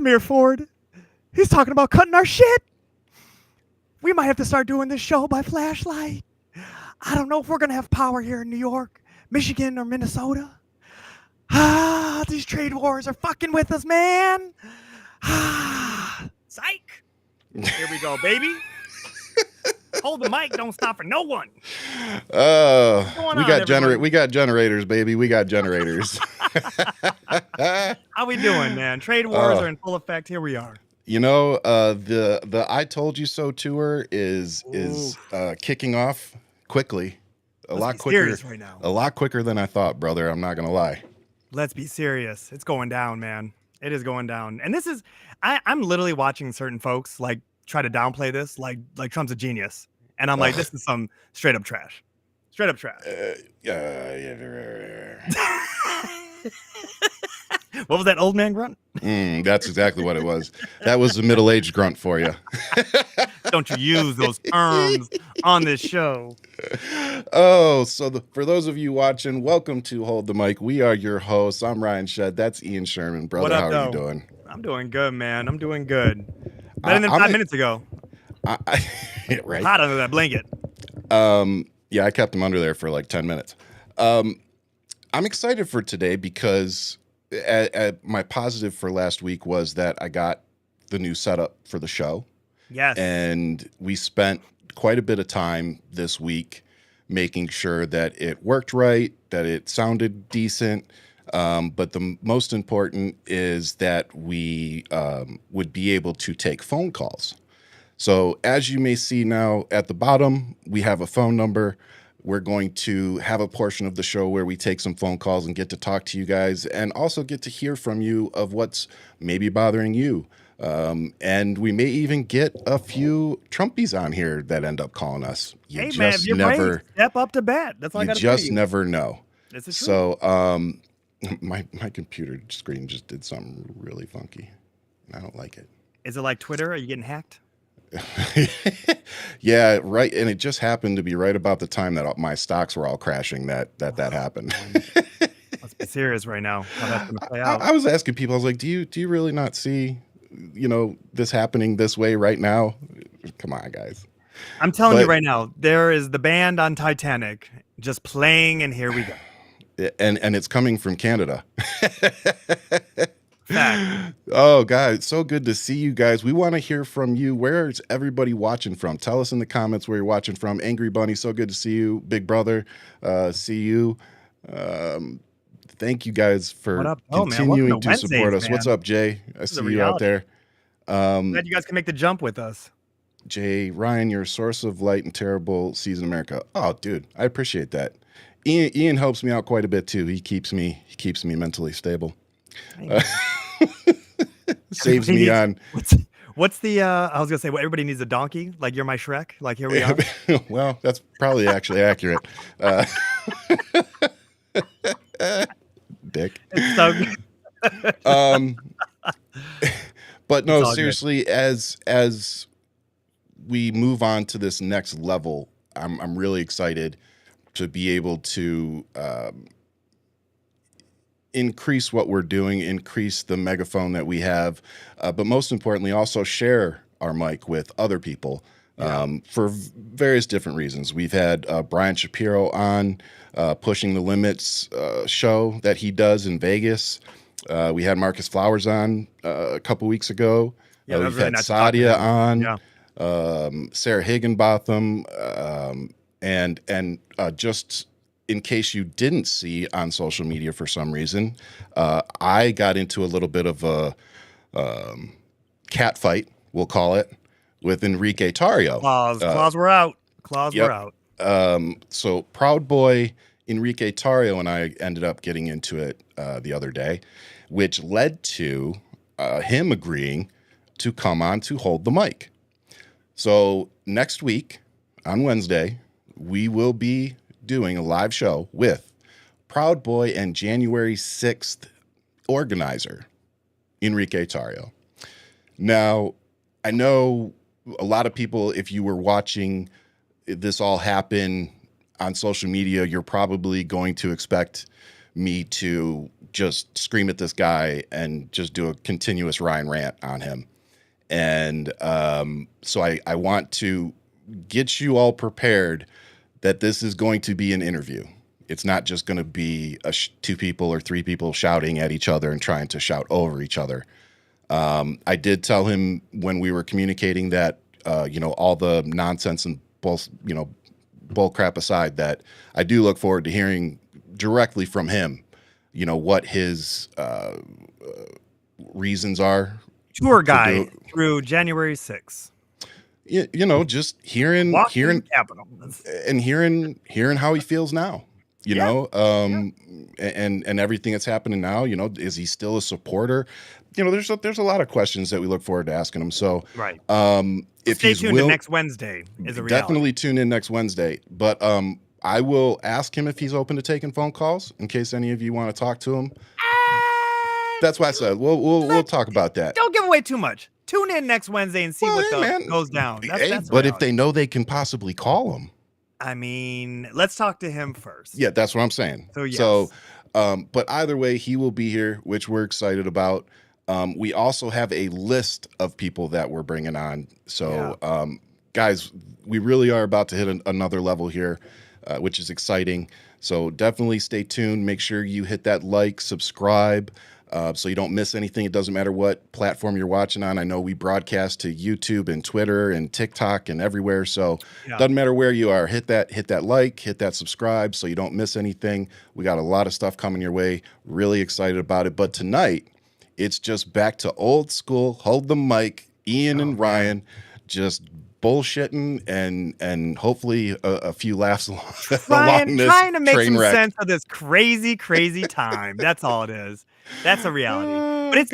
Premier Ford. He's talking about cutting our shit. We might have to start doing this show by flashlight. I don't know if we're going to have power here in New York, Michigan, or Minnesota. These trade wars are fucking with us, man. Psych. Here we go, baby. Hold the mic, don't stop for no one. We got generators, baby. We got generators. How we doing, man? Trade wars are in full effect. Here we are. You know, the I Told You So tour is kicking off quickly. A lot quicker right now. A lot quicker than I thought, brother. I'm not gonna lie. Let's be serious. It's going down, man. It is going down. And this is I'm literally watching certain folks like try to downplay this, like Trump's a genius. And I'm like, this is some straight up trash. Straight up trash. What was that old man grunt? That's exactly what it was. That was a middle-aged grunt for you. Don't you use those terms on this show. Oh, for those of you watching, welcome to Hold the Mic. We are your hosts. I'm Ryan Shedd. That's Ian Sherman. Brother, what up, how are you doing? I'm doing good, man. I'm doing good. Better than 5 minutes ago. Right. Hot under that blanket. Yeah, I kept him under there for like 10 minutes. I'm excited for today because my positive for last week was that I got the new setup for the show. Yes. And we spent quite a bit of time this week making sure that it worked right, that it sounded decent. But the most important is that we would be able to take phone calls. So as you may see now at the bottom, we have a phone number. We're going to have a portion of the show where we take some phone calls and get to talk to you guys and also get to hear from you of what's maybe bothering you. And we may even get a few Trumpies on here that end up calling us. Hey, man, you're brave. Step up to bat. That's all I got to say. You just never know. This is true. So my computer screen just did something really funky. I don't like it. Is it like Twitter? Are you getting hacked? Yeah, right. And it just happened to be right about the time that my stocks were all crashing that happened. Let's be serious right now. How that's going to play out. I was asking people, I was like, do you really not see, this happening this way right now? Come on, guys. I'm telling you right now, there is the band on Titanic just playing, and here we go. And it's coming from Canada. Fact. Oh, God, it's so good to see you guys. We want to hear from you. Where is everybody watching from? Tell us in the comments where you're watching from. Angry Bunny, so good to see you. Big Brother, see you. Thank you guys for continuing to support us. Man. What's up, Jay? I see you out there. Glad you guys can make the jump with us. Jay, Ryan, you're a source of light in terrible season America. Oh, dude, I appreciate that. Ian helps me out quite a bit too. He keeps me mentally stable. Saves me on. What's the? I was gonna say, everybody needs a donkey. Like you're my Shrek. Like here we are. Well, that's probably actually accurate. Dick. It's so good. But no, seriously, as we move on to this next level, I'm really excited to be able to increase what we're doing, increase the megaphone that we have, but most importantly, also share our mic with other people for various different reasons. We've had Brian Shapiro on Pushing the Limits show that he does in Vegas. We had Marcus Flowers on a couple weeks ago. We've had Sadia on, Sarah Higginbotham, and just in case you didn't see on social media for some reason, I got into a little bit of a cat fight, we'll call it, with Enrique Tarrio. Claws were out. Were out. So Proud Boy Enrique Tarrio and I ended up getting into it the other day, which led to him agreeing to come on to Hold the Mic. So next week on Wednesday, we will be doing a live show with Proud Boy and January 6th organizer, Enrique Tarrio. Now, I know a lot of people, if you were watching this all happen on social media, you're probably going to expect me to just scream at this guy and just do a continuous Ryan rant on him. And so I want to get you all prepared that this is going to be an interview. It's not just going to be two people or three people shouting at each other and trying to shout over each other. I did tell him when we were communicating that, all the nonsense and bull crap aside, that I do look forward to hearing directly from him, what his reasons are. Tour guide through January 6th. Just hearing the Capitol. And hearing how he feels now. And everything that's happening now, is he still a supporter? There's a lot of questions that we look forward to asking him. So, right. If stay tuned to next Wednesday is a reality. Definitely tune in next Wednesday. But I will ask him if he's open to taking phone calls in case any of you want to talk to him. That's why I said we'll talk about that. Don't give away too much. Tune in next Wednesday and see what goes down. But if they know they can possibly call him. I mean, let's talk to him first. Yeah, that's what I'm saying. So, yes. But either way, he will be here, which we're excited about. We also have a list of people that we're bringing on. So, guys, we really are about to hit another level here, which is exciting. So definitely stay tuned. Make sure you hit that like, subscribe, so you don't miss anything. It doesn't matter what platform you're watching on. I know we broadcast to YouTube and Twitter and TikTok and everywhere. So doesn't matter where you are. Hit that like, hit that subscribe so you don't miss anything. We got a lot of stuff coming your way. Really excited about it. But tonight, it's just back to old school. Hold the mic. Ian and Ryan just bullshitting and hopefully a few laughs along this trying to make some wreck. sense of this crazy time. That's all it is. That's a reality. But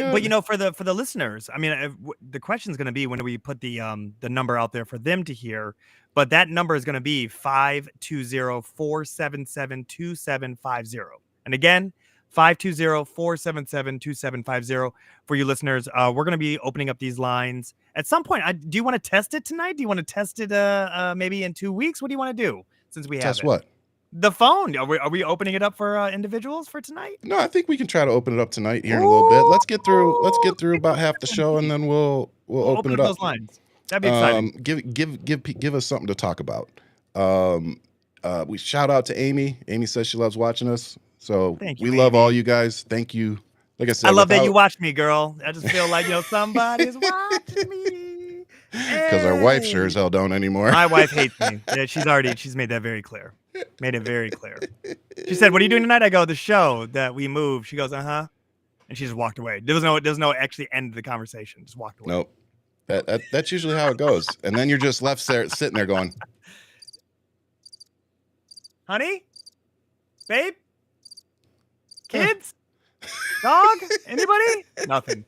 for the listeners, I mean, the question is going to be, when do we put the number out there for them to hear? But that number is going to be 520-477-2750. And again, 520-477-2750 for you listeners. We're going to be opening up these lines at some point. Do you want to test it tonight? Do you want to test it maybe in 2 weeks? What do you want to do since we have test it? What? The phone. Are we opening it up for individuals for tonight? No, I think we can try to open it up tonight here in a little bit. Let's get through about half the show and then we'll open it up. Those lines. That'd be exciting. Give us something to talk about. We shout out to Amy. Amy says she loves watching us. So we love all you guys. Thank you. Like I said, I love that you watch me, girl. I just feel like somebody's watching me. Because our wife sure as hell don't anymore. My wife hates me. Yeah, she's made that very clear. Made it very clear. She said, "What are you doing tonight?" I go, "The show that we moved." She goes, "Uh-huh." And she just walked away. There was no actually end of the conversation. Just walked away. Nope. That's usually how it goes. And then you're just left sitting there going, "Honey? Babe? Kids? Dog? Anybody?" Nothing.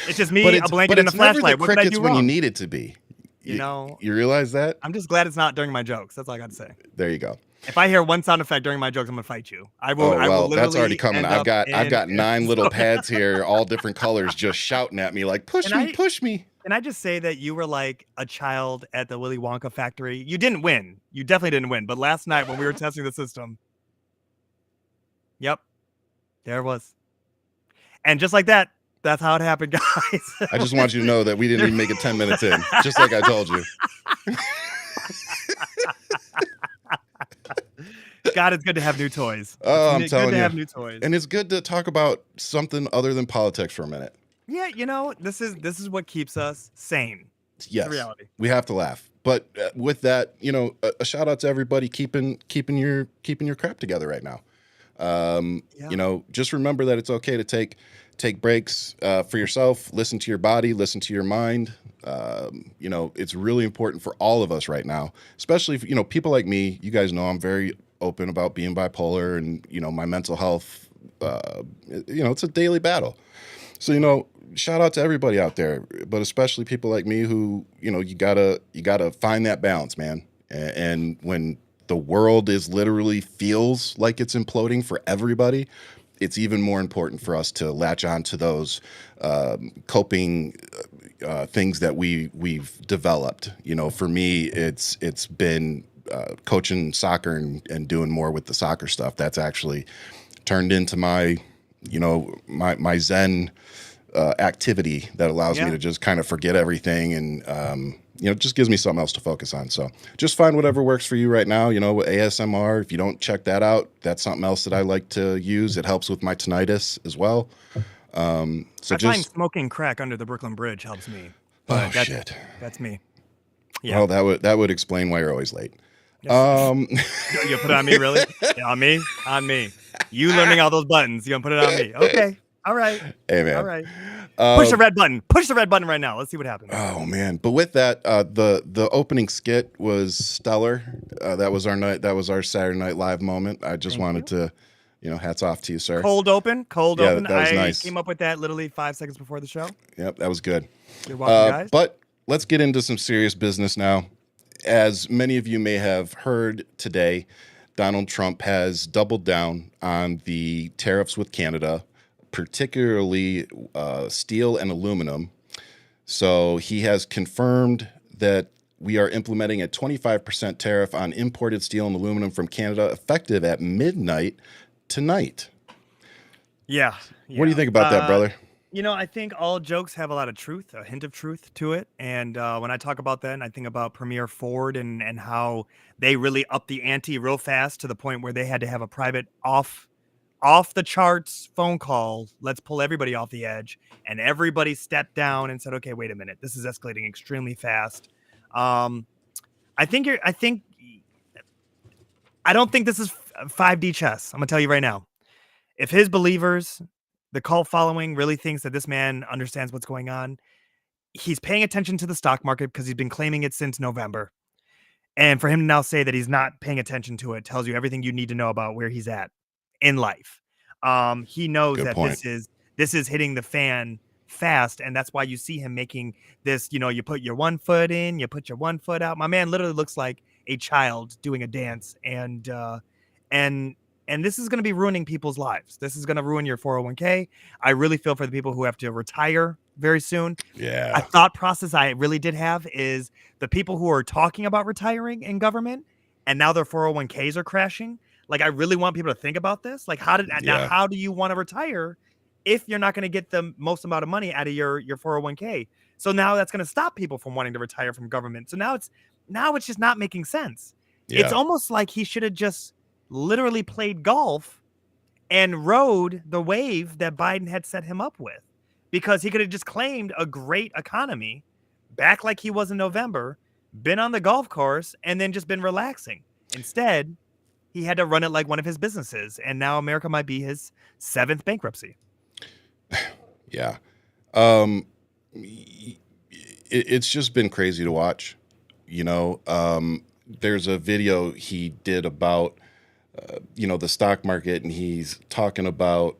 It's just me, a blanket, and a flashlight. What did I do wrong? When you need it to be. You realize that? I'm just glad it's not during my jokes. That's all I got to say. There you go. If I hear one sound effect during my jokes, I'm gonna fight you. I will. I will literally. That's already coming. I've got 9 little pads here, all different colors, just shouting at me like, push me. Can I just say that you were like a child at the Willy Wonka factory? You didn't win. You definitely didn't win. But last night when we were testing the system, yep, there it was. And just like that, that's how it happened, guys. I just want you to know that we didn't even make it 10 minutes in, just like I told you. God, it's good to have new toys. I'm telling you. Have new toys. And it's good to talk about something other than politics for a minute. Yeah, this is what keeps us sane. Yes, reality. We have to laugh. But with that, a shout out to everybody keeping your crap together right now. Just remember that it's okay to take breaks for yourself. Listen to your body. Listen to your mind. It's really important for all of us right now, especially if, people like me. You guys know I'm very open about being bipolar and, my mental health. It's a daily battle. So, shout out to everybody out there, but especially people like me who, you gotta find that balance, man. And when the world literally feels like it's imploding for everybody, it's even more important for us to latch on to those coping things that we've developed. For me, it's been coaching soccer and doing more with the soccer stuff. That's actually turned into my, my Zen activity that allows me to just kind of forget everything and, just gives me something else to focus on. So just find whatever works for you right now. ASMR, if you don't check that out, that's something else that I like to use. It helps with my tinnitus as well. I find smoking crack under the Brooklyn Bridge helps me. But shit. That's me. Yeah. Well, that would explain why you're always late. You put it on me, really? Yeah, on me. You learning all those buttons. You gonna put it on me? Okay. All right. Hey, man. All right. Push the red button. Push the red button right now. Let's see what happens. Oh man! But with that, the opening skit was stellar. That was our night. That was our Saturday Night Live moment. I just wanted to, hats off to you, sir. Cold open. That was nice. Came up with that literally 5 seconds before the show. Yep, that was good. You're welcome, guys. But let's get into some serious business now. As many of you may have heard today, Donald Trump has doubled down on the tariffs with Canada, particularly steel and aluminum. So he has confirmed that we are implementing a 25% tariff on imported steel and aluminum from Canada, effective at midnight tonight. Yeah. What do you think about that, brother? I think all jokes have a lot of truth, a hint of truth to it. And when I talk about that, and I think about Premier Ford and how they really upped the ante real fast to the point where they had to have a private off the charts phone call. Let's pull everybody off the edge. And everybody stepped down and said, okay, wait a minute. This is escalating extremely fast. I don't think this is 5D chess. I'm going to tell you right now. If his believers, the cult following, really thinks that this man understands what's going on, he's paying attention to the stock market because he's been claiming it since November. And for him to now say that he's not paying attention to it tells you everything you need to know about where he's at in life. He knows Good that point. this is hitting the fan fast, and that's why you see him making this, you put your one foot in, you put your one foot out. My man literally looks like a child doing a dance, and this is going to be ruining people's lives. This is going to ruin your 401k. I really feel for the people who have to retire very soon. Yeah. A thought process I really did have is the people who are talking about retiring in government and now their 401ks are crashing. Like, I really want people to think about this. Like, how do you want to retire if you're not going to get the most amount of money out of your 401k? So now that's going to stop people from wanting to retire from government. So now it's just not making sense. Yeah. It's almost like he should have just literally played golf and rode the wave that Biden had set him up with, because he could have just claimed a great economy back like he was in November, been on the golf course, and then just been relaxing. Instead, he had to run it like one of his businesses, and now America might be his 7th bankruptcy. Yeah. It's just been crazy to watch. There's a video he did about the stock market, and he's talking about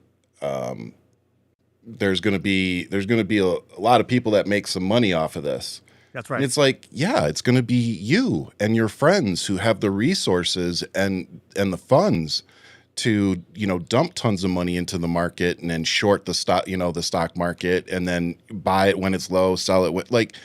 there's going to be a lot of people that make some money off of this. That's right. And it's like, yeah, it's going to be you and your friends who have the resources and the funds to dump tons of money into the market and then short the stock market, and then buy it when it's low, sell it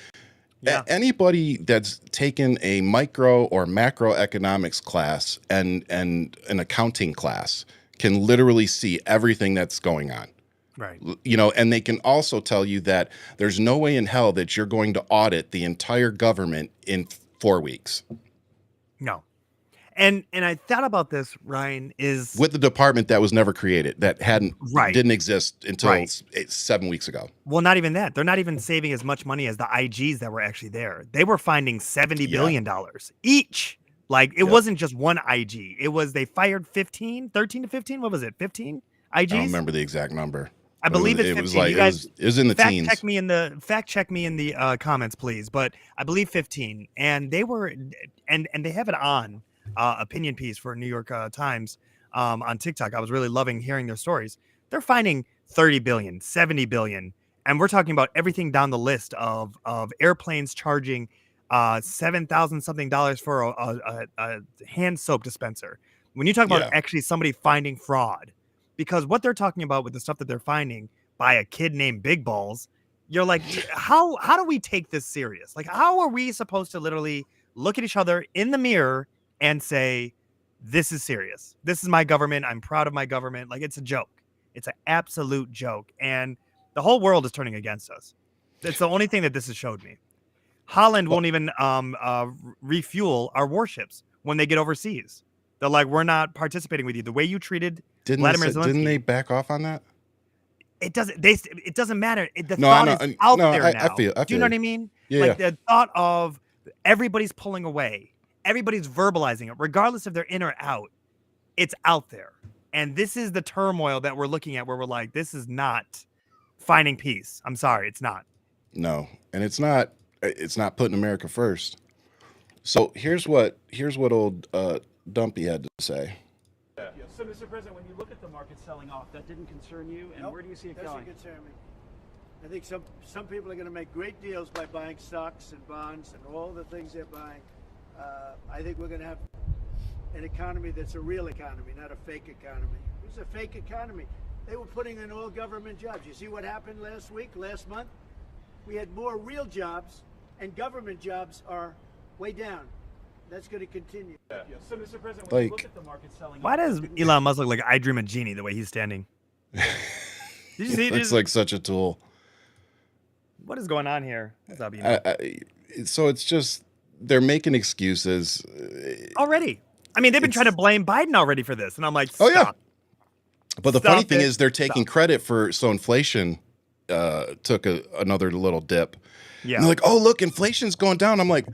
anybody that's taken a micro or macroeconomics class and an accounting class can literally see everything that's going on. Right. And they can also tell you that there's no way in hell that you're going to audit the entire government in 4 weeks. No. And I thought about this, Ryan, is with the department that was never created, that didn't exist until 7 weeks ago. Well, not even that. They're not even saving as much money as the IGs that were actually there. They were finding $70 billion each. Like, it wasn't just one IG. It was, they fired 13 to 15. What was it? 15 IGs? I don't remember the exact number. I believe it's 15. Was like, it was in the teens. Fact check me in the comments, please. But I believe 15. And they were, and they have it on opinion piece for New York Times on TikTok. I was really loving hearing their stories. They're finding 30 billion, 70 billion. And we're talking about everything down the list of airplanes charging $7,000 something for a hand soap dispenser. When you talk about actually somebody finding fraud, because what they're talking about with the stuff that they're finding by a kid named Big Balls, you're like, how do we take this serious? Like, how are we supposed to literally look at each other in the mirror and say, this is serious. This is my government. I'm proud of my government. Like, it's a joke. It's an absolute joke. And the whole world is turning against us. That's the only thing that this has showed me. Holland won't even refuel our warships when they get overseas. They're like, we're not participating with you. The way you treated Vladimir Zelensky. Didn't they back off on that? It doesn't matter. The thought is out there now. I feel Do you know what I mean? Yeah. Like the thought of everybody's pulling away. Everybody's verbalizing it, regardless if they're in or out. It's out there. And this is the turmoil that we're looking at where we're like, this is not finding peace. I'm sorry, it's not. No, and it's not putting America first. So here's what old Dumpy had to say. Yeah. So, Mr. President, when you look at the market selling off, that didn't concern you, and where do you see it going? Doesn't concern me. I think some people are going to make great deals by buying stocks and bonds and all the things they're buying. I think we're going to have an economy that's a real economy, not a fake economy. It was a fake economy. They were putting in all government jobs. You see what happened last month? We had more real jobs, and government jobs are way down. That's going to continue. Yeah. So, Mr. President, when you look at the market selling Why off, does Elon Musk look like I Dream of Genie the way he's standing? Did you see? Looks like such a tool. What is going on here? What's up, Elon? So it's just they're making excuses Already. I mean, they've been trying to blame Biden already for this, and I'm like, stop. Oh yeah. But the funny thing it. is they're taking credit for inflation took another little dip. Yeah. And they're like, oh look, inflation's going down. I'm like,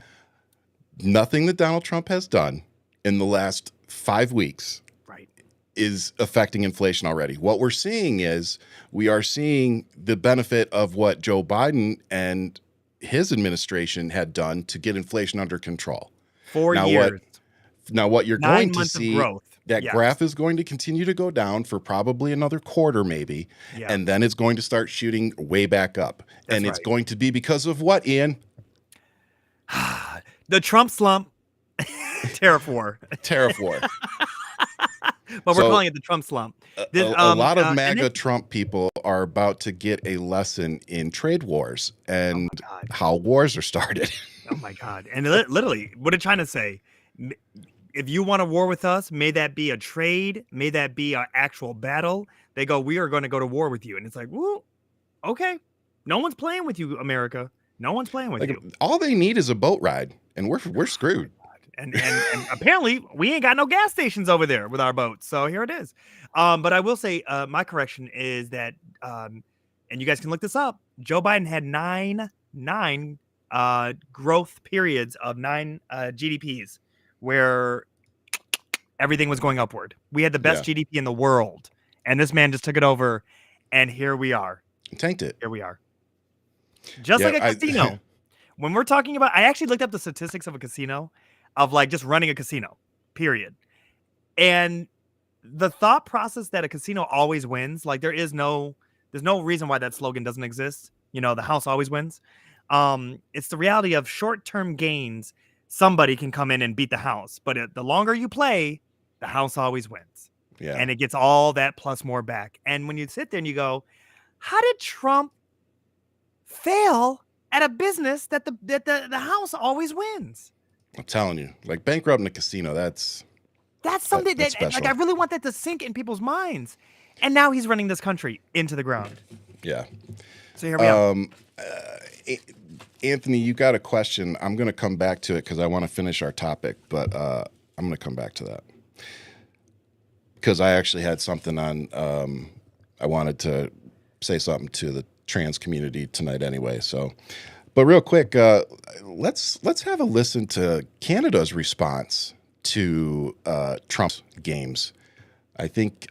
nothing that Donald Trump has done in the last 5 weeks Right. is affecting inflation already. What we're seeing is we are seeing the benefit of what Joe Biden and his administration had done to get inflation under control. 4 Now years. What you're 9 going to months of see, growth. that Yes. graph is going to continue to go down for probably another quarter maybe, Yeah. and then it's going to start shooting way back up. That's and it's right. going to be because of what, Ian? The Trump slump. Tariff war. Tariff war. But we're So, calling it the Trump slump. A lot of and MAGA then- Trump people are about to get a lesson in trade wars and God. how wars are started. Oh my God. And literally, what did China say? If you want a war with us, may that be a trade, may that be an actual battle. They go, we are going to go to war with you. And it's like, woo, okay. No one's playing with you, America. No one's playing with you. All they need is a boat ride, and we're screwed. And apparently we ain't got no gas stations over there with our boats. So here it is. But I will say my correction is that, and you guys can look this up, Joe Biden had nine growth periods of 9 GDPs where everything was going upward. We had the best GDP in the world. And this man just took it over. And here we are. Tanked it. Here we are. Just like a casino. When we're talking about, I actually looked up the statistics of a casino, of like just running a casino, period. And the thought process that a casino always wins, like there's no reason why that slogan doesn't exist. You know, the house always wins. It's the reality of short-term gains. Somebody can come in and beat the house, but the longer you play, the house always wins. Yeah. And it gets all that plus more back. And when you sit there and you go, how did Trump fail at a business that the house always wins? I'm telling you, like bankrupting a casino, that's something that's that like special. I really want that to sink in people's minds. And now he's running this country into the ground. yeah. So here we are. Anthony, you got a question. I'm going to come back to it because I want to finish our topic, but I'm going to come back to that because I actually had something on. I wanted to say something to the trans community tonight anyway. So, but real quick, let's have a listen to Canada's response to Trump's games. I think,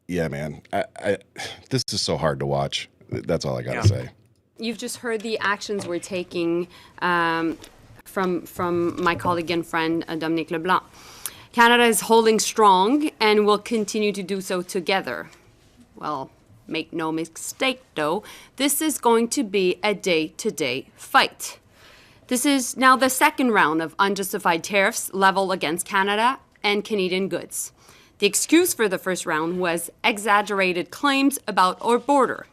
yeah, man, I this is so hard to watch. That's all I got to say. You've just heard the actions we're taking from my colleague and friend Dominique LeBlanc. Canada is holding strong and will continue to do so together. Well, make no mistake though, this is going to be a day-to-day fight. This is now the second round of unjustified tariffs leveled against Canada and Canadian goods. The excuse for the first round was exaggerated claims about our border.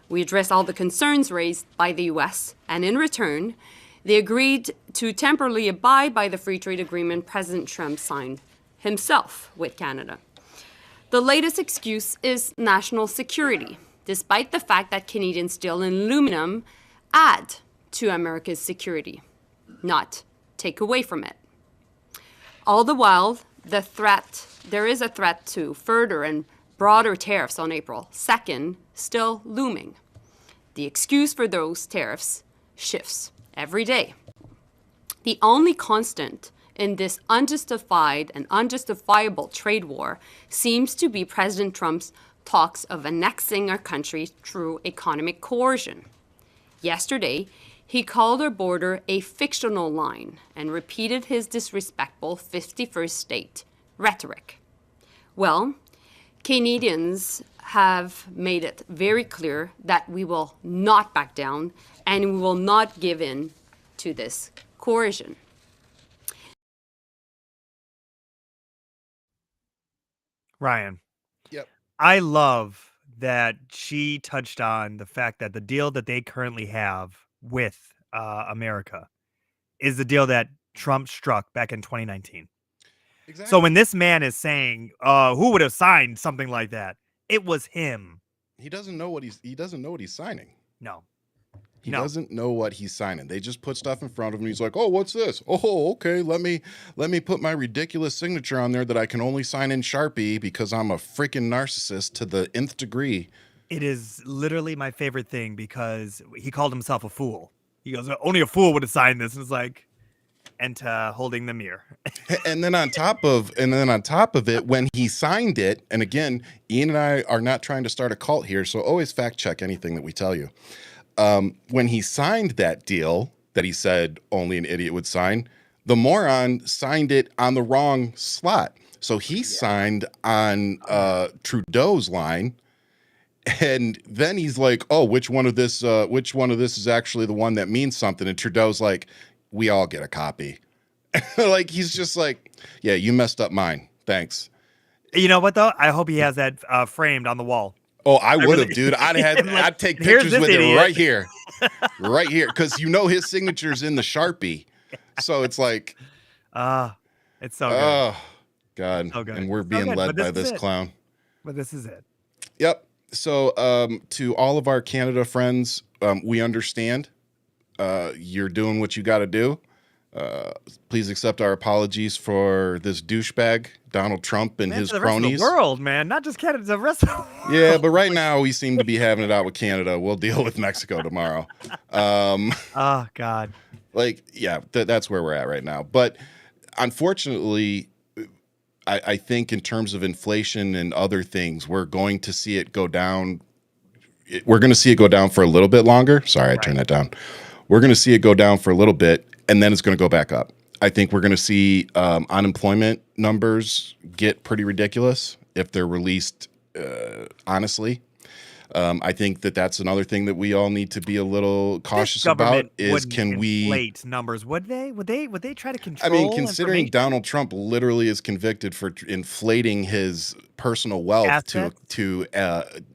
We addressed all the concerns raised by the U.S., and in return, They agreed to temporarily abide by the free trade agreement President Trump signed himself with Canada. The latest excuse is national security, despite the fact that Canadian steel and aluminum add to America's security, not take away from it. All the while, there is a threat to further and broader tariffs on April 2nd still looming. The excuse for those tariffs shifts every day. The only constant in this unjustified and unjustifiable trade war seems to be President Trump's talks of annexing our country through economic coercion. Yesterday, he called our border a fictional line and repeated his disrespectful 51st state rhetoric. Well, Canadians have made it very clear that we will not back down and we will not give in to this coercion. Ryan, Yep. I love that she touched on the fact that the deal that they currently have with America is the deal that Trump struck back in 2019. Exactly. So when this man is saying, who would have signed something like that? It was him. he doesn't know what he's signing. No. He No. doesn't know what he's signing. They just put stuff in front of him. He's like, "Oh, what's this? Oh, okay. Let me put my ridiculous signature on there that I can only sign in Sharpie because I'm a freaking narcissist to the nth degree." It is literally my favorite thing because he called himself a fool. He goes, only a fool would have signed this. And it's like, Enta holding the mirror. And then on top of it, when he signed it, and again, Ian and I are not trying to start a cult here, so always fact check anything that we tell you. When he signed that deal that he said only an idiot would sign, the moron signed it on the wrong slot. So he signed on Trudeau's line, and then he's like, "Oh, which one of this is actually the one that means something?" And Trudeau's like, "We all get a copy." Like he's just like, "Yeah, you messed up mine. Thanks." You know what, though? I hope he has that framed on the wall. Oh, I would have, really- dude. I'd take Here's pictures this with it idiot. right here, because his signature's in the Sharpie, so it's like, It's so good. oh God, So good. and we're So being good, led but by this is this it. clown. But this is it. Yep. So, to all of our Canada friends, we understand. You're doing what you got to do. Please accept our apologies for this douchebag, Donald Trump, and Man, his to the rest of cronies. the world, man. Not just Canada, the rest of the world. Yeah, but right now we seem to be having it out with Canada. We'll deal with Mexico tomorrow. Oh, God. That's where we're at right now. But unfortunately, I think in terms of inflation and other things, we're going to see it go down. We're going to see it go down for a little bit longer. Sorry, I turned that down. We're going to see it go down for a little bit, and then it's going to go back up. I think we're going to see unemployment numbers get pretty ridiculous if they're released honestly. I think that's another thing that we all need to be a little cautious about Government is wouldn't can we inflate numbers, would they? Would they try to I control mean, considering information? Donald Trump literally is convicted for inflating his personal wealth Assets? to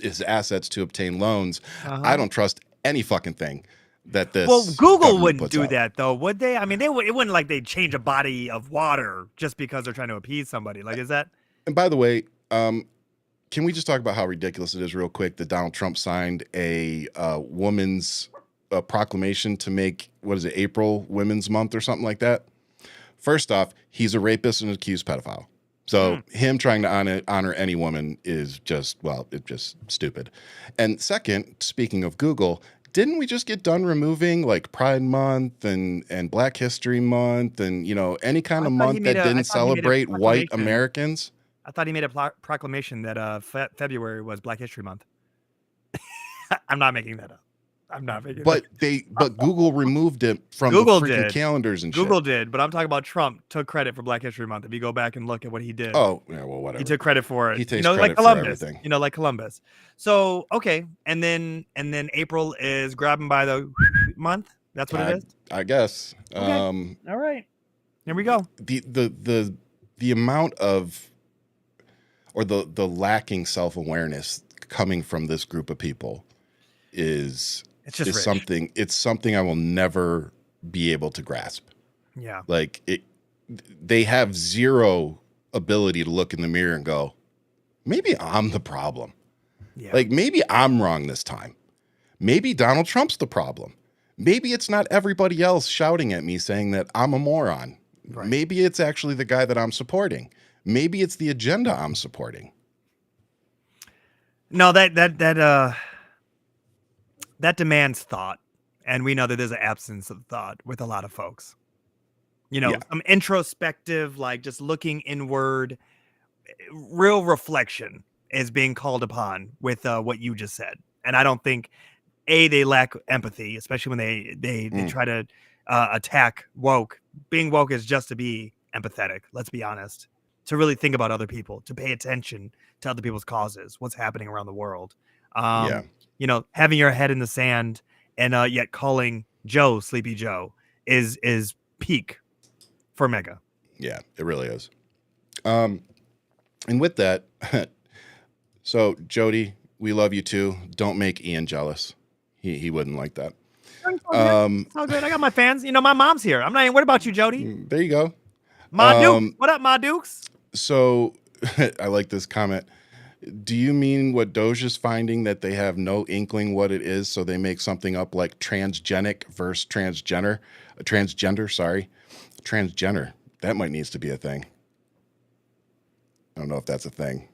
his assets to obtain loans, Uh-huh. I don't trust any fucking thing that this. Well, Google government wouldn't puts do out. that, though, would they? I mean, it wouldn't like they'd change a body of water just because they're trying to appease somebody. Like, is that? And by the way, can we just talk about how ridiculous it is real quick that Donald Trump signed a woman's proclamation to make, what is it, April Women's Month or something like that? First off, he's a rapist and accused pedophile. So him trying to honor any woman is just, well, it's just stupid. And second, speaking of Google, didn't we just get done removing like Pride Month and Black History Month and, any kind of I thought he month made that a- I didn't thought he made a celebrate white proclamation. Americans? I thought he made a proclamation that February was Black History Month. I'm not making that up. I'm not making. But Google removed it from Google the freaking did. calendars and Google shit. did, but I'm talking about Trump took credit for Black History Month. If you go back and look at what he did, Oh, yeah, well, whatever. he took credit for it. He takes like credit for Columbus. everything. Like Columbus. So okay, and then April is grabbing by the month. That's what it is. I guess. Okay. All right, here we go. The amount of, or the lacking self-awareness coming from this group of people is It's just rich. something. It's something I will never be able to grasp. Yeah. Like they have zero ability to look in the mirror and go, maybe I'm the problem. Yeah. Like maybe I'm wrong this time. Maybe Donald Trump's the problem. Maybe it's not everybody else shouting at me saying that I'm a moron. Right. Maybe it's actually the guy that I'm supporting. Maybe it's the agenda I'm supporting. No, that demands thought, and we know that there's an absence of thought with a lot of folks. You know, Yeah. some introspective, like just looking inward, real reflection is being called upon with what you just said. And I don't think they lack empathy, especially when they try to attack woke. Being woke is just to be empathetic. Let's be honest. To really think about other people, to pay attention to other people's causes, what's happening around the world. Yeah. You know, having your head in the sand and yet calling Joe Sleepy Joe is peak for MAGA. Yeah, it really is. And with that, so Jody, we love you too. Don't make Ian jealous. He wouldn't like that. It's all good. I got my fans. You know, my mom's here. I'm not even worried about you, Jody. There you go. Ma Dukes. What up, Ma Dukes? So I like this comment. Do you mean what Doge is finding, that they have no inkling what it is, so they make something up like transgenic versus transgender? Transgender. That might needs to be a thing. I don't know if that's a thing.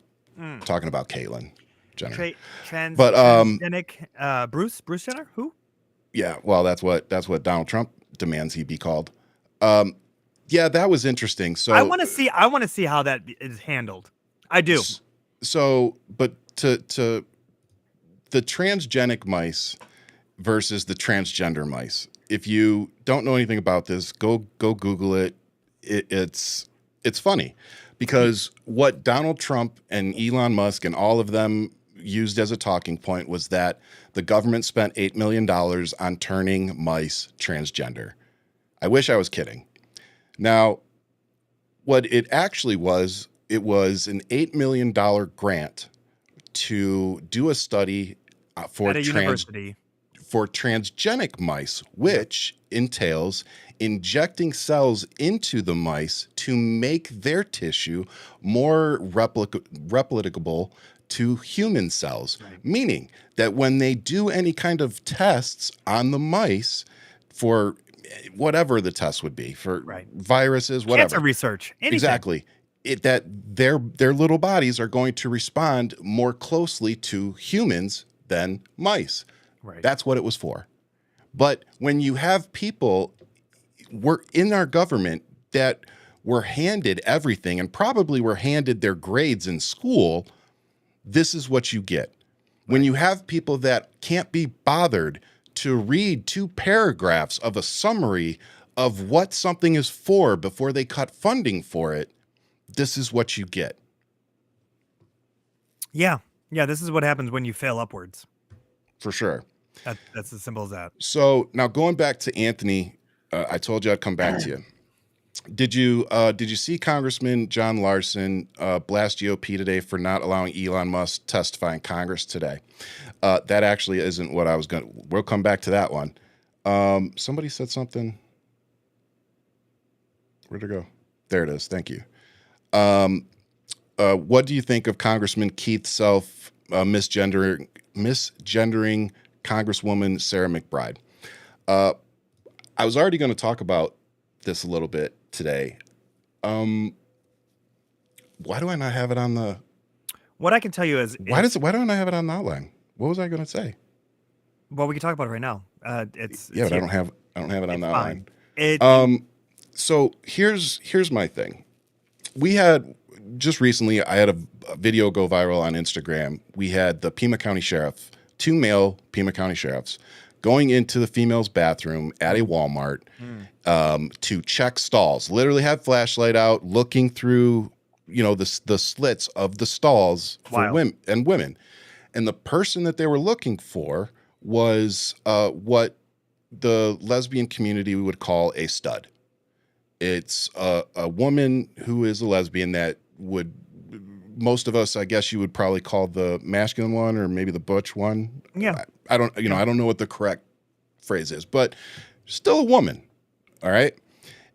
Talking about Caitlyn Jenner. Transgenic Bruce Jenner? Who? Yeah, well, that's what Donald Trump demands he be called. Yeah, that was interesting. So I want to see how that is handled. I do. So, but to the transgenic mice versus the transgender mice. If you don't know anything about this, go Google it. It's funny because what Donald Trump and Elon Musk and all of them used as a talking point was that the government spent $8 million on turning mice transgender. I wish I was kidding. Now, what it actually was, it was an $8 million grant to do a study for At a university. for transgenic mice, which entails injecting cells into the mice to make their tissue more replicable to human cells, meaning that when they do any kind of tests on the mice for whatever the test would be, for viruses, whatever. Cancer research. Anything. Exactly. That their little bodies are going to respond more closely to humans than mice. Right. That's what it was for. But when you have people in our government that were handed everything and probably were handed their grades in school, this is what you get. When you have people that can't be bothered to read 2 paragraphs of a summary of what something is for before they cut funding for it, this is what you get. Yeah. Yeah, this is what happens when you fail upwards. For sure. That's as simple as that. So now going back to Anthony, I told you I'd come back to you. Did you see Congressman John Larson blast GOP today for not allowing Elon Musk to testify in Congress today? That actually isn't what I was going to. We'll come back to that one. Somebody said something. Where'd it go? There it is. Thank you. What do you think of Congressman Keith Self misgendering Congresswoman Sarah McBride? I was already going to talk about this a little bit today. Why do I not have it on the? What I can tell you is Why do I not have it on the outline? What was I going to say? Well, we can talk about it right now. But I don't have it on the outline. So here's my thing. We had just recently, I had a video go viral on Instagram. We had the Pima County Sheriff, 2 male Pima County Sheriffs, going into the female's bathroom at a Walmart to check stalls. Literally had flashlight out, looking through, the slits of the stalls for women and women. And the person that they were looking for was what the lesbian community would call a stud. It's a woman who is a lesbian that would, most of us, I guess you would probably call the masculine one or maybe the butch one. Yeah. I don't know what the correct phrase is, but still a woman. All right.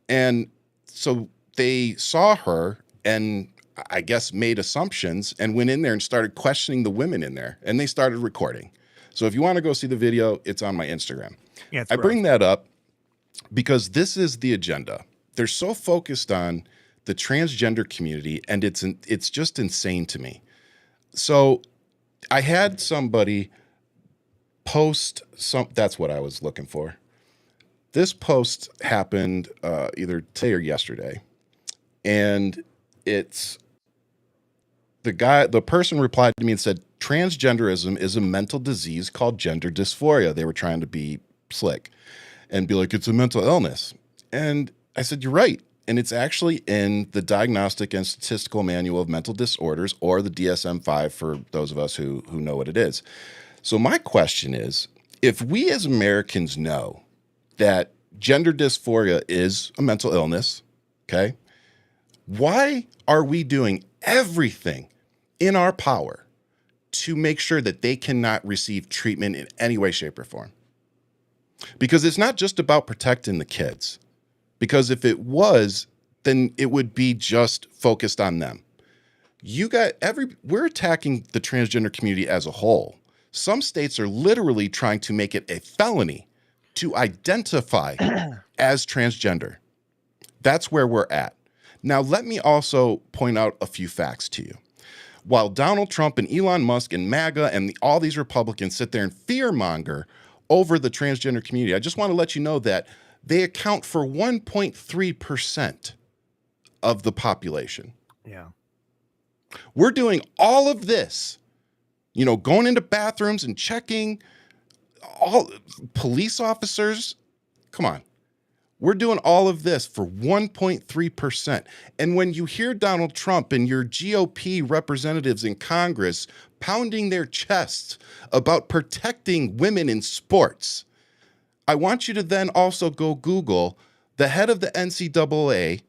And so they saw her and I guess made assumptions and went in there and started questioning the women in there, and they started recording. So if you want to go see the video, it's on my Instagram. Yeah, it's I bring gross. that up because this is the agenda. They're so focused on the transgender community, and it's just insane to me. So I had somebody post some. That's what I was looking for. This post happened either today or yesterday, and it's the person replied to me and said, transgenderism is a mental disease called gender dysphoria. They were trying to be slick and be like, it's a mental illness. And I said, you're right. And it's actually in the Diagnostic and Statistical Manual of Mental Disorders, or the DSM-5 for those of us who know what it is. So my question is, if we as Americans know that gender dysphoria is a mental illness, okay, why are we doing everything in our power to make sure that they cannot receive treatment in any way, shape, or form? Because it's not just about protecting the kids. Because if it was, then it would be just focused on them. We're attacking the transgender community as a whole. Some states are literally trying to make it a felony to identify as transgender. That's where we're at. Now, let me also point out a few facts to you. While Donald Trump and Elon Musk and MAGA and all these Republicans sit there and fearmonger over the transgender community, I just want to let you know that they account for 1.3% of the population. Yeah. We're doing all of this, going into bathrooms and checking all police officers. Come on. We're doing all of this for 1.3%. And when you hear Donald Trump and your GOP representatives in Congress pounding their chests about protecting women in sports, I want you to then also go Google the head of the NCAA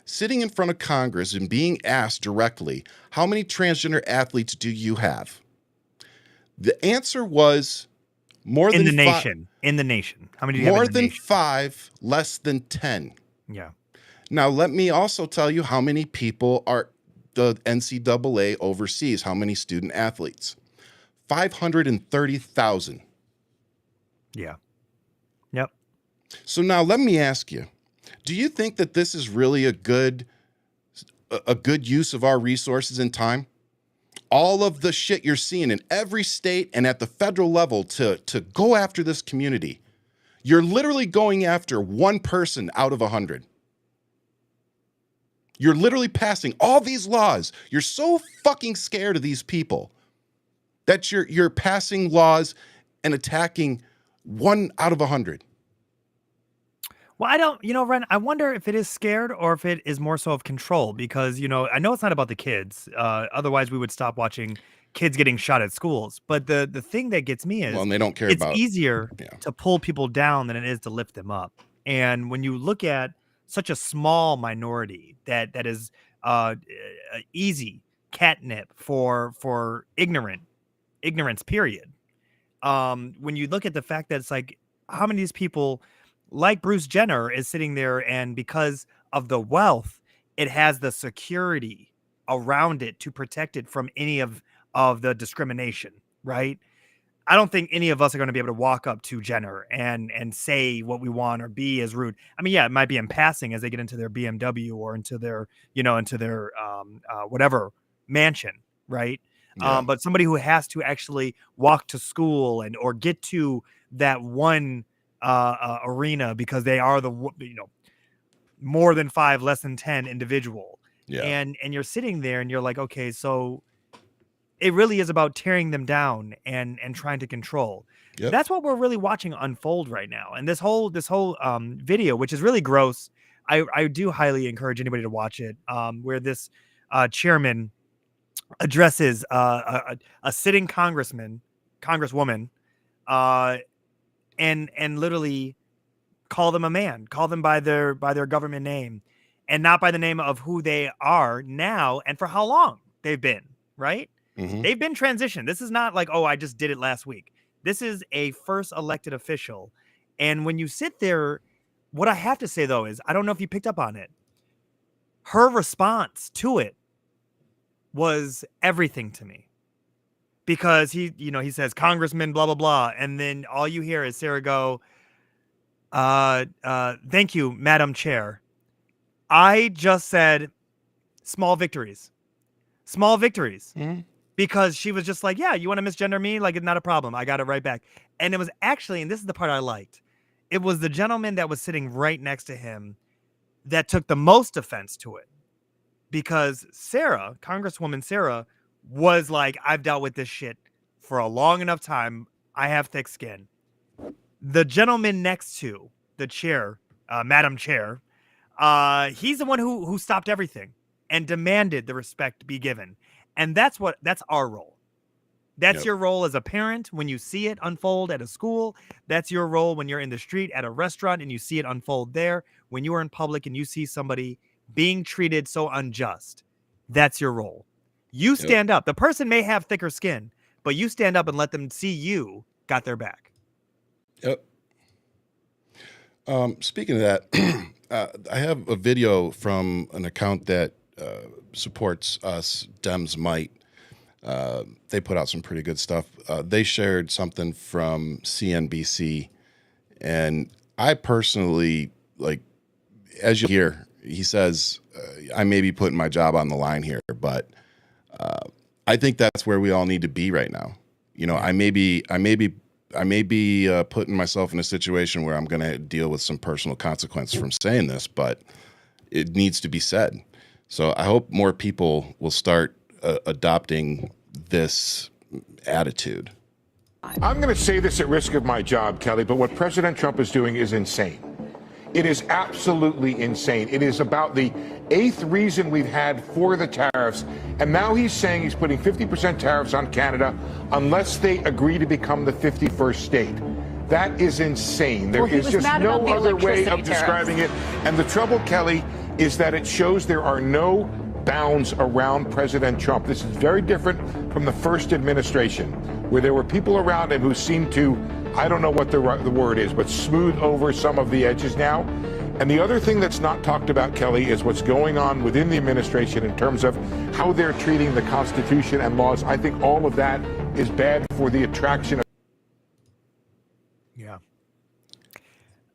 sitting in front of Congress and being asked directly, how many transgender athletes do you have? The answer was more In than the nation. In the nation. How many do you have more in the than nation? 5, less than 10. Yeah. Now, let me also tell you how many people are the NCAA oversees, how many student athletes. 530,000. Yeah. Yep. So now let me ask you, do you think that this is really a good use of our resources and time? All of the shit you're seeing in every state and at the federal level to go after this community, you're literally going after one person out of 100. You're literally passing all these laws. You're so fucking scared of these people that you're passing laws and attacking one out of 100. Well, I don't, Ren, I wonder if it is scared or if it is more so of control, because, I know it's not about the kids. Otherwise, we would stop watching kids getting shot at schools. But the thing that gets me is, Well, and they don't care it's about easier yeah. to pull people down than it is to lift them up. And when you look at such a small minority that is easy catnip for ignorance, period. When you look at the fact that it's like, how many of these people like Bruce Jenner is sitting there, and because of the wealth, it has the security around it to protect it from any of the discrimination, right? I don't think any of us are going to be able to walk up to Jenner and say what we want or be as rude. I mean, yeah, it might be in passing as they get into their BMW or into their whatever mansion, right? Yeah. But somebody who has to actually walk to school or get to that one arena because they are the more than 5, less than 10 individual. Yeah. And you're sitting there and you're like, okay, so it really is about tearing them down and trying to control. Yep. That's what we're really watching unfold right now. And this whole video, which is really gross, I do highly encourage anybody to watch it, where this chairman addresses a sitting congresswoman, and literally call them a man, call them by their government name, and not by the name of who they are now and for how long they've been, right? Mhm. They've been transitioned. This is not like, oh, I just did it last week. This is a first elected official. And when you sit there, what I have to say though is, I don't know if you picked up on it. Her response to it was everything to me, because he says Congressman blah blah blah, and then all you hear is Sarah go, thank you, Madam Chair. I just said small victories. Because she was just like, yeah, you want to misgender me? Like, it's not a problem. I got it right back. And it was actually, and this is the part I liked, it was the gentleman that was sitting right next to him that took the most offense to it. Because Sarah, Congresswoman Sarah, was like, I've dealt with this shit for a long enough time. I have thick skin. The gentleman next to the chair, Madam Chair, he's the one who stopped everything and demanded the respect be given. And that's our role. That's your role as a parent when you see it unfold at a school. That's your role when you're in the street at a restaurant and you see it unfold there. When you are in public and you see somebody being treated so unjust, that's your role. You stand up. The person may have thicker skin, but you stand up and let them see you got their back. Yep. Speaking of that, I have a video from an account that supports us, Dems Might. They put out some pretty good stuff. They shared something from CNBC, and I personally, like, as you hear, he says, I may be putting my job on the line here, but I think that's where we all need to be right now. I may be putting myself in a situation where I'm going to deal with some personal consequence from saying this, but it needs to be said. So I hope more people will start adopting this attitude. I'm going to say this at risk of my job, Kelly, but what President Trump is doing is insane. It is absolutely insane. It is about the 8th reason we've had for the tariffs, and now he's saying he's putting 50% tariffs on Canada unless they agree to become the 51st state. That is insane. There is just no other way of describing it. And the trouble, Kelly, is that it shows there are no bounds around President Trump. This is very different from the first administration, where there were people around him who seemed to, I don't know what the word is, but smooth over some of the edges now. And the other thing that's not talked about, Kelly, is what's going on within the administration in terms of how they're treating the Constitution and laws. I think all of that is bad for the attraction of. Yeah.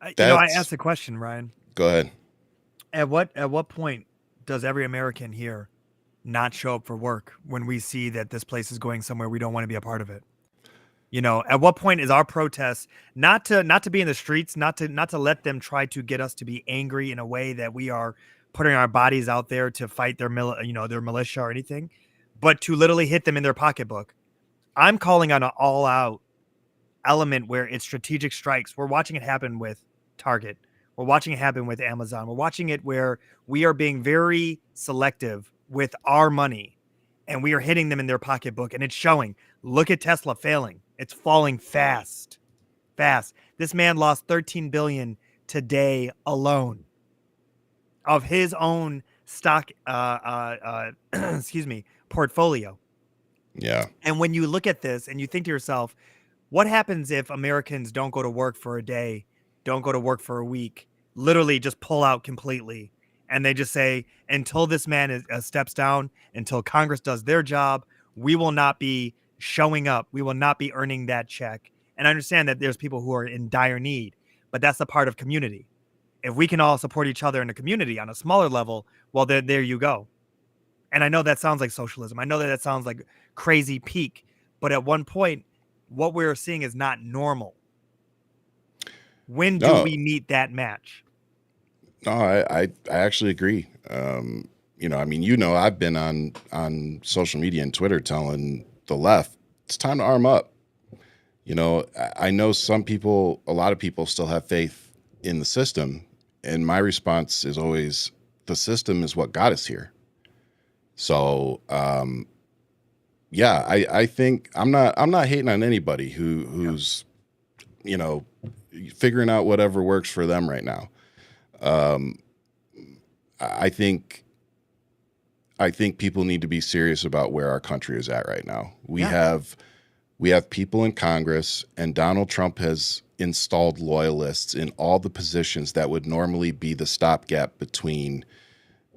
I asked the question, Ryan. Go ahead. At what point does every American here not show up for work when we see that this place is going somewhere we don't want to be a part of it? At what point is our protest not to be in the streets, not to let them try to get us to be angry in a way that we are putting our bodies out there to fight their militia or anything, but to literally hit them in their pocketbook? I'm calling on an all-out element where it's strategic strikes. We're watching it happen with Target. We're watching it happen with Amazon. We're watching it where we are being very selective with our money, and we are hitting them in their pocketbook, and it's showing. Look at Tesla failing. It's falling fast. This man lost $13 billion today alone of his own stock, portfolio. Yeah. And when you look at this and you think to yourself, what happens if Americans don't go to work for a day, don't go to work for a week, literally just pull out completely, and they just say, until this man steps down, until Congress does their job, we will not be showing up. We will not be earning that check. And I understand that there's people who are in dire need, but that's a part of community. If we can all support each other in a community on a smaller level, well, there you go. And I know that sounds like socialism. I know that sounds like crazy peak, but at one point, what we're seeing is not normal. When do we meet that match? No, I actually agree. I've been on social media and Twitter telling the left, it's time to arm up. I know a lot of people still have faith in the system. And my response is always, the system is what got us here. So, I think I'm not hating on anybody who's, figuring out whatever works for them right now. I think people need to be serious about where our country is at right now. We have We have people in Congress, and Donald Trump has installed loyalists in all the positions that would normally be the stopgap between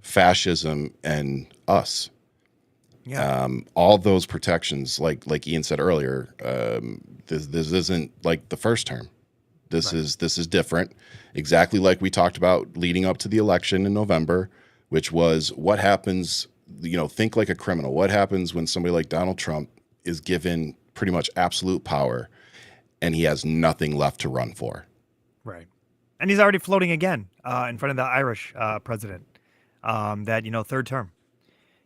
fascism and us. Yeah. All those protections, like Ian said earlier, this isn't like the first term. This is different. Exactly like we talked about leading up to the election in November, which was what happens. Think like a criminal. What happens when somebody like Donald Trump is given pretty much absolute power, and he has nothing left to run for? Right. And he's already floating again in front of the Irish president. Third term.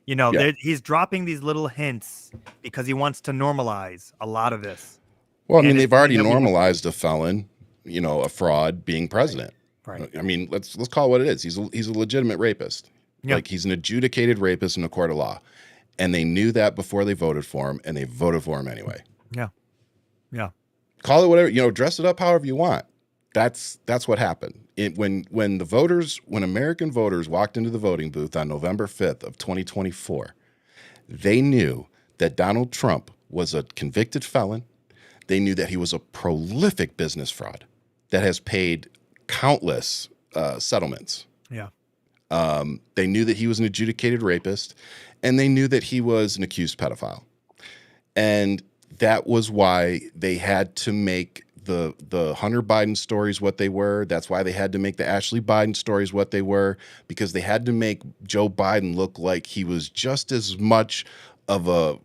Yeah. He's dropping these little hints because he wants to normalize a lot of this. Well, I mean, And it's they've already something that we- normalized a felon, a fraud being president. Right. I mean, let's call it what it is. He's a legitimate rapist. Yeah. Like, he's an adjudicated rapist in a court of law. And they knew that before they voted for him, and they voted for him anyway. Yeah. Yeah. Call it whatever, dress it up however you want. That's what happened. When American voters walked into the voting booth on November 5th of 2024, they knew that Donald Trump was a convicted felon. They knew that he was a prolific business fraud that has paid countless settlements. Yeah. They knew that he was an adjudicated rapist, and they knew that he was an accused pedophile. And that was why they had to make the Hunter Biden stories what they were. That's why they had to make the Ashley Biden stories what they were, because they had to make Joe Biden look like he was just as much of a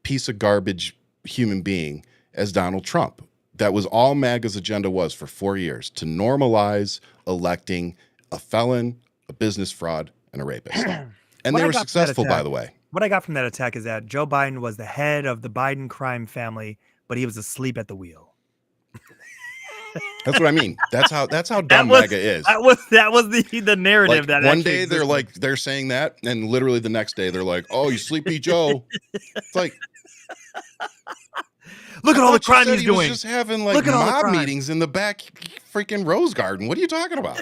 piece of garbage human being as Donald Trump. That was all MAGA's agenda was for 4 years, to normalize electing a felon, a business fraud, and a rapist. And What they I were got from that successful, by attack- the way. What I got from that attack is that Joe Biden was the head of the Biden crime family, but he was asleep at the wheel. That's what I mean. That's how dumb MAGA is. That was the narrative Like, that one actually day they're existed. they're saying that, and literally the next day they're like, "Oh, you sleepy Joe." It's like, Look at I all the thought you crime said he's he was doing. just having Look at all the mob crime. meetings in the back freaking Rose Garden. What are you talking about?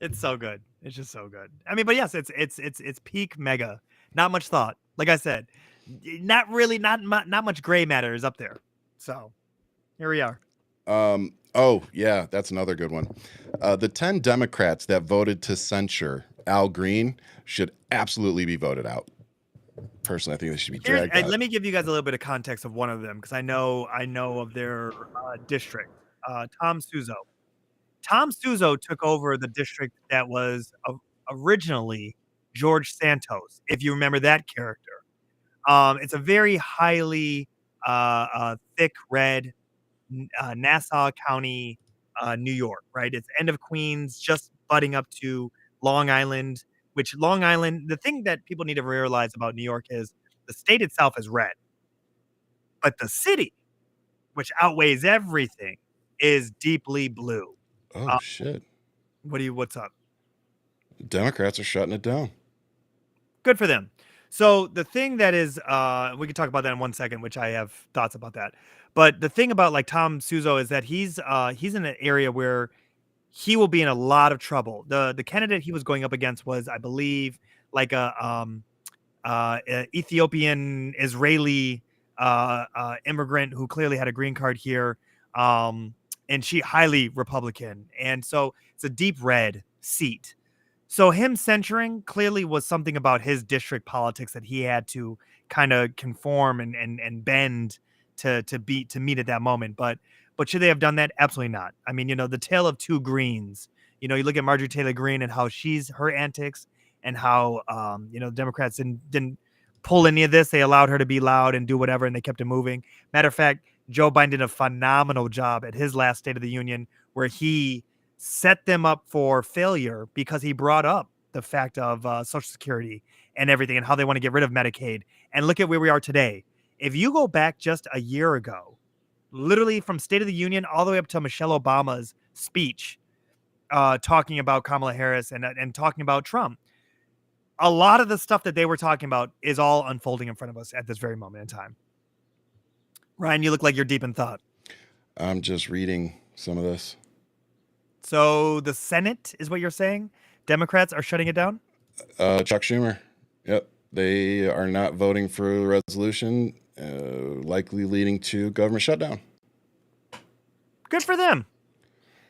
It's so good. It's just so good. I mean, but yes, it's peak mega. Not much thought. Like I said, not much gray matter is up there. So here we are. Oh yeah, that's another good one. The 10 Democrats that voted to censure Al Green should absolutely be voted out. Personally, I think they should be dragged out. Let me give you guys a little bit of context of one of them because I know of their district. Tom Suzo. Tom Suzo took over the district that was originally George Santos, if you remember that character. It's a very highly thick red Nassau County, New York, right? It's end of Queens, just butting up to Long Island, which Long Island, the thing that people need to realize about New York is the state itself is red, but the city, which outweighs everything, is deeply blue. Oh shit. What's up? Democrats are shutting it down. Good for them. So the thing that is, we can talk about that in 1 second, which I have thoughts about that. But the thing about like Tom Suzo is that he's in an area where he will be in a lot of trouble. The candidate he was going up against was, I believe, like a Ethiopian Israeli immigrant who clearly had a green card here, and she highly Republican, and so it's a deep red seat. So him censuring clearly was something about his district politics that he had to kind of conform and bend to meet at that moment. But should they have done that? Absolutely not. I mean, the tale of two Greens. You look at Marjorie Taylor Greene and how her antics and how Democrats didn't pull any of this. They allowed her to be loud and do whatever, and they kept it moving. Matter of fact, Joe Biden did a phenomenal job at his last State of the Union where he set them up for failure because he brought up the fact of Social Security and everything and how they want to get rid of Medicaid. And look at where we are today. If you go back just a year ago, literally from State of the Union all the way up to Michelle Obama's speech talking about Kamala Harris and talking about Trump, a lot of the stuff that they were talking about is all unfolding in front of us at this very moment in time. Ryan, you look like you're deep in thought. I'm just reading some of this. So the Senate is what you're saying? Democrats are shutting it down? Chuck Schumer. Yep. They are not voting for the resolution, likely leading to government shutdown. Good for them.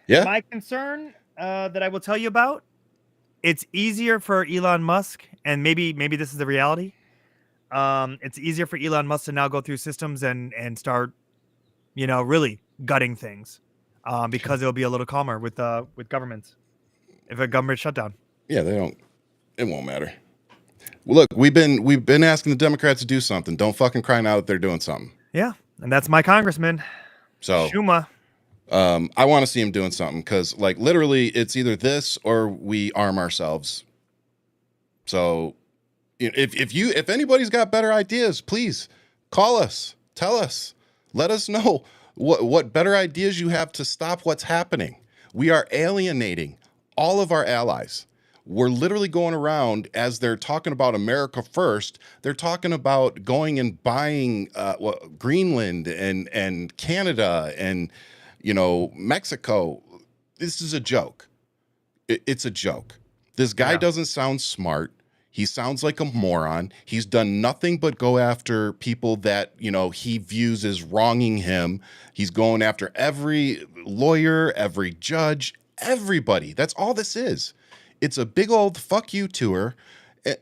Yeah. My concern that I will tell you about, it's easier for Elon Musk, and maybe this is the reality. It's easier for Elon Musk to now go through systems and start, really gutting things, because it'll be a little calmer with governments if a government shutdown. Yeah, it won't matter. Well, look, we've been asking the Democrats to do something. Don't fucking cry now that they're doing something. Yeah, and that's my congressman, So Schumer. I want to see him doing something because, like, literally, it's either this or we arm ourselves. So, if anybody's got better ideas, please call us, tell us, let us know what better ideas you have to stop what's happening. We are alienating all of our allies. We're literally going around as they're talking about America first. They're talking about going and buying Greenland and Canada and Mexico. This is a joke. It's a joke. This guy doesn't sound smart. He sounds like a moron. He's done nothing but go after people that he views as wronging him. He's going after every lawyer, every judge, everybody. That's all this is. It's a big old fuck you tour,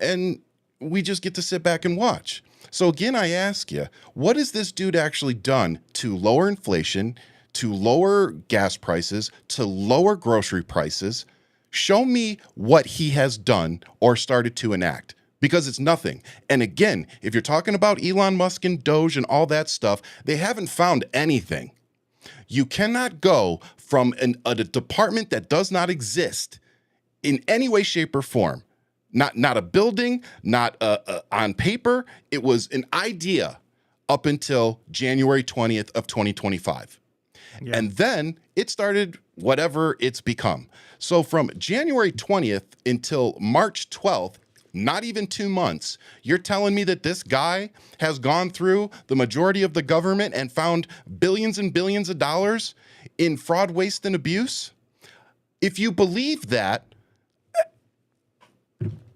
and we just get to sit back and watch. So again, I ask you, what has this dude actually done to lower inflation, to lower gas prices, to lower grocery prices? Show me what he has done or started to enact, because it's nothing. And again, if you're talking about Elon Musk and Doge and all that stuff, they haven't found anything. You cannot go from a department that does not exist in any way, shape, or form. Not a building, not on paper. It was an idea up until January 20th of 2025. Yeah. And then it started whatever it's become. So from January 20th until March 12th, not even 2 months, you're telling me that this guy has gone through the majority of the government and found billions and billions of dollars in fraud, waste, and abuse? If you believe that,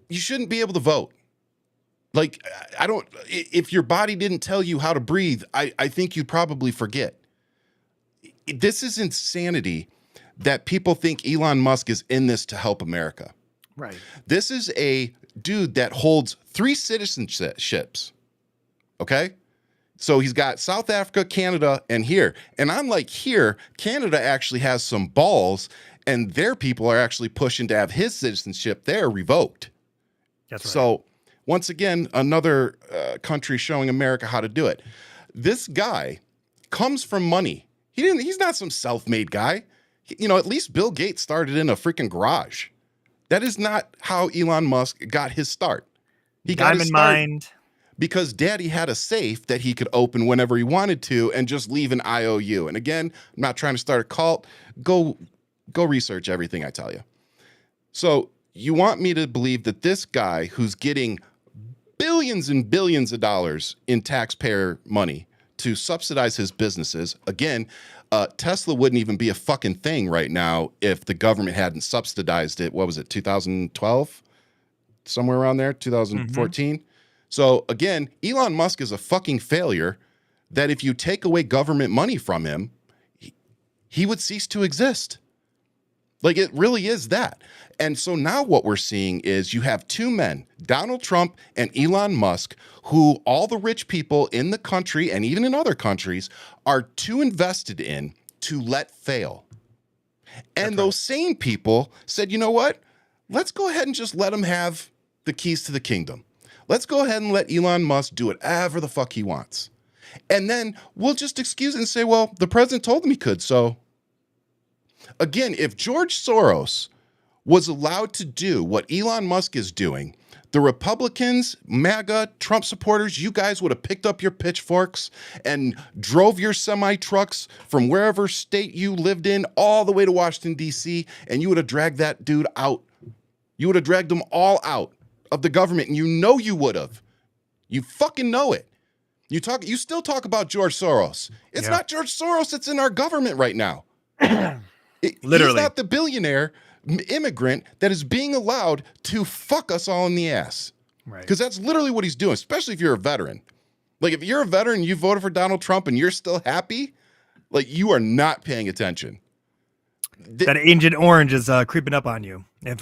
you shouldn't be able to vote. Like, if your body didn't tell you how to breathe, I think you'd probably forget. This is insanity that people think Elon Musk is in this to help America. Right. This is a dude that holds 3 citizenships. Okay? So he's got South Africa, Canada, and here. And I'm like, here, Canada actually has some balls, and their people are actually pushing to have his citizenship there revoked. That's right. So once again, another country showing America how to do it. This guy comes from money. He's not some self-made guy. At least Bill Gates started in a freaking garage. That is not how Elon Musk got his start. He got his start mind because Daddy had a safe that he could open whenever he wanted to and just leave an IOU. And again, I'm not trying to start a cult. Go research everything I tell you. So you want me to believe that this guy who's getting billions and billions of dollars in taxpayer money to subsidize his businesses, again, Tesla wouldn't even be a fucking thing right now if the government hadn't subsidized it. What was it, 2012? Somewhere around there, 2014? So again, Elon Musk is a fucking failure that if you take away government money from him, he would cease to exist. Like, it really is that. And so now what we're seeing is you have 2 men, Donald Trump and Elon Musk, who all the rich people in the country and even in other countries are too invested in to let fail. And those same people said, you know what? Let's go ahead and just let him have the keys to the kingdom. Let's go ahead and let Elon Musk do whatever the fuck he wants. And then we'll just excuse it and say, well, the president told him he could, so. Again, if George Soros was allowed to do what Elon Musk is doing, the Republicans, MAGA, Trump supporters, you guys would have picked up your pitchforks and drove your semi-trucks from wherever state you lived in all the way to Washington, D.C., and you would have dragged that dude out. You would have dragged them all out of the government, and you would have. You fucking know it. You still talk about George Soros. It's not George Soros that's in our government right now. Literally. He's not the billionaire immigrant that is being allowed to fuck us all in the ass. Right. Because that's literally what he's doing, especially if you're a veteran. Like, if you're a veteran, you voted for Donald Trump and you're still happy, like, you are not paying attention. That Agent Orange is creeping up on you if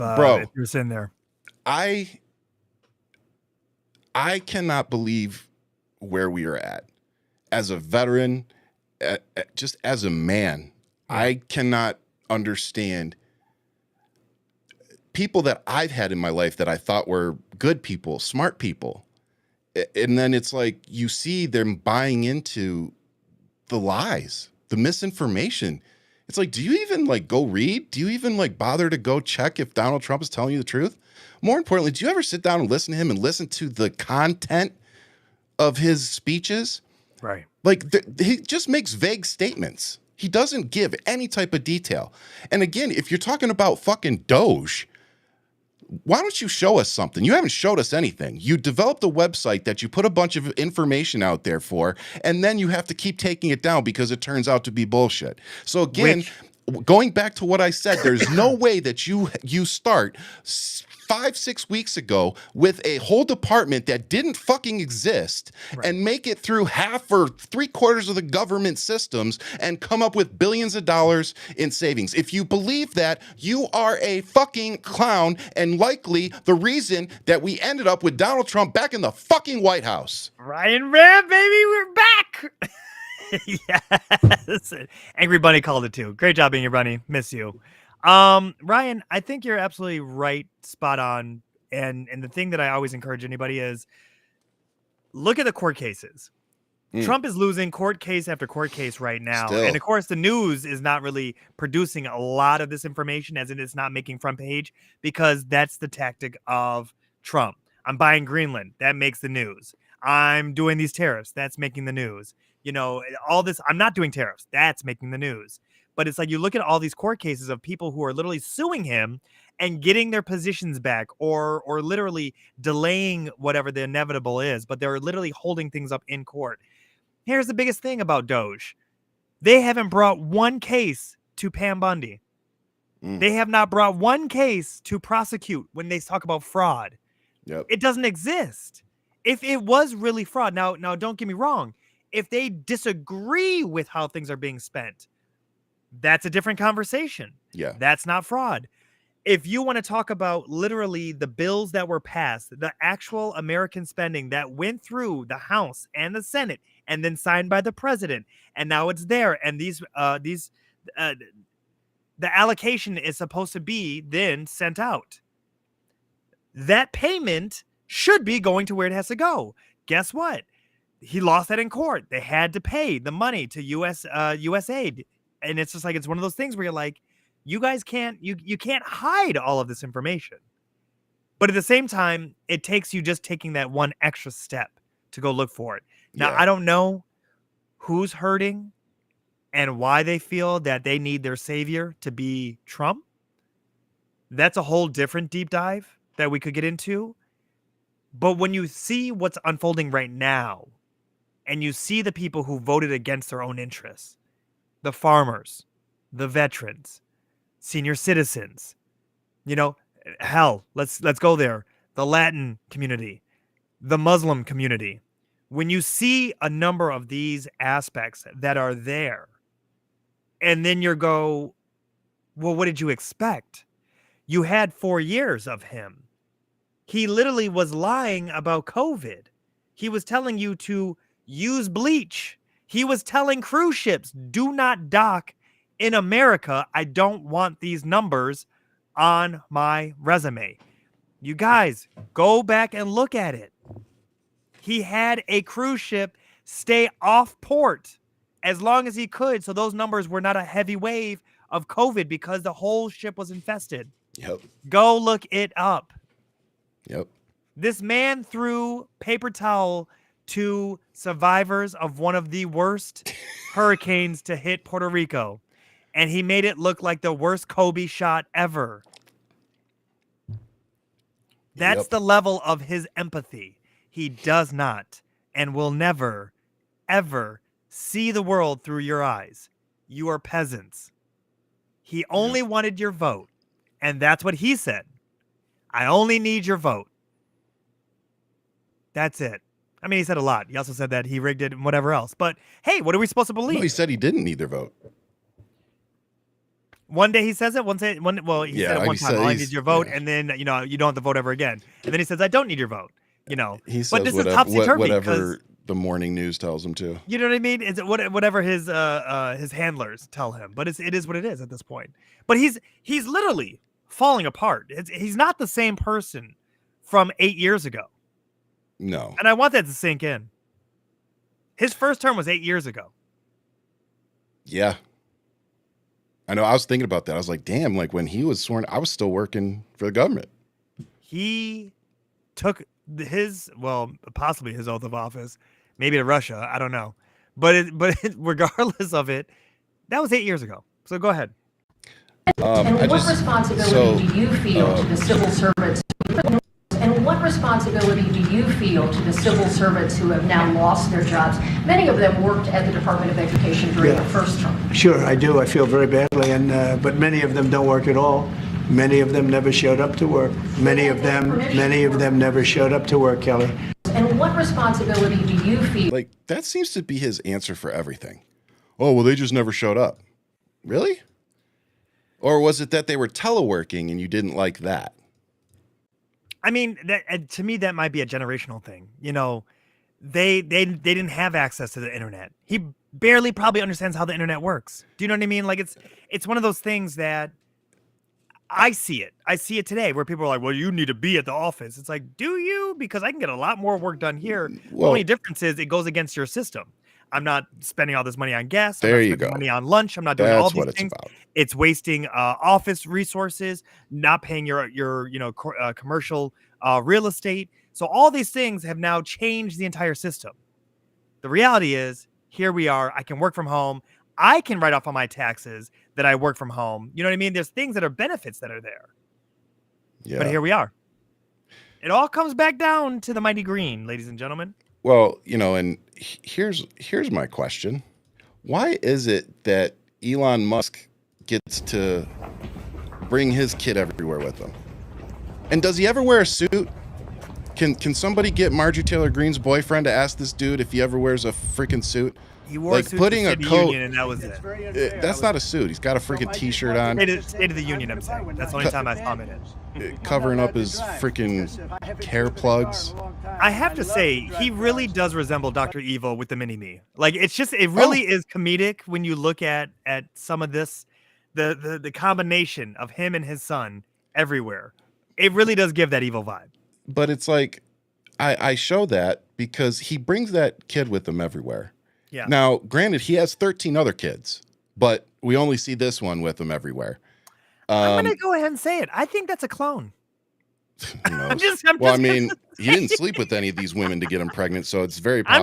you're sitting there. I cannot believe where we are at. As a veteran, just as a man, I cannot understand people that I've had in my life that I thought were good people, smart people. And then it's like you see them buying into the lies, the misinformation. It's like, do you even like go read? Do you even like bother to go check if Donald Trump is telling you the truth? More importantly, do you ever sit down and listen to him and listen to the content of his speeches? Right. Like, he just makes vague statements. He doesn't give any type of detail. And again, if you're talking about fucking Doge, why don't you show us something? You haven't showed us anything. You developed a website that you put a bunch of information out there for, and then you have to keep taking it down because it turns out to be bullshit. So again, going back to what I said, there's no way that you start 5-6 weeks ago with a whole department that didn't fucking exist and make it through half or 3/4 of the government systems and come up with billions of dollars in savings. If you believe that, you are a fucking clown and likely the reason that we ended up with Donald Trump back in the fucking White House. Ryan Ram, baby, we're back. Yes. Angry Bunny called it too. Great job being your bunny. Miss you. Ryan, I think you're absolutely right, spot on. And the thing that I always encourage anybody is look at the court cases. Trump is losing court case after court case right now. Still. And of course, the news is not really producing a lot of this information, as in it's not making front page, because that's the tactic of Trump. I'm buying Greenland. That makes the news. I'm doing these tariffs. That's making the news. You know, all this. I'm not doing tariffs. That's making the news. But it's like you look at all these court cases of people who are literally suing him and getting their positions back, or literally delaying whatever the inevitable is, but they're literally holding things up in court. Here's the biggest thing about Doge. They haven't brought one case to Pam Bundy. They have not brought one case to prosecute when they talk about fraud. Yep. It doesn't exist. If it was really fraud, now don't get me wrong. If they disagree with how things are being spent, that's a different conversation. Yeah. That's not fraud. If you want to talk about literally the bills that were passed, the actual American spending that went through the House and the Senate and then signed by the president, and now it's there, and the allocation is supposed to be then sent out. That payment should be going to where it has to go. Guess what? He lost that in court. They had to pay the money to USAID. And it's just like, it's one of those things where you're like, you guys can't hide all of this information. But at the same time, it takes you just taking that one extra step to go look for it. Now, Yeah. I don't know who's hurting and why they feel that they need their savior to be Trump. That's a whole different deep dive that we could get into. But when you see what's unfolding right now, and you see the people who voted against their own interests, the farmers, the veterans, senior citizens, you know, hell, let's go there. The Latin community, the Muslim community. When you see a number of these aspects that are there, and then you go, well, what did you expect? You had 4 years of him. He literally was lying about COVID. He was telling you to use bleach. He was telling cruise ships, do not dock in America. I don't want these numbers on my resume. You guys, go back and look at it. He had a cruise ship stay off port as long as he could, so those numbers were not a heavy wave of COVID because the whole ship was infested. Yep. Go look it up. Yep. This man threw paper towel to survivors of one of the worst hurricanes to hit Puerto Rico, and he made it look like the worst Kobe shot ever. That's Yep. the level of his empathy. He does not and will never, ever see the world through your eyes. You are peasants. He only wanted your vote, and that's what he said. I only need your vote. That's it. I mean, he said a lot. He also said that he rigged it and whatever else. But hey, what are we supposed to believe? No, he said he didn't need their vote. One day he says it. He said it one time. All I need is your vote, and then you don't have to vote ever again. And then he says, "I don't need your vote." He says but this whatever, is topsy-turvy whatever the morning news tells him to. You know what I mean? Is it whatever his handlers tell him? But it is what it is at this point. But he's literally falling apart. He's not the same person from 8 years ago. No. And I want that to sink in. His first term was 8 years ago. Yeah. I know. I was thinking about that. I was like, damn, like when he was sworn, I was still working for the government. He took possibly his oath of office, maybe to Russia. I don't know. But regardless of it, that was 8 years ago. So go ahead. And what responsibility do you feel to the civil servants? And what responsibility do you feel to the civil servants who have now lost their jobs? Many of them worked at the Department of Education during the first term. Sure, I do. I feel very badly, but many of them don't work at all. Many of them never showed up to work. Many of them never showed up to work, Kelly. And what responsibility do you feel? Like, that seems to be his answer for everything. Oh, well, they just never showed up. Really? Or was it that they were teleworking and you didn't like that? I mean, to me, that might be a generational thing. They didn't have access to the internet. He barely probably understands how the internet works. Do you know what I mean? Like it's one of those things that I see it. I see it today where people are like, well, you need to be at the office. It's like, do you? Because I can get a lot more work done here. The only difference is it goes against your system. I'm not spending all this money on gas. There I'm not you spending go. money on lunch. I'm not doing all these things. About. It's wasting office resources, not paying your commercial real estate. So all these things have now changed the entire system. The reality is, here we are. I can work from home. I can write off on my taxes that I work from home. You know what I mean? There's things that are benefits that are there. Yeah. But here we are. It all comes back down to the mighty green, ladies and gentlemen. Well, and here's my question. Why is it that Elon Musk gets to bring his kid everywhere with him? And does he ever wear a suit? Can somebody get Marjorie Taylor Greene's boyfriend to ask this dude if he ever wears a freaking suit? He wore a suit putting to a State of the coat. Union, and that was it. That's not a suit. He's got a freaking T-shirt on, State of the Union, I'm saying. That's the only time I saw him in it. covering up his freaking hair plugs. I have to say, he really does resemble Dr. Evil with the mini-me. Like, it really is comedic when you look at some of this, the combination of him and his son everywhere. It really does give that evil vibe. But it's like, I show that because he brings that kid with him everywhere. Yeah. Now, granted, he has 13 other kids, but we only see this one with him everywhere. I'm going to go ahead and say it. I think that's a clone. Who knows? I mean, he didn't sleep with any of these women to get him pregnant, so it's very possible.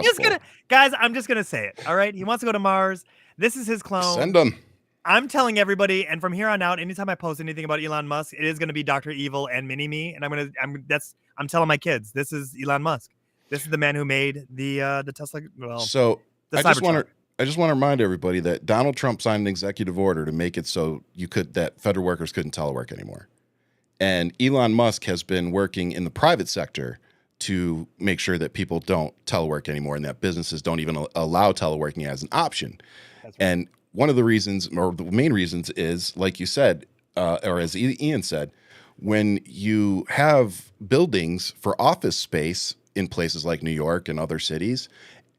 I'm just gonna say it. All right, he wants to go to Mars. This is his clone. Send him. I'm telling everybody, and from here on out, anytime I post anything about Elon Musk, it is going to be Dr. Evil and Mini-Me, and I'm telling my kids, this is Elon Musk. This is the man who made the Tesla. Well, so the I just want to remind everybody that Donald Trump signed an executive order to make it so that federal workers couldn't telework anymore. And Elon Musk has been working in the private sector to make sure that people don't telework anymore and that businesses don't even allow teleworking as an option. That's right. And one of the reasons, or the main reasons, is, like you said, or as Ian said, when you have buildings for office space in places like New York and other cities,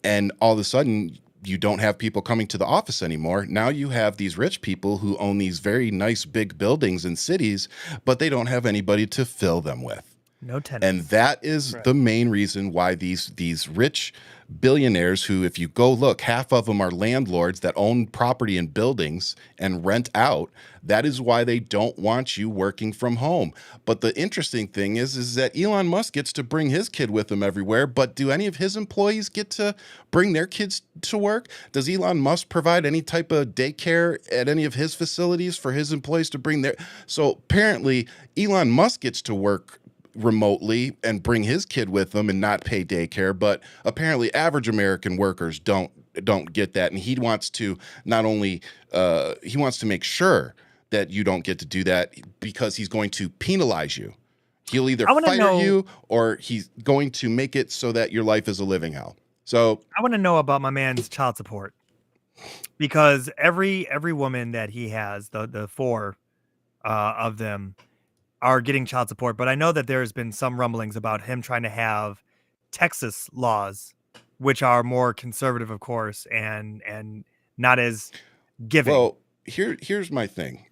and all of a sudden you don't have people coming to the office anymore. Now you have these rich people who own these very nice big buildings in cities, but they don't have anybody to fill them with. No tenants. And that is the main reason why these rich billionaires who, if you go look, half of them are landlords that own property and buildings and rent out. That is why they don't want you working from home. But the interesting thing is that Elon Musk gets to bring his kid with him everywhere, but do any of his employees get to bring their kids to work? Does Elon Musk provide any type of daycare at any of his facilities for his employees to bring their... So apparently Elon Musk gets to work remotely and bring his kid with him and not pay daycare, but apparently average American workers don't get that, and he wants to not only he wants to make sure that you don't get to do that because he's going to penalize you. He'll either I wanna fire know- you or he's going to make it so that your life is a living hell. So I want to know about my man's child support, because every woman that he has, the four of them, are getting child support. But I know that there's been some rumblings about him trying to have Texas laws, which are more conservative, of course, and not as giving. well, here's my thing.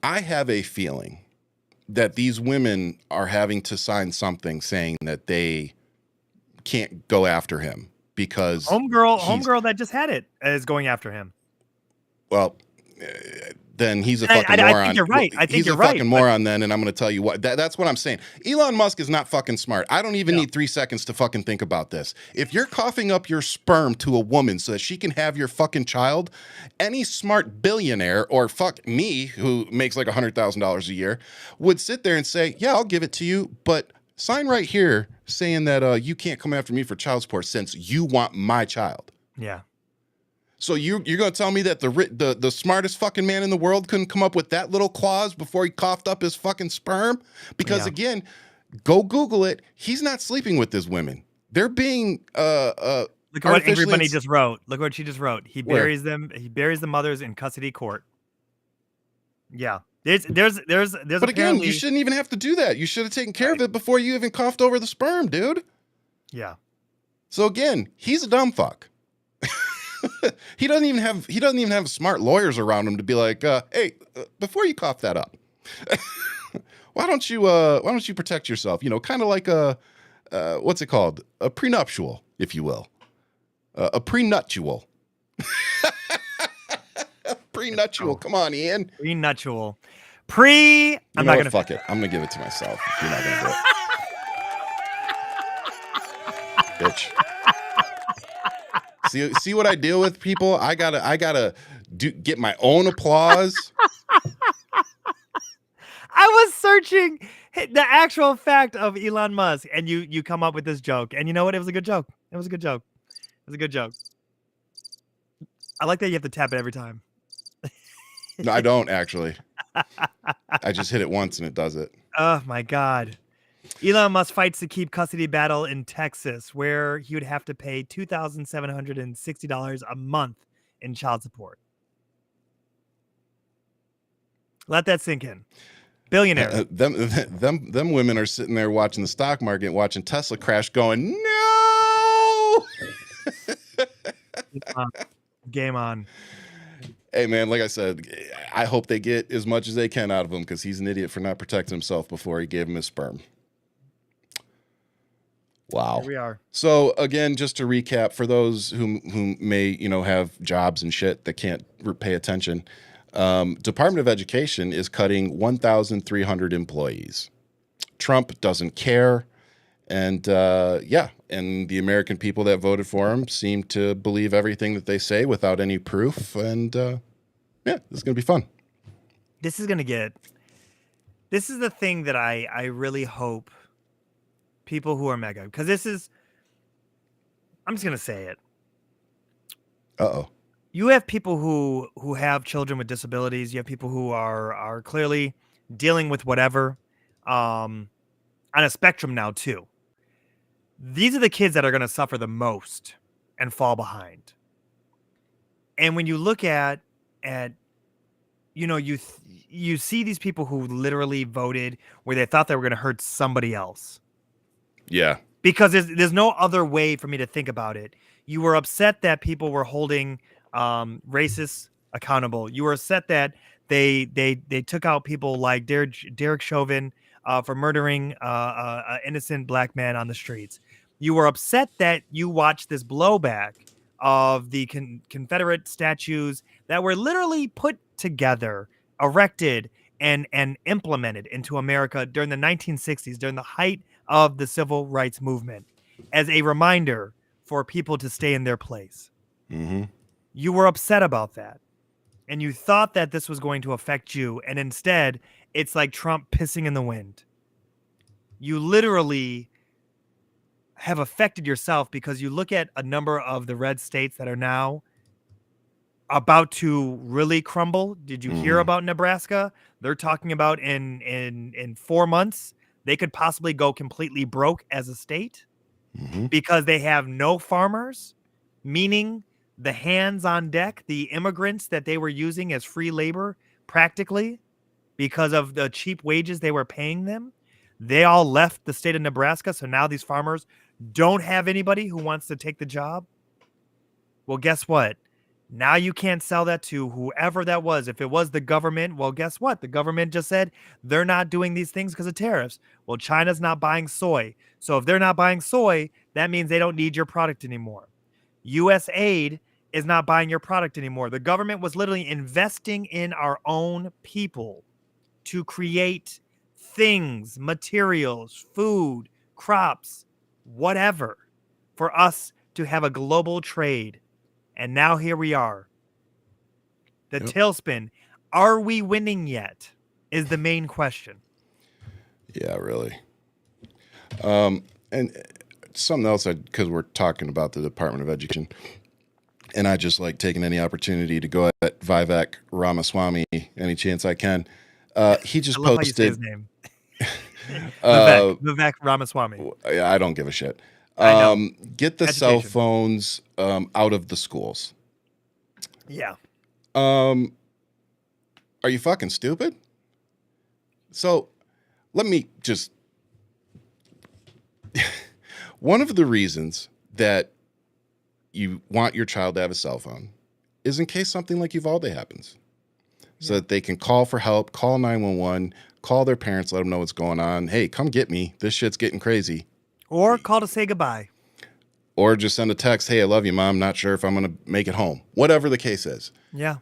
I have a feeling that these women are having to sign something saying that they can't go after him because homegirl that just had it is going after him. well, then he's a And fucking I moron. think you're right. I think he's you're a fucking right, but- moron then, and I'm going to tell you what. That's what I'm saying. Elon Musk is not fucking smart. I don't even need 3 seconds to fucking think about this. If you're coughing up your sperm to a woman so that she can have your fucking child, any smart billionaire or fuck me who makes like $100,000 a year would sit there and say, "Yeah, I'll give it to you, but sign right here saying that you can't come after me for child support since you want my child." Yeah. So you're gonna tell me that the smartest fucking man in the world couldn't come up with that little clause before he coughed up his fucking sperm? Because again, go Google it. He's not sleeping with these women. They're being Look at what Angry Bunny just wrote. Look what she just wrote. He buries them. He buries the mothers in custody court. Yeah. There's But again, you shouldn't even have to do that. You should have taken care of it before you even coughed over the sperm, dude. Yeah. So again, he's a dumb fuck. He doesn't even have smart lawyers around him to be like, hey, before you cough that up, why don't you protect yourself? You know, kind of like a what's it called? A prenuptial, if you will. A prenuptial. Prenuptial. Come on, Ian. Prenuptial. I'm not gonna gonna fuck it. I'm gonna give it to myself. If you're not gonna do it. Bitch. See what I deal with, people? I gotta get my own applause. I was searching the actual fact of Elon Musk, and you come up with this joke. And you know what? It was a good joke. It was a good joke. It was a good joke. I like that you have to tap it every time. No, I don't actually. I just hit it once and it does it. Oh my God. Elon Musk fights to keep custody battle in Texas, where he would have to pay $2,760 a month in child support. Let that sink in. Billionaire. Them women are sitting there watching the stock market, watching Tesla crash, going, no. Game on. Hey man, like I said, I hope they get as much as they can out of him because he's an idiot for not protecting himself before he gave him his sperm. Wow. Here we are. So again, just to recap, for those who may have jobs and shit that can't pay attention, Department of Education is cutting 1,300 employees. Trump doesn't care, and and the American people that voted for him seem to believe everything that they say without any proof. And this is gonna be fun. This is the thing that I really hope people who are MAGA, because I'm just going to say it. Uh-oh. You have people who have children with disabilities. You have people who are clearly dealing with whatever on a spectrum now too. These are the kids that are going to suffer the most and fall behind. And when you look at you see these people who literally voted where they thought they were going to hurt somebody else. Yeah. Because there's no other way for me to think about it. You were upset that people were holding racists accountable. You were upset that they took out people like Derek Chauvin for murdering an innocent black man on the streets. You were upset that you watched this blowback of the Confederate statues that were literally put together, erected, and implemented into America during the 1960s, during the height of the civil rights movement, as a reminder for people to stay in their place. Mm-hmm. You were upset about that. And you thought that this was going to affect you. And instead, it's like Trump pissing in the wind. You literally have affected yourself because you look at a number of the red states that are now about to really crumble. Did you hear about Nebraska? They're talking about in 4 months they could possibly go completely broke as a state Mm-hmm. because they have no farmers, meaning the hands on deck, the immigrants that they were using as free labor practically because of the cheap wages they were paying them. They all left the state of Nebraska. So now these farmers don't have anybody who wants to take the job. Well, guess what? Now you can't sell that to whoever that was. If it was the government, well, guess what? The government just said they're not doing these things because of tariffs. Well, China's not buying soy. So if they're not buying soy, that means they don't need your product anymore. US aid is not buying your product anymore. The government was literally investing in our own people to create things, materials, food, crops, whatever, for us to have a global trade. And now here we are. The tailspin. Are we winning yet? Is the main question. Yeah, really. And something else, because we're talking about the Department of Education, and I just like taking any opportunity to go at Vivek Ramaswamy any chance I can. He just I love how you say his posted. name. Uh, Vivek Ramaswamy. I don't give a shit. I know. Get the cell Education. phones out of the schools. Yeah. Are you fucking stupid? So let me just. One of the reasons that you want your child to have a cell phone is in case something like Uvalde happens, so that they can call for help, call 911, call their parents, let them know what's going on. Hey, come get me. This shit's getting crazy. Or call to say goodbye. Or just send a text. Hey, I love you, Mom. Not sure if I'm going to make it home. Whatever the case is. Yeah.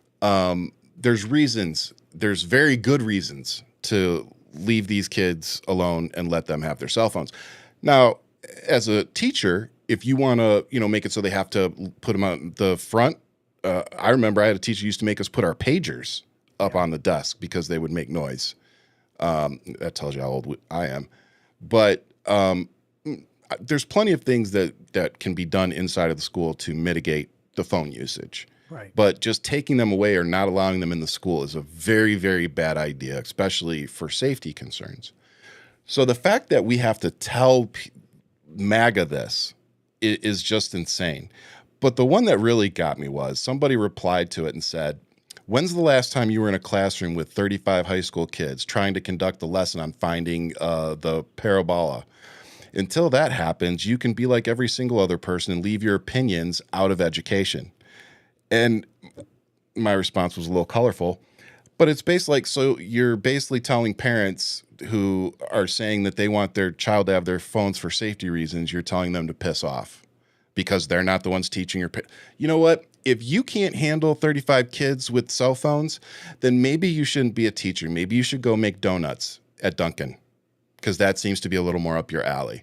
There's reasons. There's very good reasons to leave these kids alone and let them have their cell phones. Now, as a teacher, if you want to, make it so they have to put them out the front. I remember I had a teacher who used to make us put our pagers up on the desk because they would make noise. That tells you how old I am. But there's plenty of things that can be done inside of the school to mitigate the phone usage. Right. But just taking them away or not allowing them in the school is a very, very bad idea, especially for safety concerns. So the fact that we have to tell MAGA this is just insane. But the one that really got me was somebody replied to it and said, when's the last time you were in a classroom with 35 high school kids trying to conduct a lesson on finding the parabola? Until that happens, you can be like every single other person and leave your opinions out of education. And my response was a little colorful, but it's based like, so you're basically telling parents who are saying that they want their child to have their phones for safety reasons, you're telling them to piss off because they're not the ones teaching your. You know what? If you can't handle 35 kids with cell phones, then maybe you shouldn't be a teacher. Maybe you should go make donuts at Dunkin', because that seems to be a little more up your alley.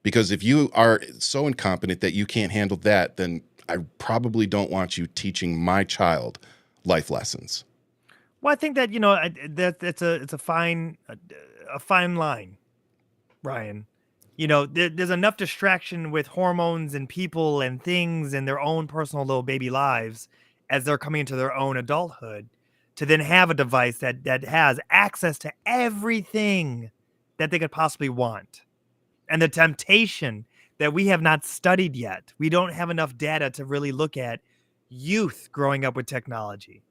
Because if you are so incompetent that you can't handle that, then I probably don't want you teaching my child life lessons. Well, I think that it's a fine line, Ryan. There's enough distraction with hormones and people and things and their own personal little baby lives as they're coming into their own adulthood to then have a device that has access to everything that they could possibly want. And the temptation that we have not studied yet. We don't have enough data to really look at youth growing up with technology.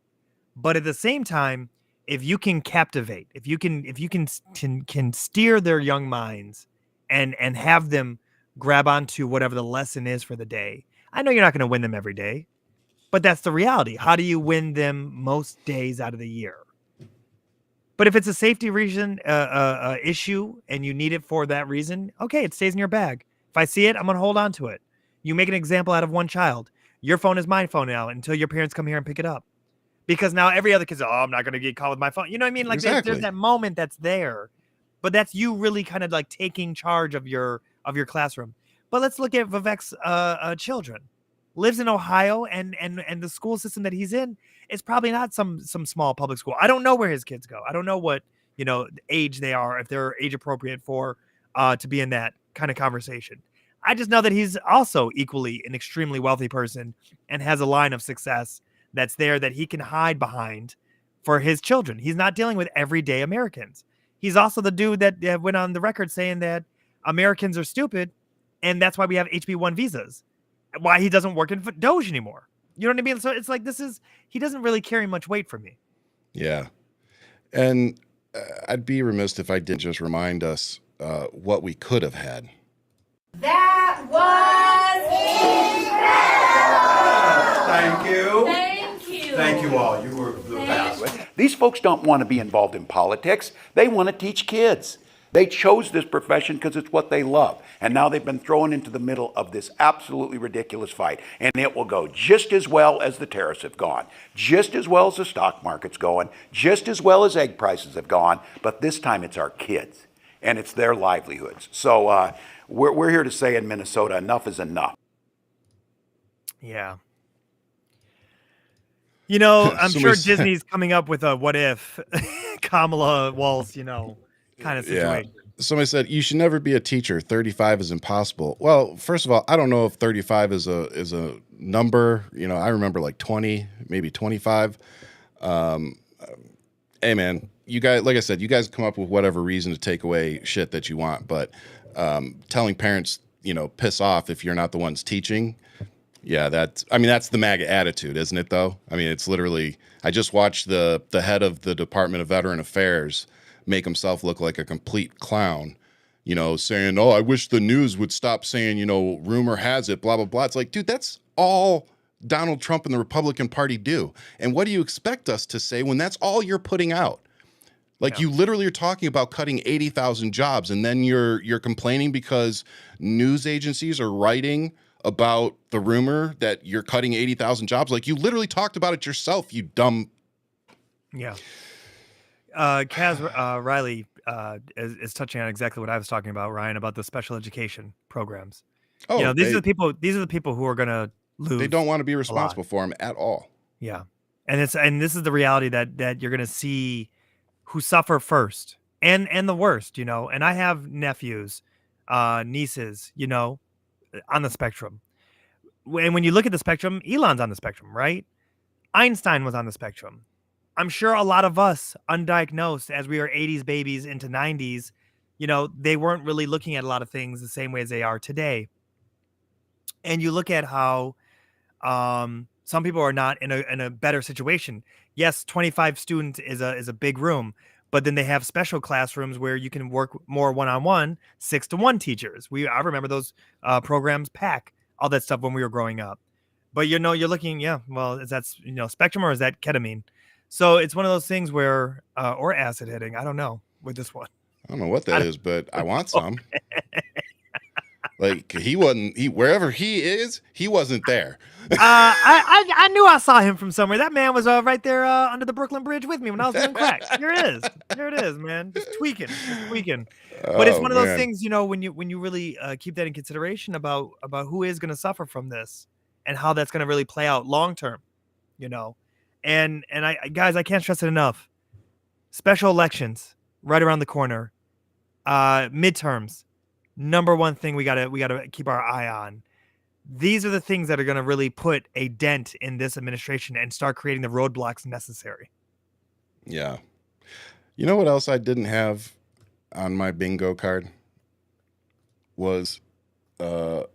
But at the same time, if you can captivate, if you can steer their young minds and have them grab onto whatever the lesson is for the day. I know you're not going to win them every day, but that's the reality. How do you win them most days out of the year? But if it's a safety reason issue and you need it for that reason, okay, it stays in your bag. If I see it, I'm going to hold on to it. You make an example out of one child. Your phone is my phone now until your parents come here and pick it up. Because now every other kid's, I'm not going to get caught with my phone. You know what I mean? Like Exactly. there's that moment that's there. But that's you really kind of like taking charge of your classroom. But let's look at Vivek's children. Lives in Ohio, and the school system that he's in is probably not some small public school. I don't know where his kids go. I don't know what age they are, if they're age appropriate for to be in that kind of conversation. I just know that he's also equally an extremely wealthy person and has a line of success that's there that he can hide behind for his children. He's not dealing with everyday Americans. he's also the dude that went on the record saying that Americans are stupid, and that's why we have HB1 visas. Why he doesn't work in Doge anymore. You know what I mean? So it's like he doesn't really carry much weight for me. Yeah. And I'd be remiss if I didn't just remind us what we could have had. That was incredible! Thank you. Thank you. Thank you all. You were the best. These folks don't want to be involved in politics. They want to teach kids. They chose this profession because it's what they love. And now they've been thrown into the middle of this absolutely ridiculous fight. And it will go just as well as the tariffs have gone, just as well as the stock market's going, just as well as egg prices have gone. But this time it's our kids and it's their livelihoods. So we're here to say in Minnesota, enough is enough. Yeah. You know, I'm sure Somebody's- Disney's coming up with a what if Kamala Walsh, kind of situation. Somebody said you should never be a teacher. 35 is impossible. Well, first of all, I don't know if 35 is a number. I remember like 20, maybe 25. Hey man, you guys, like I said, you guys come up with whatever reason to take away shit that you want, but telling parents, piss off if you're not the ones teaching. Yeah, that's the MAGA attitude, isn't it though? I mean, it's literally, I just watched the head of the Department of Veteran Affairs make himself look like a complete clown, saying, oh, I wish the news would stop saying, rumor has it, blah, blah, blah. It's like, dude, that's all Donald Trump and the Republican Party do. And what do you expect us to say when that's all you're putting out? Like, you literally are talking about cutting 80,000 jobs, and then you're complaining because news agencies are writing about the rumor that you're cutting 80,000 jobs. Like, you literally talked about it yourself, you dumb. Yeah. Kaz Riley is touching on exactly what I was talking about, Ryan, about the special education programs. Oh, these are the people who are going to lose. They don't want to be responsible for them at all. Yeah. And this is the reality that you're going to see who suffer first and the worst, and I have nephews, nieces, on the spectrum. And when you look at the spectrum, Elon's on the spectrum, right? Einstein was on the spectrum. I'm sure a lot of us undiagnosed as we were 80s babies into 90s, they weren't really looking at a lot of things the same way as they are today. And you look at how some people are not in a better situation. Yes, 25 students is a big room, but then they have special classrooms where you can work more one-on-one, 6-to-1 teachers. I remember those programs, PAC, all that stuff when we were growing up. But you're looking, is that spectrum or is that ketamine? So it's one of those things where, or acid hitting, I don't know with this one. I don't know what that is, but I want some. Like wherever he is, he wasn't there. I knew I saw him from somewhere. That man was right there under the Brooklyn Bridge with me when I was doing crack. Here it is, man. Just tweaking. But it's one of those things, when you really keep that in consideration about who is going to suffer from this and how that's going to really play out long term, And I can't stress it enough. Special elections right around the corner. Midterms, number one thing we gotta keep our eye on. These are the things that are gonna really put a dent in this administration and start creating the roadblocks necessary. Yeah. You know what else I didn't have on my bingo card was Former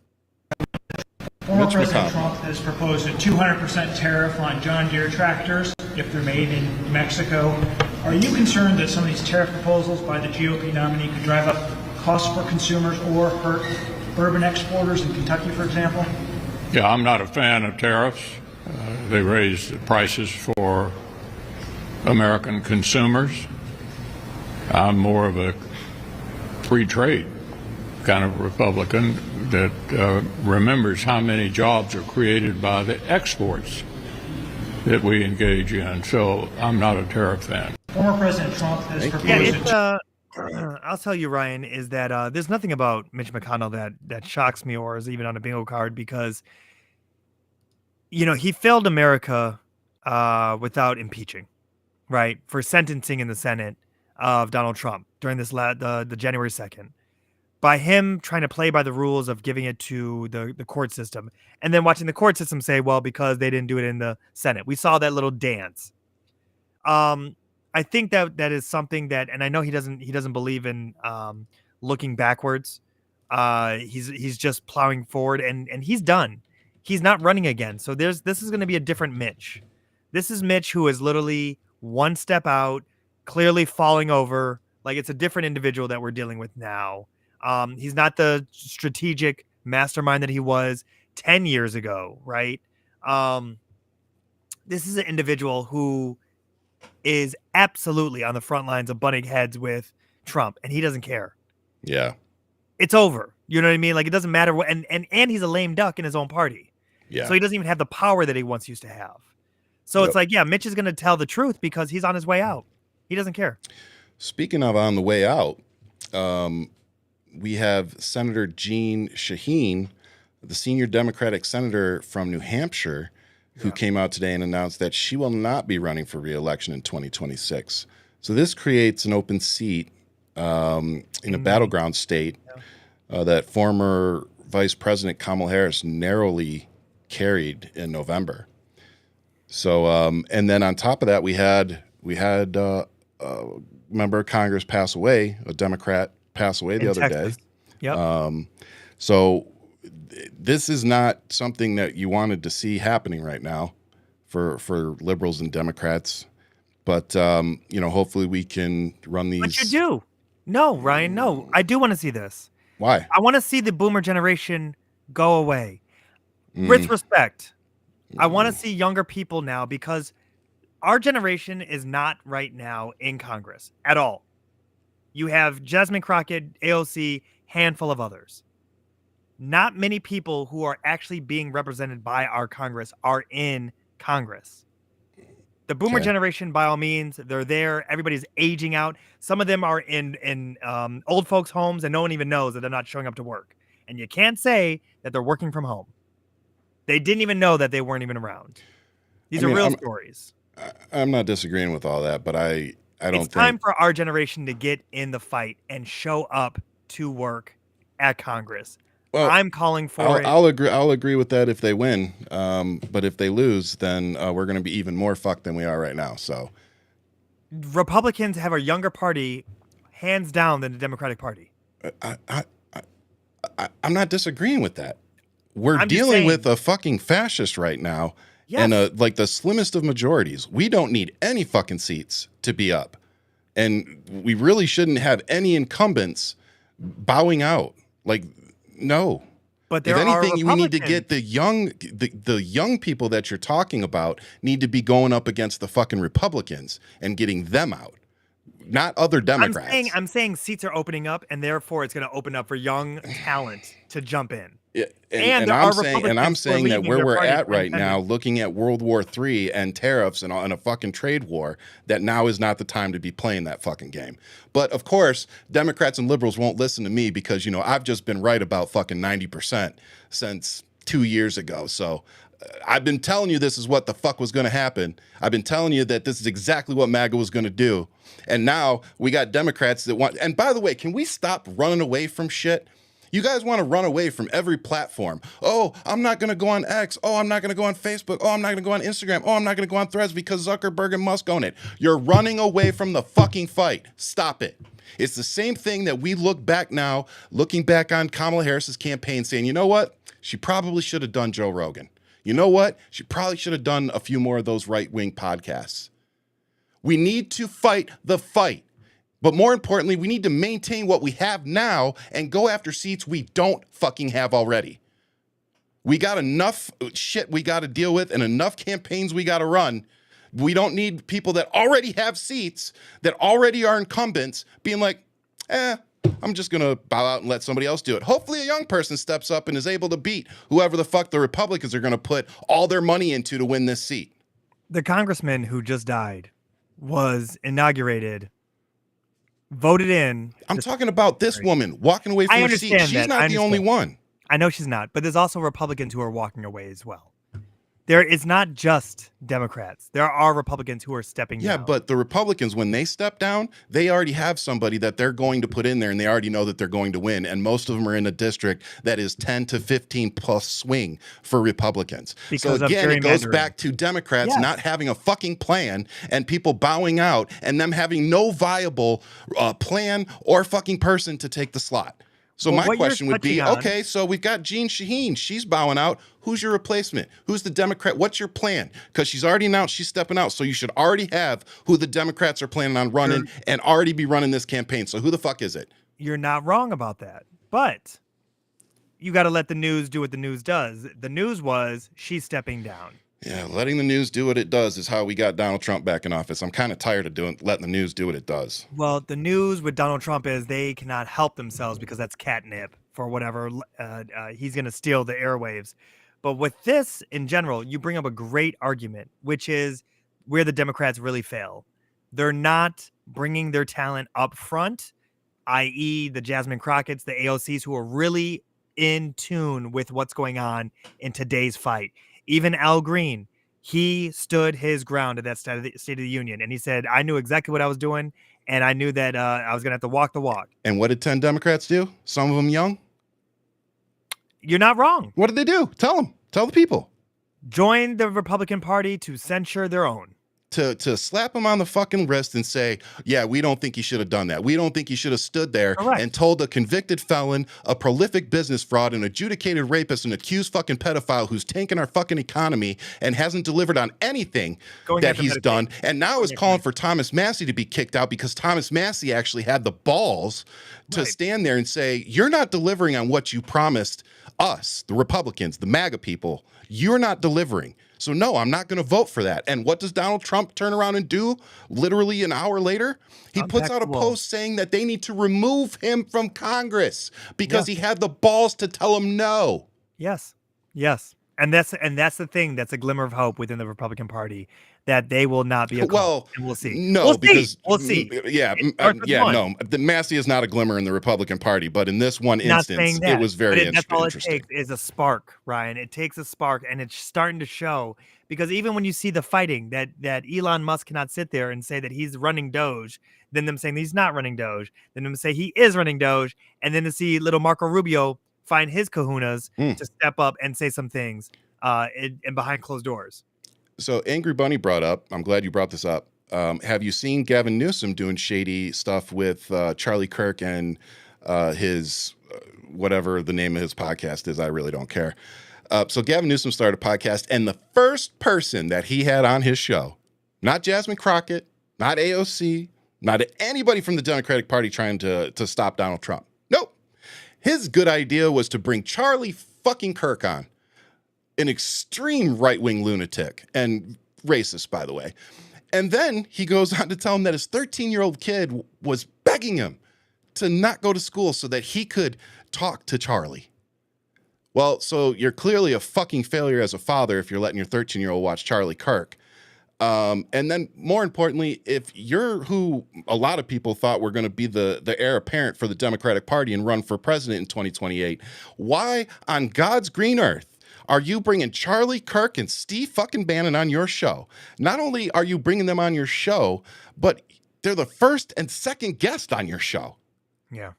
Mitch President McConnell. Trump has proposed a 200% tariff on John Deere tractors if they're made in Mexico. Are you concerned that some of these tariff proposals by the GOP nominee could drive up costs for consumers or hurt bourbon exporters in Kentucky, for example? Yeah, I'm not a fan of tariffs. They raise the prices for American consumers. I'm more of a free trade kind of Republican that remembers how many jobs are created by the exports that we engage in. So I'm not a tariff fan. Former President Trump has proposed I'll tell you, Ryan, is that there's nothing about Mitch McConnell that shocks me or is even on a bingo card because, he failed America without impeaching, right? For sentencing in the Senate of Donald Trump during this the January 2nd. By him trying to play by the rules of giving it to the court system and then watching the court system say, well, because they didn't do it in the Senate. We saw that little dance. I think that is something that, and I know he doesn't believe in looking backwards. He's just plowing forward, and he's done. He's not running again. So this is going to be a different Mitch. This is Mitch who is literally one step out, clearly falling over. Like, it's a different individual that we're dealing with now. He's not the strategic mastermind that he was 10 years ago, right? This is an individual who is absolutely on the front lines of butting heads with Trump, and he doesn't care. Yeah. It's over. You know what I mean? Like, it doesn't matter what, and he's a lame duck in his own party. Yeah. So he doesn't even have the power that he once used to have. So it's like, yeah, Mitch is going to tell the truth because he's on his way out. He doesn't care. Speaking of on the way out, we have Senator Jeanne Shaheen, the senior Democratic senator from New Hampshire, who came out today and announced that she will not be running for re-election in 2026. So this creates an open seat in a battleground state that former Vice President Kamala Harris narrowly carried in November. So, and then on top of that, we had a member of Congress pass away, a Democrat pass away the other day. Yep. So this is not something that you wanted to see happening right now for liberals and Democrats. But, hopefully we can run these. But you do. No, Ryan, no. I do want to see this. Why? I want to see the boomer generation go away. With respect, I want to see younger people now, because our generation is not right now in Congress at all. You have Jasmine Crockett, AOC, handful of others. Not many people who are actually being represented by our Congress are in Congress. The boomer generation, by all means, they're there. Everybody's aging out. Some of them are in old folks' homes, and no one even knows that they're not showing up to work. And you can't say that they're working from home. They didn't even know that they weren't even around. These are real stories. I'm not disagreeing with all that, but I don't think... It's time for our generation to get in the fight and show up to work at Congress. Well, I'm calling for it. I'll agree with that if they win. But if they lose, then we're going to be even more fucked than we are right now. So Republicans have a younger party, hands down, than the Democratic Party. I'm not disagreeing with that. We're dealing with a fucking fascist right now, and like the slimmest of majorities. We don't need any fucking seats to be up, and we really shouldn't have any incumbents bowing out. Like, no. But there if anything, are we need to get the young people that you're talking about need to be going up against the fucking Republicans and getting them out, not other Democrats. I'm saying seats are opening up, and therefore it's going to open up for young talent to jump in. Yeah, and I'm saying that where we're at right now, looking at World War III and tariffs and a fucking trade war, that now is not the time to be playing that fucking game. But of course, Democrats and liberals won't listen to me because, I've just been right about fucking 90% since 2 years ago. So I've been telling you this is what the fuck was going to happen. I've been telling you that this is exactly what MAGA was going to do. And now we got Democrats that want, and by the way, can we stop running away from shit? You guys want to run away from every platform. Oh, I'm not going to go on X. Oh, I'm not going to go on Facebook. Oh, I'm not going to go on Instagram. Oh, I'm not going to go on Threads because Zuckerberg and Musk own it. You're running away from the fucking fight. Stop it. It's the same thing that we look back now, looking back on Kamala Harris's campaign saying, you know what? She probably should have done Joe Rogan. You know what? She probably should have done a few more of those right-wing podcasts. We need to fight the fight. But more importantly, we need to maintain what we have now and go after seats we don't fucking have already. We got enough shit we got to deal with and enough campaigns we got to run. We don't need people that already have seats, that already are incumbents, being like, I'm just going to bow out and let somebody else do it. Hopefully a young person steps up and is able to beat whoever the fuck the Republicans are going to put all their money into to win this seat. The congressman who just died was inaugurated, voted in. I'm talking about this woman walking away from her seat. She's not the only one. I know she's not, but there's also Republicans who are walking away as well. It's not just Democrats. There are Republicans who are stepping Yeah, down. but the Republicans, when they step down, they already have somebody that they're going to put in there, and they already know that they're going to win. And most of them are in a district that is 10 to 15 plus swing for Republicans. Because so of again, it goes gerrymandering. back to Democrats Yes. not having a fucking plan and people bowing out and them having no viable plan or fucking person to take the slot. So Well, my what you're question would be, touching on- okay, so we've got Jean Shaheen. She's bowing out. Who's your replacement? Who's the Democrat? What's your plan? Because she's already announced she's stepping out. So you should already have who the Democrats are planning on running and already be running this campaign. So who the fuck is it? You're not wrong about that. But you got to let the news do what the news does. The news was she's stepping down. Yeah, letting the news do what it does is how we got Donald Trump back in office. I'm kind of tired of letting the news do what it does. Well, the news with Donald Trump is they cannot help themselves because that's catnip for whatever. He's going to steal the airwaves. But with this in general, you bring up a great argument, which is where the Democrats really fail. They're not bringing their talent up front, i.e. the Jasmine Crockett's, the AOCs, who are really in tune with what's going on in today's fight. Even Al Green, he stood his ground at that State of the Union, and he said, I knew exactly what I was doing, and I knew that I was going to have to walk the walk. And what did 10 Democrats do? Some of them young? You're not wrong. What did they do? Tell them. Tell the people. Join the Republican Party to censure their own. To slap him on the fucking wrist and say, yeah, we don't think he should have done that. We don't think he should have stood there and told a convicted felon, a prolific business fraud, an adjudicated rapist, an accused fucking pedophile who's tanking our fucking economy and hasn't delivered on anything that he's done. And now is calling for Thomas Massie to be kicked out because Thomas Massie actually had the balls to stand there and say, you're not delivering on what you promised us, the Republicans, the MAGA people. You're not delivering. So no, I'm not going to vote for that. And what does Donald Trump turn around and do literally an hour later? He puts out a post saying that they need to remove him from Congress because he had the balls to tell him no. Yes. Yes. And that's the thing. That's a glimmer of hope within the Republican Party that they will not be a cult. Well, And we'll see. No, because we'll see. Yeah, no. The Massey is not a glimmer in the Republican Party, but in this one Not saying instance, that, it was very but that's all interesting. it takes is a spark, Ryan. It takes a spark, and it's starting to show. Because even when you see the fighting, that Elon Musk cannot sit there and say that he's running Doge, then them saying he's not running Doge, then them say he is running Doge, and then to see little Marco Rubio find his kahunas to step up and say some things and behind closed doors. So Angry Bunny brought up, I'm glad you brought this up. Have you seen Gavin Newsom doing shady stuff with Charlie Kirk and his whatever the name of his podcast is? I really don't care. So Gavin Newsom started a podcast, and the first person that he had on his show, not Jasmine Crockett, not AOC, not anybody from the Democratic Party trying to stop Donald Trump. Nope. His good idea was to bring Charlie fucking Kirk on, an extreme right-wing lunatic and racist, by the way. And then he goes on to tell him that his 13-year-old kid was begging him to not go to school so that he could talk to Charlie. Well, so you're clearly a fucking failure as a father if you're letting your 13-year-old watch Charlie Kirk. And then more importantly, if you're who a lot of people thought were going to be the heir apparent for the Democratic Party and run for president in 2028, why on God's green earth are you bringing Charlie Kirk and Steve fucking Bannon on your show? Not only are you bringing them on your show, but they're the first and second guest on your show. Yeah.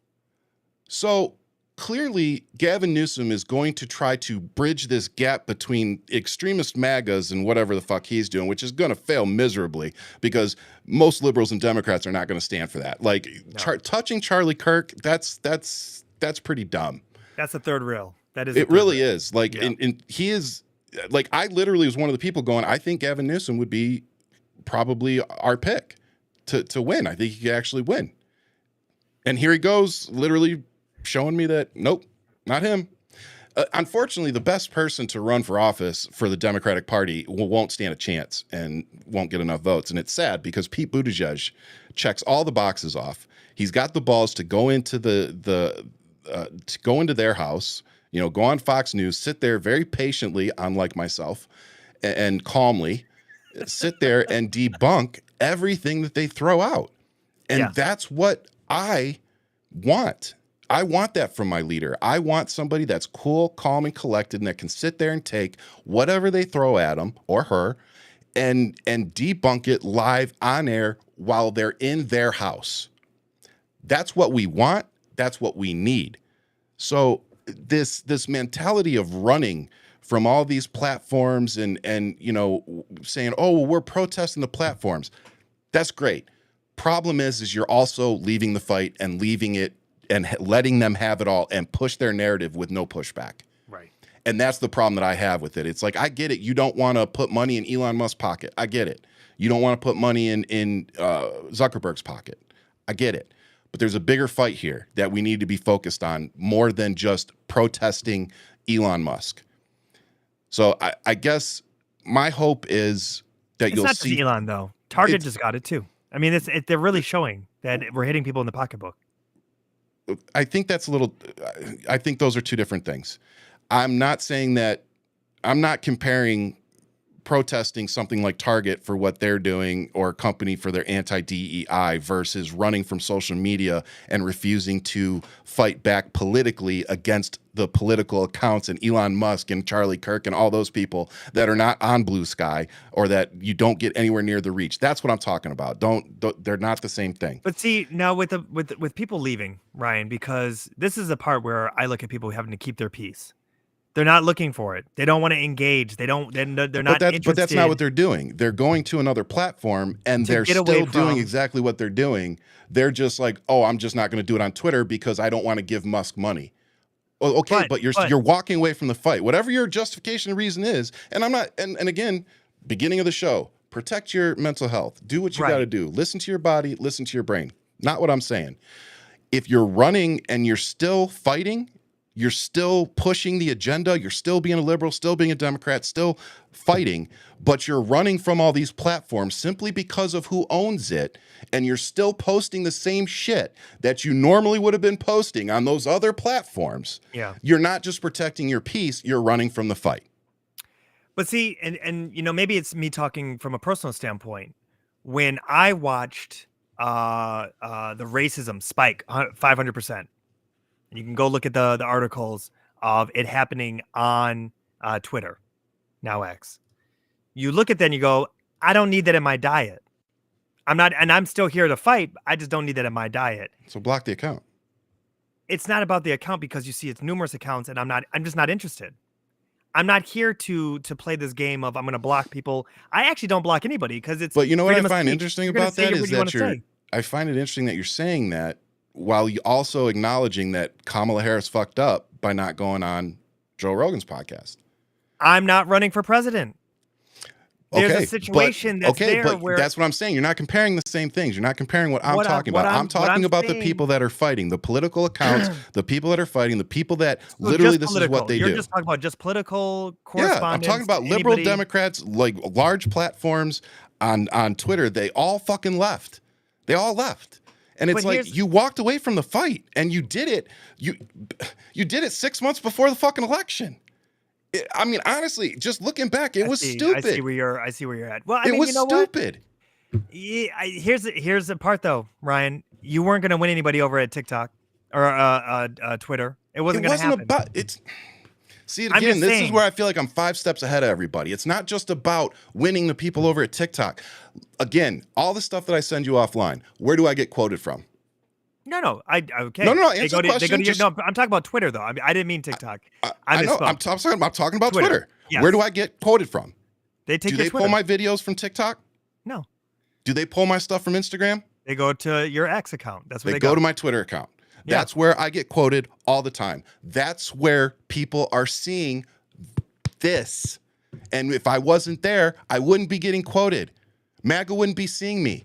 So clearly, Gavin Newsom is going to try to bridge this gap between extremist MAGAs and whatever the fuck he's doing, which is going to fail miserably because most liberals and Democrats are not going to stand for that. Like touching Charlie Kirk, that's pretty dumb. That's the third rail. That is. It really is. Like, and he is like, I literally was one of the people going, I think Gavin Newsom would be probably our pick to win. I think he could actually win. And here he goes, literally showing me that, nope, not him. Unfortunately, the best person to run for office for the Democratic Party won't stand a chance and won't get enough votes. And it's sad because Pete Buttigieg checks all the boxes off. He's got the balls to go into to go into their house, go on Fox News, sit there very patiently, unlike myself, and calmly sit there and debunk everything that they throw out. And that's what I want. I want that from my leader. I want somebody that's cool, calm, and collected, and that can sit there and take whatever they throw at him or her and debunk it live on air while they're in their house. That's what we want. That's what we need. So this mentality of running from all these platforms and saying, oh, well, we're protesting the platforms. That's great. Problem is you're also leaving the fight and leaving it and letting them have it all and push their narrative with no pushback. Right. And that's the problem that I have with it. It's like, I get it. You don't want to put money in Elon Musk's pocket. I get it. You don't want to put money in Zuckerberg's pocket. I get it. But there's a bigger fight here that we need to be focused on more than just protesting Elon Musk. So I guess my hope is that It's you'll not see just Elon, though. Target just got it, too. I mean, they're really showing that we're hitting people in the pocketbook. I think that's a little, I think those are two different things. I'm not saying that, I'm not comparing protesting something like Target for what they're doing or a company for their anti-DEI versus running from social media and refusing to fight back politically against the political accounts and Elon Musk and Charlie Kirk and all those people that are not on Blue Sky or that you don't get anywhere near the reach. That's what I'm talking about. Don't they're not the same thing. But see, now with people leaving, Ryan, because this is the part where I look at people having to keep their peace. They're not looking for it. They don't want to engage. They're not interested. But that's not what they're doing. They're going to another platform and they're still doing exactly what they're doing. They're just like, oh, I'm just not going to do it on Twitter because I don't want to give Musk money. Well, okay, but you're walking away from the fight. Whatever your justification and reason is, and I'm not, and again, beginning of the show, protect your mental health. Do what you got to do. Listen to your body, listen to your brain. Not what I'm saying. If you're running and you're still fighting, you're still pushing the agenda, you're still being a liberal, still being a Democrat, still fighting, but you're running from all these platforms simply because of who owns it, and you're still posting the same shit that you normally would have been posting on those other platforms. Yeah. You're not just protecting your peace, you're running from the fight. But see, and maybe it's me talking from a personal standpoint. When I watched the racism spike 500%, you can go look at the articles of it happening on Twitter, now X. You look at that and you go, I don't need that in my diet. I'm still here to fight. I just don't need that in my diet. So block the account. It's not about the account because you see it's numerous accounts and I'm just not interested. I'm not here to play this game of I'm going to block people. I actually don't block anybody because it's. But you know what I freedom of find speech. interesting You're gonna about say that what is you wanna that say. I find it interesting that you're saying that while you also acknowledging that Kamala Harris fucked up by not going on Joe Rogan's podcast. I'm not running for president. There's a situation that's there but where that's what I'm saying. You're not comparing the same things. You're not comparing what I'm talking about. I'm talking about the people that are fighting, the political accounts, the people that are fighting, the people that literally this is what they do. You're just talking about just political correspondence. Yeah, I'm talking about liberal Democrats, like large platforms on Twitter. They all fucking left. They all left. And it's like you walked away from the fight and you did it. You did it 6 months before the fucking election. I mean, honestly, just looking back, it was stupid. I see where you're at. Well, I mean, was you know stupid. What? Yeah, here's the part though, Ryan. You weren't going to win anybody over at TikTok or Twitter. It wasn't going to happen. See, again, this is where I feel like I'm 5 steps ahead of everybody. It's not just about winning the people over at TikTok. Again, all the stuff that I send you offline, where do I get quoted from? No. Okay. No. Answer the question. No, I'm talking about Twitter though. I mean, I didn't mean TikTok. I know. I'm talking about Twitter. Yes. Where do I get quoted from? They take. Do they pull my videos from TikTok? No. Do they pull my stuff from Instagram? They go to your X account. That's where they go to my Twitter account. Yeah. That's where I get quoted all the time. That's where people are seeing this. And if I wasn't there, I wouldn't be getting quoted. MAGA wouldn't be seeing me.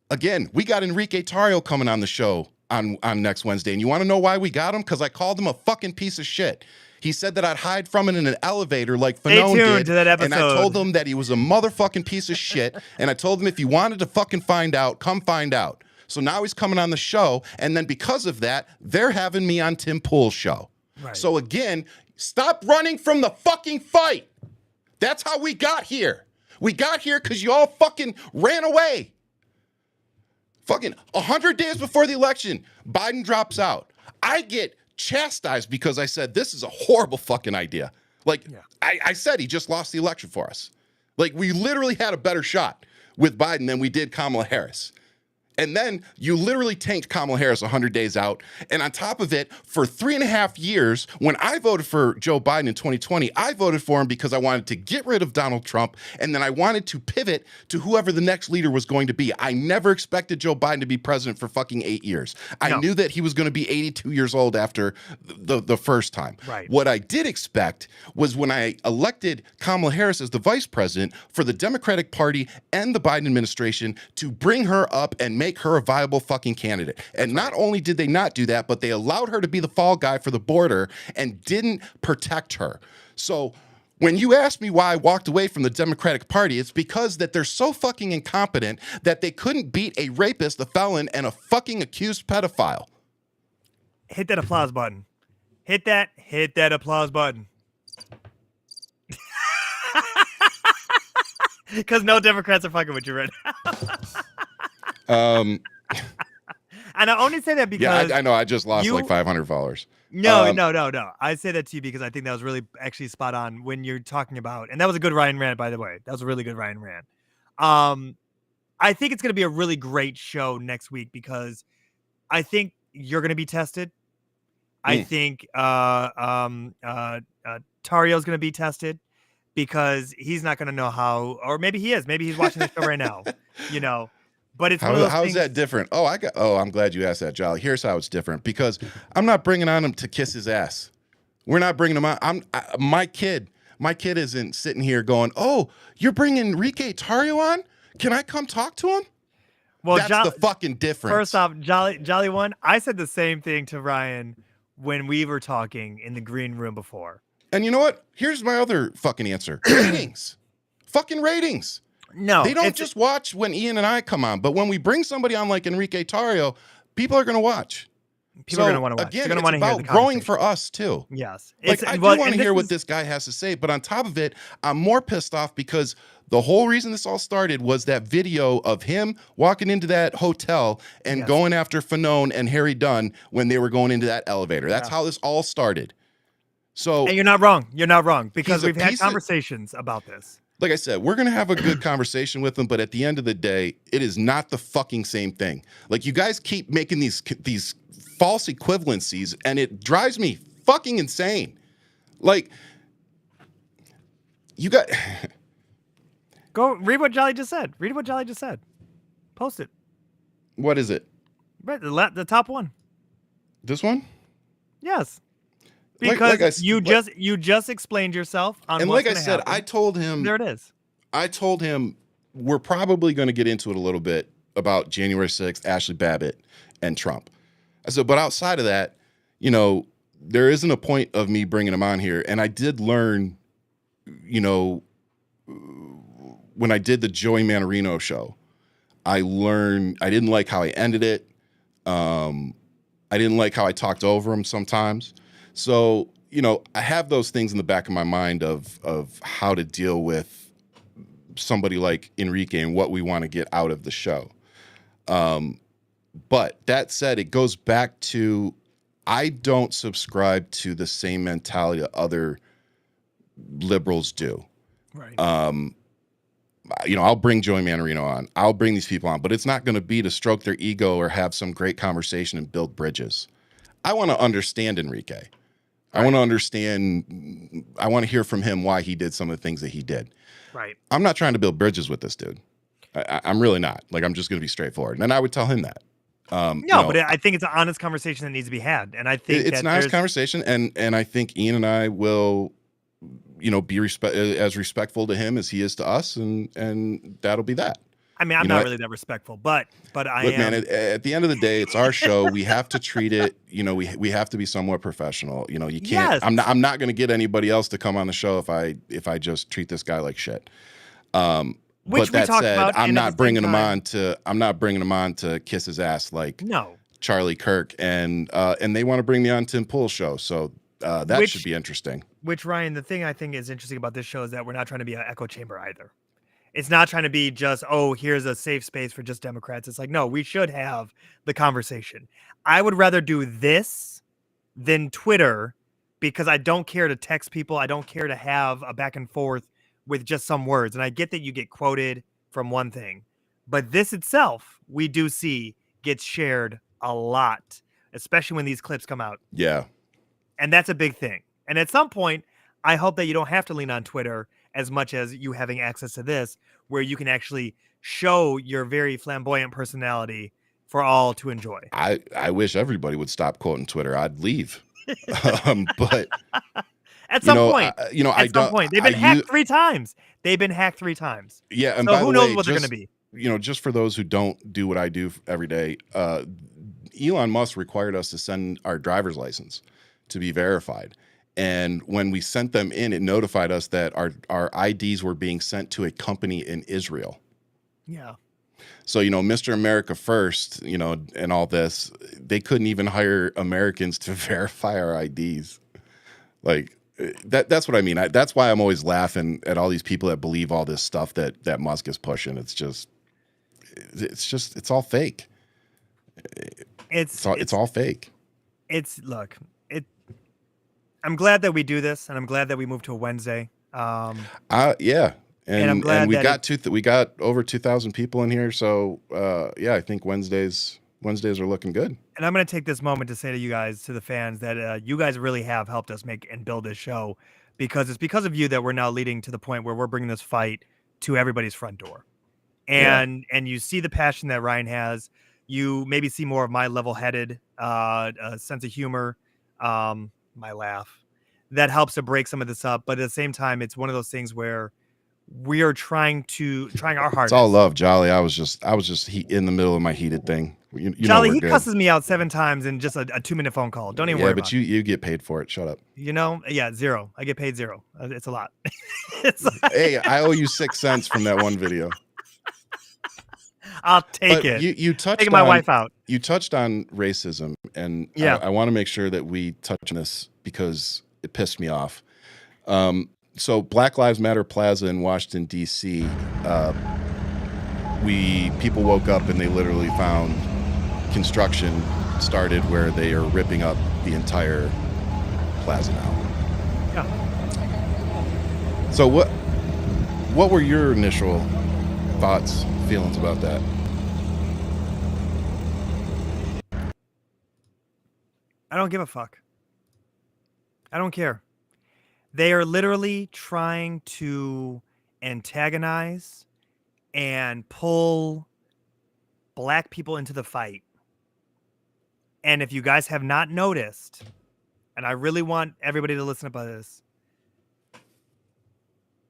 Again, we got Enrique Tarrio coming on the show on next Wednesday. And you want to know why we got him? Because I called him a fucking piece of shit. He said that I'd hide from it in an elevator like Fanone did. To that episode. And I told him that he was a motherfucking piece of shit. And I told him if you wanted to fucking find out, come find out. So now he's coming on the show. And then because of that, they're having me on Tim Pool's show. Right. So again, stop running from the fucking fight. That's how we got here. We got here because you all fucking ran away. Fucking 100 days before the election, Biden drops out. I get chastised because I said this is a horrible fucking idea. Like I said, he just lost the election for us. Like we literally had a better shot with Biden than we did Kamala Harris. And then you literally tanked Kamala Harris 100 days out. And on top of it, for 3.5 years, when I voted for Joe Biden in 2020, I voted for him because I wanted to get rid of Donald Trump. And then I wanted to pivot to whoever the next leader was going to be. I never expected Joe Biden to be president for fucking 8 years. I knew that he was going to be 82 years old after the first time. Right. What I did expect was when I elected Kamala Harris as the vice president for the Democratic Party and the Biden administration to bring her up and make her a viable fucking candidate. And not only did they not do that, but they allowed her to be the fall guy for the border and didn't protect her. So when you ask me why I walked away from the Democratic Party, it's because that they're so fucking incompetent that they couldn't beat a rapist, a felon, and a fucking accused pedophile. Hit that applause button. Hit that applause button. Because no Democrats are fucking with you right now. And I only say that because I know I just lost like 500 followers. No. I say that to you because I think that was really actually spot on when you're talking about, and that was a good Ryan rant, by the way. That was a really good Ryan rant. I think it's going to be a really great show next week because I think you're going to be tested. I think Tario's going to be tested because he's not going to know how, or maybe he is. Maybe he's watching the show right now, But it's how is that different? I'm glad you asked that, Jolly. Here's how it's different because I'm not bringing on him to kiss his ass. We're not bringing him on. My kid isn't sitting here going, "Oh, you're bringing Enrique Tarrio on? Can I come talk to him?" Well, that's the fucking difference. First off, Jolly one, I said the same thing to Ryan when we were talking in the green room before. And you know what? Here's my other fucking answer: ratings, fucking ratings. No, they don't just watch when Ian and I come on, but when we bring somebody on like Enrique Tarrio, people are going to watch. People are going to want to watch. Again, They're going to want to hear the growing for us too. Yes, I do want to hear what this guy has to say, but on top of it, I'm more pissed off because the whole reason this all started was that video of him walking into that hotel and going after Fanone and Harry Dunn when they were going into that elevator. That's how this all started. So, and you're not wrong. You're not wrong because we've had conversations about this. Like I said, we're going to have a good conversation with them, but at the end of the day, it is not the fucking same thing. Like you guys keep making these false equivalencies and it drives me fucking insane. Like you got Go read what Jolly just said. Read what Jolly just said. Post it. What is it? Right, the top one. This one? Yes. Because you just explained yourself on what's going to happen. I told him. There it is. I told him we're probably going to get into it a little bit about January 6th, Ashley Babbitt, and Trump. I said, but outside of that, there isn't a point of me bringing him on here. And I did learn, when I did the Joey Manarino show, I learned I didn't like how I ended it. I didn't like how I talked over him sometimes. So, I have those things in the back of my mind of how to deal with somebody like Enrique and what we want to get out of the show. But that said, it goes back to I don't subscribe to the same mentality that other liberals do. Right. I'll bring Joey Manarino on. I'll bring these people on, but it's not going to be to stroke their ego or have some great conversation and build bridges. I want to understand Enrique. I want to understand. I want to hear from him why he did some of the things that he did. Right. I'm not trying to build bridges with this dude. I'm really not. Like, I'm just going to be straightforward. And I would tell him that. But I think it's an honest conversation that needs to be had. And I think it's an honest conversation. And I think Ian and I will, be as respectful to him as he is to us. And that'll be that. I mean, I'm not really that respectful, but I look, am. Man, at the end of the day, it's our show. We have to treat it, we have to be somewhat professional. You can't. Yes. I'm not going to get anybody else to come on the show if I just treat this guy like shit. Which but that said, about, I'm not bringing him on to kiss his ass like Charlie Kirk, and they want to bring me on Tim Pool's show, so that should be interesting. Which, Ryan, the thing I think is interesting about this show is that we're not trying to be an echo chamber either. It's not trying to be just, here's a safe space for just Democrats. It's like, no, we should have the conversation. I would rather do this than Twitter because I don't care to text people. I don't care to have a back and forth with just some words. And I get that you get quoted from one thing, but this itself, we do see gets shared a lot, especially when these clips come out. Yeah. And that's a big thing. And at some point, I hope that you don't have to lean on Twitter as much as you having access to this, where you can actually show your very flamboyant personality for all to enjoy. I wish everybody would stop quoting Twitter. I'd leave. But at some point, at some point, they've been hacked 3 times. They've been hacked 3 times. Yeah, and so by who the knows way, what they're going to be? Just for those who don't do what I do every day, Elon Musk required us to send our driver's license to be verified. And when we sent them in, it notified us that our IDs were being sent to a company in Israel. Yeah. So, Mr. America First, and all this, they couldn't even hire Americans to verify our IDs. Like that's what I mean. That's why I'm always laughing at all these people that believe all this stuff that Musk is pushing. It's all fake. It's all fake. Look, I'm glad that we do this, and I'm glad that we moved to a Wednesday. Yeah. And I'm glad we got over 2,000 people in here. So yeah, I think Wednesdays are looking good. And I'm going to take this moment to say to you guys, to the fans, that you guys really have helped us make and build this show, because it's because of you that we're now leading to the point where we're bringing this fight to everybody's front door. And you see the passion that Ryan has. You maybe see more of my level-headed sense of humor, my laugh, that helps to break some of this up. But at the same time, it's one of those things where we are trying our hardest. It's all love, Jolly. I was just in the middle of my heated thing. Jolly, he cusses me out 7 times in just a 2-minute phone call. Don't even worry about it. Yeah, but you get paid for it. Shut up. Yeah, 0. I get paid 0. It's a lot. Hey, I owe you 6 cents from that one video. I'll take it. You touched taking my wife out. You touched on racism, and I want to make sure that we touch on this because it pissed me off. So Black Lives Matter Plaza in Washington, D.C., people woke up and they literally found construction started where they are ripping up the entire plaza now. Yeah. So what were your initial thoughts, feelings about that? I don't give a fuck. I don't care. They are literally trying to antagonize and pull black people into the fight. And if you guys have not noticed, and I really want everybody to listen about this,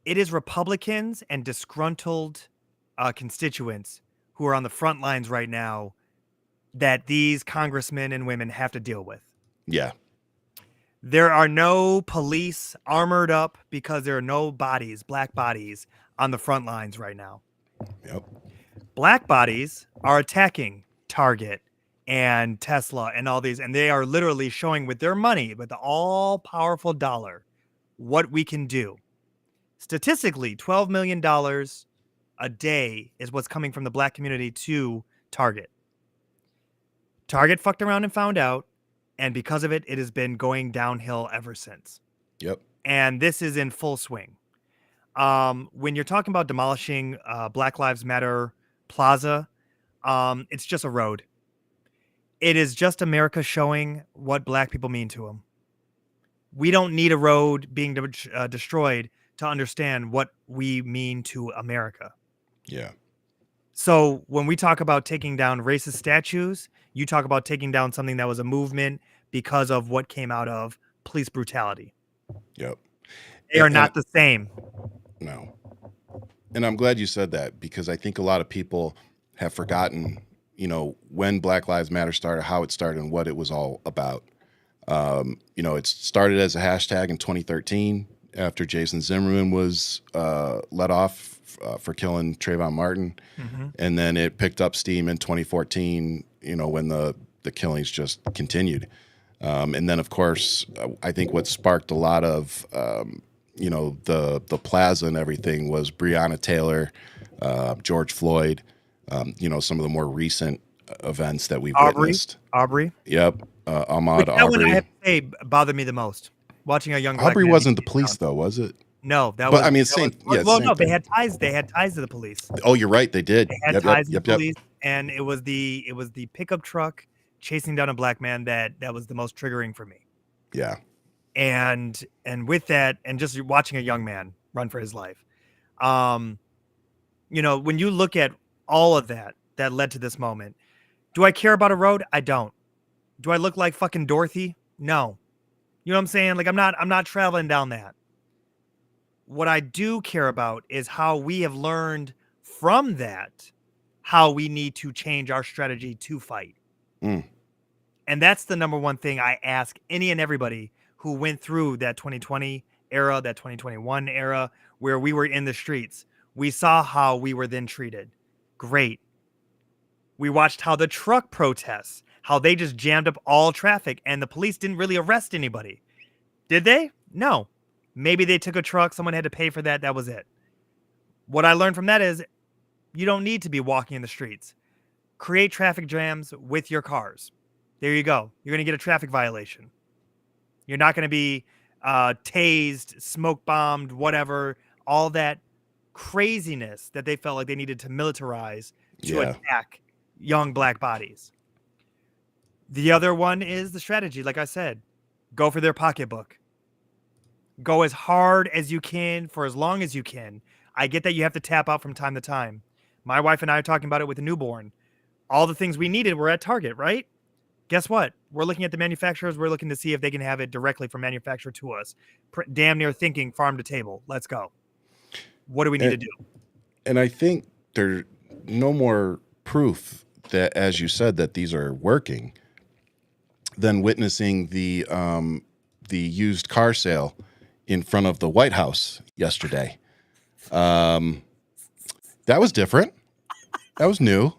it is Republicans and disgruntled constituents who are on the front lines right now that these congressmen and women have to deal with. Yeah. There are no police armored up because there are no black bodies on the front lines right now. Yep. Black bodies are attacking Target and Tesla and all these, and they are literally showing with their money, with the all-powerful dollar, what we can do. Statistically, $12 million a day is what's coming from the black community to Target. Target fucked around and found out, and because of it, it has been going downhill ever since. Yep. And this is in full swing. When you're talking about demolishing Black Lives Matter Plaza, it's just a road. It is just America showing what black people mean to them. We don't need a road being destroyed to understand what we mean to America. Yeah. So when we talk about taking down racist statues, you talk about taking down something that was a movement because of what came out of police brutality. Yep. They are not the same. No. And I'm glad you said that, because I think a lot of people have forgotten, when Black Lives Matter started, how it started, and what it was all about. It started as a hashtag in 2013 after Jason Zimmerman was let off for killing Trayvon Martin. Mm-hmm. And then it picked up steam in 2014, when the killings just continued. And then, of course, I think what sparked a lot of, the plaza and everything was Breonna Taylor, George Floyd, some of the more recent events that we've witnessed. Aubrey. Yep. Ahmaud That one I Arbery. have to say bothered me the most. Watching a young black Arbery man wasn't be the police, down. though, was it? No, that But, was. I mean, that same- was- yeah, well, same no, they thing. had ties. They had ties to the police. Oh, you're right. They did. They had Yep, ties yep, to the yep, police, and it was the pickup truck chasing down a black man that was the most triggering for me. Yeah. And with that, and just watching a young man run for his life, you know, when you look at all of that led to this moment, do I care about a road? I don't. Do I look like fucking Dorothy? No. You know what I'm saying? Like I'm not traveling down that. What I do care about is how we have learned from that, how we need to change our strategy to fight. Mm. And that's the number one thing I ask any and everybody who went through that 2020 era, that 2021 era, where we were in the streets. We saw how we were then treated. Great. We watched how the truck protests, how they just jammed up all traffic and the police didn't really arrest anybody. Did they? No. Maybe they took a truck, someone had to pay for that, that was it. What I learned from that is you don't need to be walking in the streets. Create traffic jams with your cars. There you go. You're going to get a traffic violation. You're not going to be tased, smoke bombed, whatever, all that craziness that they felt like they needed to militarize to Yeah. attack young black bodies. The other one is the strategy. Like I said, go for their pocketbook. Go as hard as you can for as long as you can. I get that you have to tap out from time to time. My wife and I are talking about it with a newborn. All the things we needed were at Target, right? Guess what? We're looking at the manufacturers. We're looking to see if they can have it directly from manufacturer to us. Damn near thinking farm to table. Let's go. What do we need to do? And I think there's no more proof that, as you said, that these are working than witnessing the used car sale in front of the White House yesterday. That was different. That was new.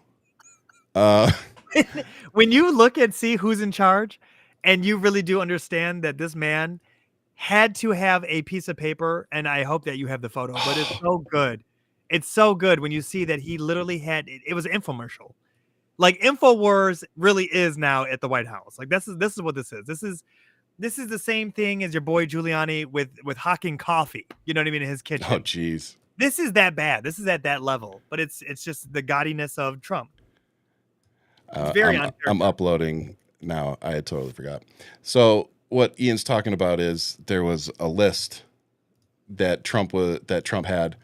When you look and see who's in charge, and you really do understand that this man had to have a piece of paper, and I hope that you have the photo, but it's so good. It's so good when you see that he literally had it was an infomercial. Like InfoWars really is now at the White House. Like this is what this is. This is the same thing as your boy Giuliani with hawking coffee. You know what I mean, in his kitchen. Oh, geez. This is that bad. This is at that level. But it's just the gaudiness of Trump. It's very unfair. I'm uploading now. I had totally forgot. So what Ian's talking about is there was a list that Trump had,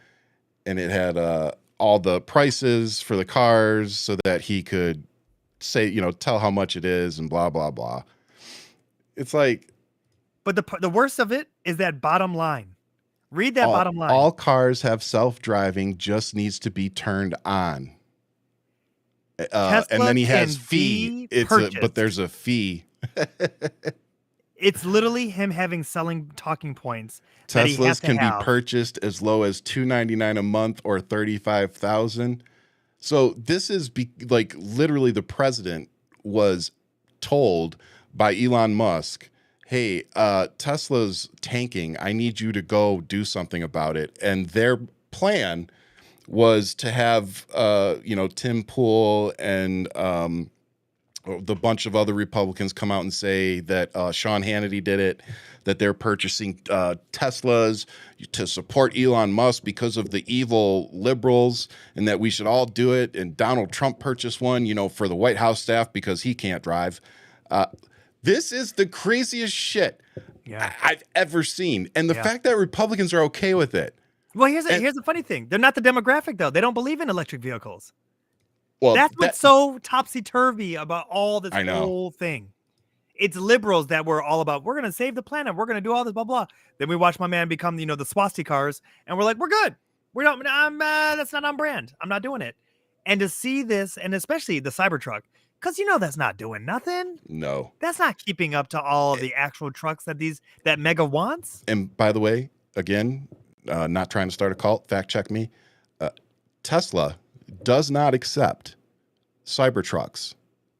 and it had all the prices for the cars so that he could say, you know, tell how much it is and blah blah blah. It's like, but the worst of it is that bottom line. Read that bottom line. All cars have self-driving, just needs to be turned on. And then he has fee. But there's a fee. It's literally him selling talking points. That he has Teslas to can have. be purchased as low as $299 a month or $35,000. So this is like literally the president was told by Elon Musk, hey, Tesla's tanking. I need you to go do something about it. And their plan was to have, Tim Pool and the bunch of other Republicans come out and say that Sean Hannity did it, that they're purchasing Teslas to support Elon Musk because of the evil liberals, and that we should all do it. And Donald Trump purchased one, for the White House staff because he can't drive. This is the craziest shit I've ever seen. And the fact that Republicans are okay with it. Well, here's the funny thing. They're not the demographic, though. They don't believe in electric vehicles. Well, that's what's so topsy-turvy about all this whole thing. It's liberals that were all about, we're going to save the planet. We're going to do all this, blah, blah. Then we watch my man become, the swastikars, and we're like, we're good. We don't, that's not on brand. I'm not doing it. And to see this, and especially the Cybertruck, because that's not doing nothing. No. That's not keeping up to all of the actual trucks that Mega wants. And by the way, again, not trying to start a cult, fact check me. Tesla does not accept Cybertrucks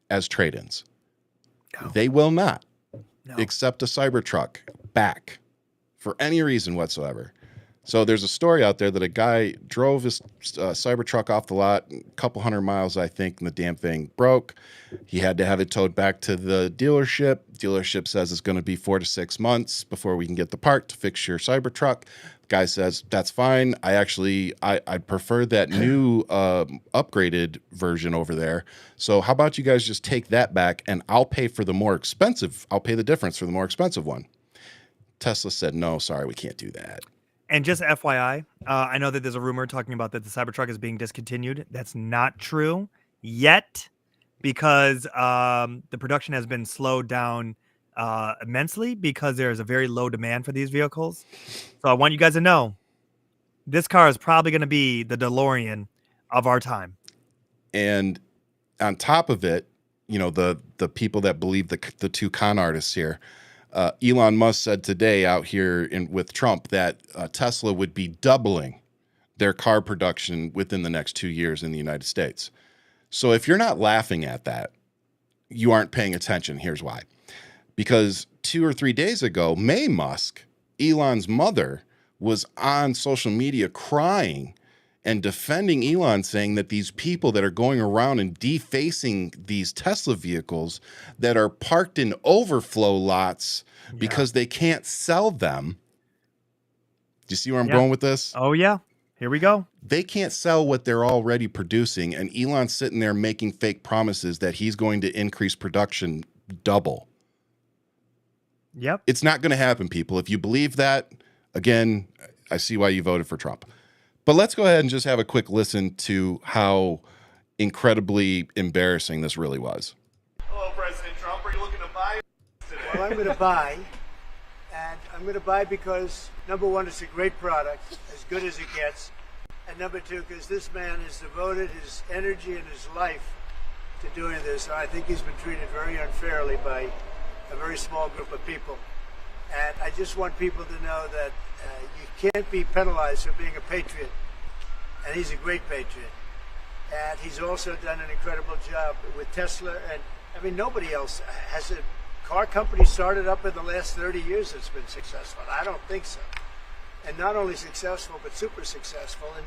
as trade-ins. No. They will not accept a Cybertruck back for any reason whatsoever. So there's a story out there that a guy drove his Cybertruck off the lot, a couple hundred miles, I think, and the damn thing broke. He had to have it towed back to the dealership. Dealership says it's going to be 4 to 6 months before we can get the part to fix your Cybertruck. Guy says, that's fine. I prefer that new upgraded version over there. So how about you guys just take that back and I'll pay for the more expensive. I'll pay the difference for the more expensive one. Tesla said, no, sorry, we can't do that. And just FYI, I know that there's a rumor talking about that the Cybertruck is being discontinued. That's not true yet because the production has been slowed down immensely because there's a very low demand for these vehicles. So I want you guys to know this car is probably going to be the DeLorean of our time. And on top of it, you know, the people that believe the two con artists here, Elon Musk said today out here with Trump that Tesla would be doubling their car production within the next 2 years in the United States. So if you're not laughing at that, you aren't paying attention. Here's why. Because 2 or 3 days ago, May Musk, Elon's mother, was on social media crying and defending Elon, saying that these people that are going around and defacing these Tesla vehicles that are parked in overflow lots because they can't sell them. Do you see where I'm going with this? Oh, yeah. Here we go. They can't sell what they're already producing, and Elon's sitting there making fake promises that he's going to increase production double. Yep. It's not going to happen, people. If you believe that, again, I see why you voted for Trump. But let's go ahead and just have a quick listen to how incredibly embarrassing this really was. Hello, President Trump. Are you looking to buy today? Well, I'm going to buy, and I'm going to buy because, number one, it's a great product, as good as it gets, and number two, because this man has devoted his energy and his life to doing this. I think he's been treated very unfairly by a very small group of people. And I just want people to know that you can't be penalized for being a patriot. And he's a great patriot. And he's also done an incredible job with Tesla. And I mean, nobody else has a car company started up in the last 30 years that's been successful. I don't think so. And not only successful, but super successful. And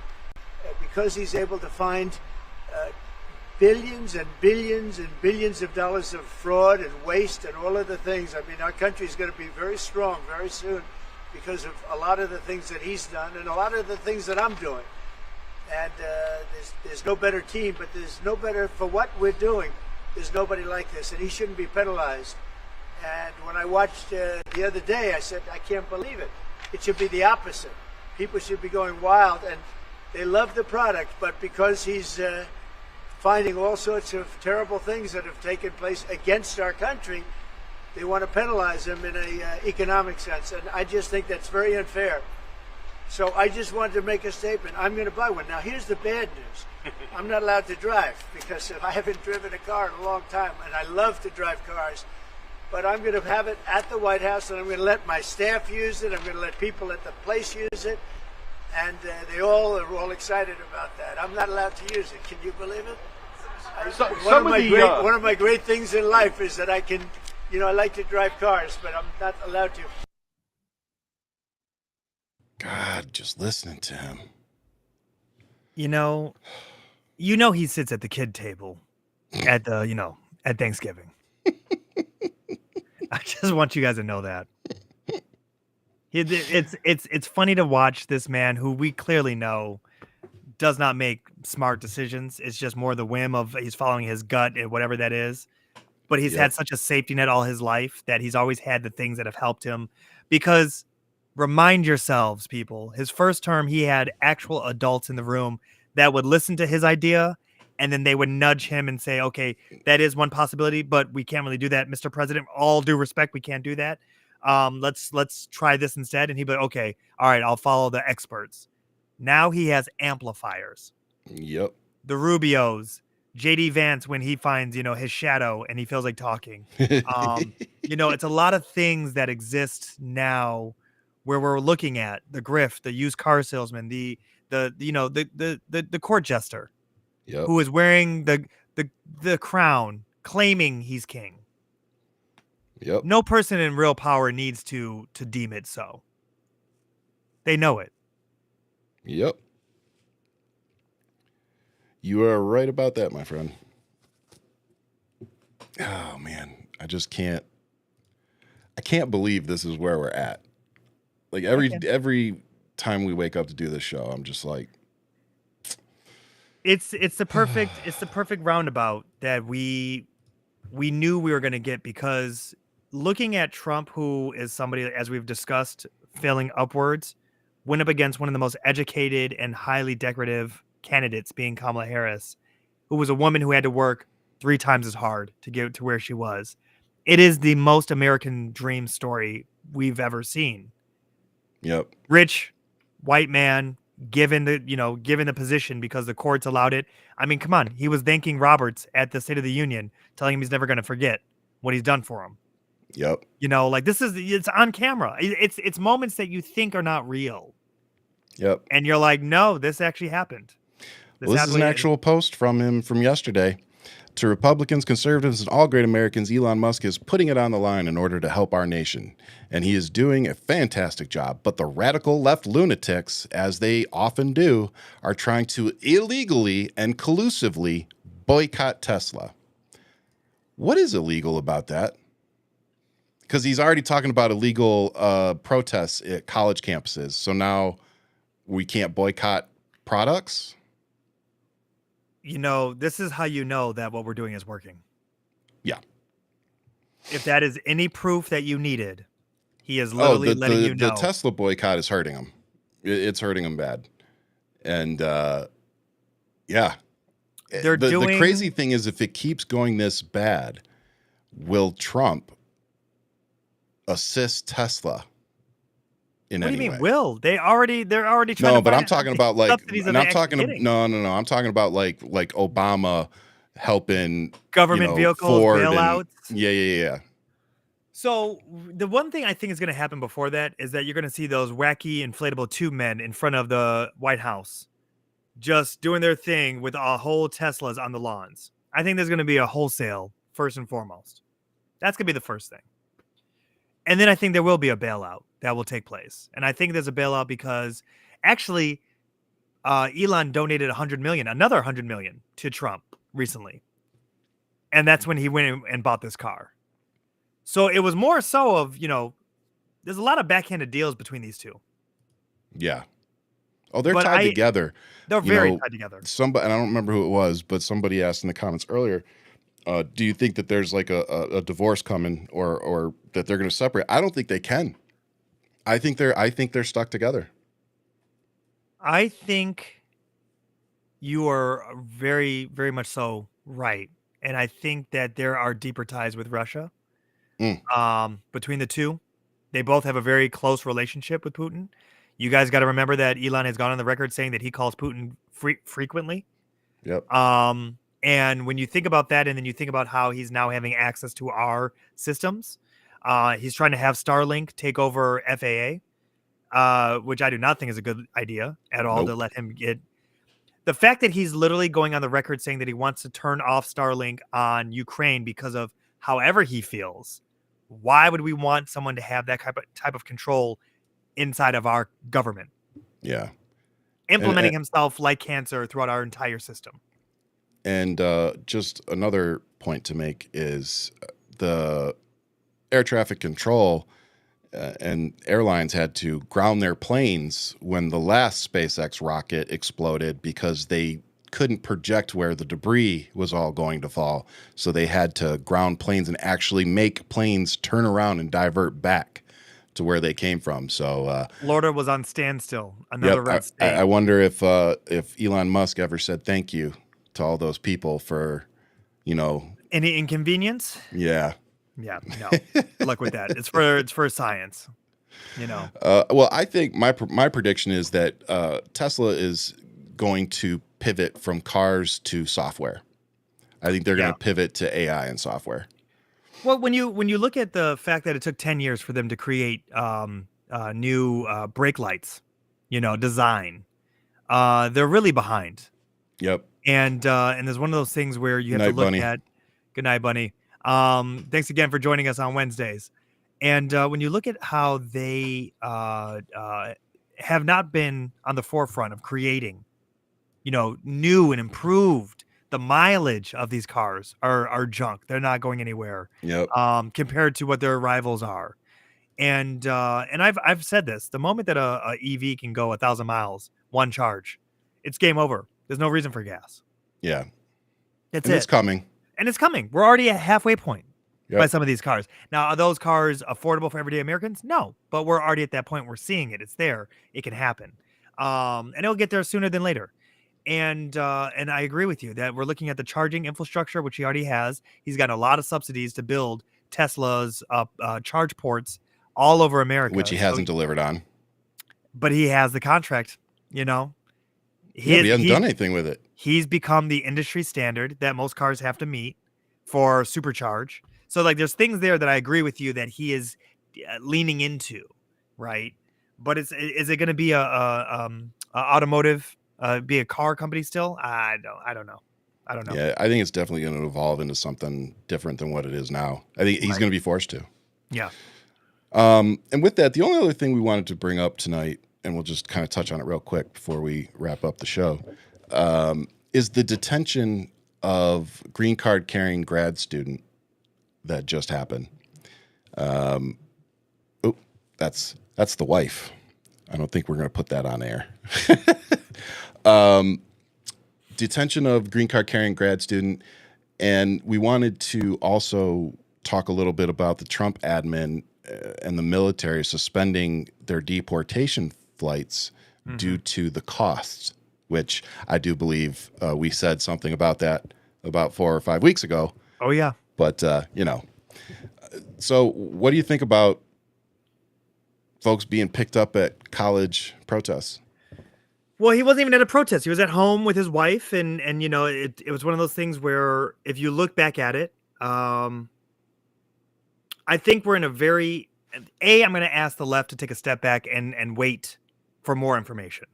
because he's able to find billions and billions and billions of dollars of fraud and waste and all of the things. I mean, our country is going to be very strong very soon because of a lot of the things that he's done and a lot of the things that I'm doing. And there's no better team, but there's no better for what we're doing. There's nobody like this, and he shouldn't be penalized. And when I watched the other day, I said, I can't believe it. It should be the opposite. People should be going wild, and they love the product, but because he's finding all sorts of terrible things that have taken place against our country, they want to penalize him in an economic sense. And I just think that's very unfair. So I just wanted to make a statement. I'm going to buy one. Now, here's the bad news. I'm not allowed to drive because I haven't driven a car in a long time, and I love to drive cars. But I'm going to have it at the White House, and I'm going to let my staff use it. I'm going to let people at the place use it. And they all are all excited about that. I'm not allowed to use it. Can you believe it? One of my great things in life is that I can, you know, I like to drive cars, but I'm not allowed to. God, just listening to him. You know he sits at the kid table at the, at Thanksgiving. I just want you guys to know that. It's funny to watch this man who we clearly know does not make smart decisions. It's just more the whim of he's following his gut and whatever that is. But he's had such a safety net all his life that he's always had the things that have helped him. Because remind yourselves, people, his first term, he had actual adults in the room that would listen to his idea, and then they would nudge him and say, okay, that is one possibility, but we can't really do that, Mr. President. All due respect, we can't do that. Let's try this instead. And he'd be like, okay, all right, I'll follow the experts. Now he has amplifiers. Yep. The Rubios, JD Vance, when he finds, his shadow and he feels like talking. It's a lot of things that exist now where we're looking at the grift, the used car salesman, the court jester, who is wearing the crown, claiming he's king. Yep. No person in real power needs to deem it so. They know it. Yep. You are right about that, my friend. Oh man, I can't believe this is where we're at. Like every time we wake up to do this show, I'm just like, it's the perfect roundabout that we knew we were going to get, because looking at Trump, who is somebody, as we've discussed, failing upwards, went up against one of the most educated and highly decorative candidates, being Kamala Harris, who was a woman who had to work 3 times as hard to get to where she was. It is the most American dream story we've ever seen. yep, Rich, white man, given the position because the courts allowed it. I mean, come on. He was thanking Roberts at the State of the Union, telling him he's never going to forget what he's done for him. yep, Like it's on camera. It's moments that you think are not real. yep. And you're like, no, this actually happened. Well, this is an actual post from him from yesterday. To Republicans, conservatives, and all great Americans, Elon Musk is putting it on the line in order to help our nation. And he is doing a fantastic job. But the radical left lunatics, as they often do, are trying to illegally and collusively boycott Tesla. What is illegal about that? Because he's already talking about illegal protests at college campuses. So now we can't boycott products? This is how you know that what we're doing is working. Yeah. If that is any proof that you needed, he is literally letting you know. The Tesla boycott is hurting him. It's hurting him bad. And yeah. The crazy thing is, if it keeps going this bad, will Trump assist Tesla in What do any you mean, way? Will? They're already trying to No, but I'm find talking about like, subsidies that and they I'm talking actually getting. no. I'm talking about like Obama helping Government vehicles, Ford bailouts. Yeah. So the one thing I think is going to happen before that is that you're going to see those wacky inflatable tube men in front of the White House just doing their thing with a whole Teslas on the lawns. I think there's going to be a wholesale, first and foremost. That's going to be the first thing. And then I think there will be a bailout that will take place. And I think there's a bailout because actually Elon donated another 100 million to Trump recently. And that's when he went and bought this car. So it was more so of, there's a lot of backhanded deals between these two. Yeah. Oh, they're tied together. They're very tied together. Somebody, and I don't remember who it was, but somebody asked in the comments earlier, do you think that there's like a divorce coming or that they're going to separate? I don't think they can. I think they're stuck together. I think you are very, very much so right. And I think that there are deeper ties with Russia between the two. They both have a very close relationship with Putin. You guys got to remember that Elon has gone on the record saying that he calls Putin frequently. Yep. And when you think about that, and then you think about how he's now having access to our systems, he's trying to have Starlink take over FAA, which I do not think is a good idea at all. Nope. To let him get the fact that he's literally going on the record saying that he wants to turn off Starlink on Ukraine because of however he feels. Why would we want someone to have that type of control inside of our government? Yeah. Implementing himself like cancer throughout our entire system. And just another point to make is the air traffic control and airlines had to ground their planes when the last SpaceX rocket exploded because they couldn't project where the debris was all going to fall. So they had to ground planes and actually make planes turn around and divert back to where they came from. So Florida was on standstill. Another red state. I wonder if Elon Musk ever said thank you to all those people for, any inconvenience. Yeah. No. Luck with that. It's for science. Well, I think my prediction is that Tesla is going to pivot from cars to software. I think they're going to pivot to AI and software. Well, when you look at the fact that it took 10 years for them to create new brake lights, design, they're really behind. Yep. And there's one of those things where you have to look at. Good night, Bunny. Thanks again for joining us on Wednesdays. And when you look at how they have not been on the forefront of creating, new and improved. The mileage of these cars are junk. They're not going anywhere. Yep. Compared to what their rivals are. And I've said this: the moment that a EV can go 1,000 miles, one charge, it's game over. There's no reason for gas. Yeah. That's and it. It's coming. And it's coming. We're already at halfway point Yep. by some of these cars. Now, are those cars affordable for everyday Americans? No, but we're already at that point. We're seeing it. It's there. It can happen. And it'll get there sooner than later. And I agree with you that we're looking at the charging infrastructure, which he already has. He's got a lot of subsidies to build Tesla's charge ports all over America, Which he hasn't delivered on. But he has the contract. He hasn't done anything with it. He's become the industry standard that most cars have to meet for supercharge. So like, there's things there that I agree with you that he is leaning into, right? But is it going to be a automotive? Be a car company still? I don't know. Yeah, I think it's definitely going to evolve into something different than what it is now. I think he's going to be forced to. Yeah. And with that, the only other thing we wanted to bring up tonight, and we'll just kind of touch on it real quick before we wrap up the show, is the detention of green card carrying grad student that just happened. That's the wife. I don't think we're going to put that on air. Detention of green card carrying grad student. And we wanted to also talk a little bit about the Trump admin and the military suspending their deportation flights due to the costs, which I do believe we said something about that about 4 or 5 weeks ago. Oh, yeah. But, so what do you think about folks being picked up at college protests? Well, he wasn't even at a protest. He was at home with his wife. And it was one of those things where if you look back at it, I think we're in a very, I'm going to ask the left to take a step back and wait for more information.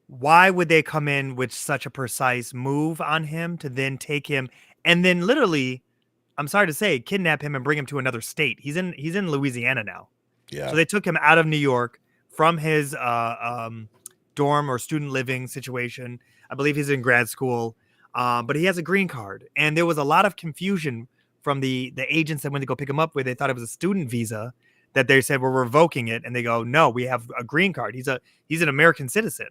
Why would they come in with such a precise move on him to then take him and then literally, I'm sorry to say, kidnap him and bring him to another state? He's in Louisiana now. Yeah. So they took him out of New York from his dorm or student living situation. I believe he's in grad school, but he has a green card. And there was a lot of confusion from the agents that went to go pick him up, where they thought it was a student visa, that they said we're revoking it, and they go, no, we have a green card. He's an American citizen.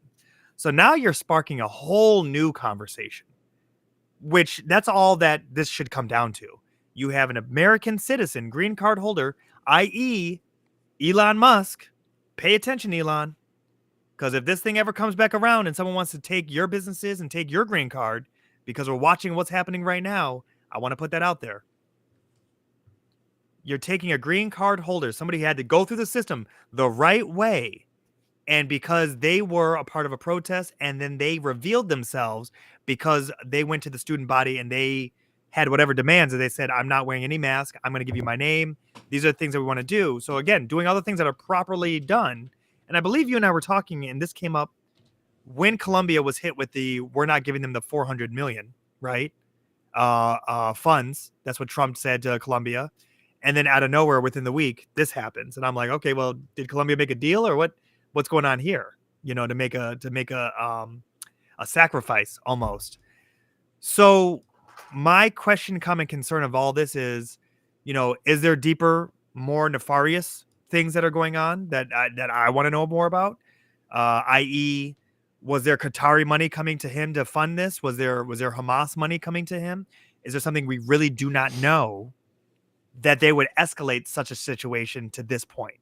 So now you're sparking a whole new conversation, which that's all that this should come down to. You have an American citizen green card holder, i.e. Elon Musk. Pay attention, Elon, because if this thing ever comes back around and someone wants to take your businesses and take your green card, because we're watching what's happening right now, I want to put that out there. You're taking a green card holder, somebody who had to go through the system the right way, and because they were a part of a protest, and then they revealed themselves because they went to the student body and they had whatever demands, and they said, I'm not wearing any mask. I'm going to give you my name. These are the things that we want to do. So again, doing all the things that are properly done. And I believe you and I were talking, and this came up when Colombia was hit with we're not giving them the 400 million, right? Funds. That's what Trump said to Colombia. And then out of nowhere, within the week, this happens. And I'm like, okay, well, did Colombia make a deal, or what's going on here? To make a sacrifice almost. So my question, comment, concern of all this is, is there deeper, more nefarious things that are going on that I want to know more about? I.e., was there Qatari money coming to him to fund this? Was there Hamas money coming to him? Is there something we really do not know that they would escalate such a situation to this point?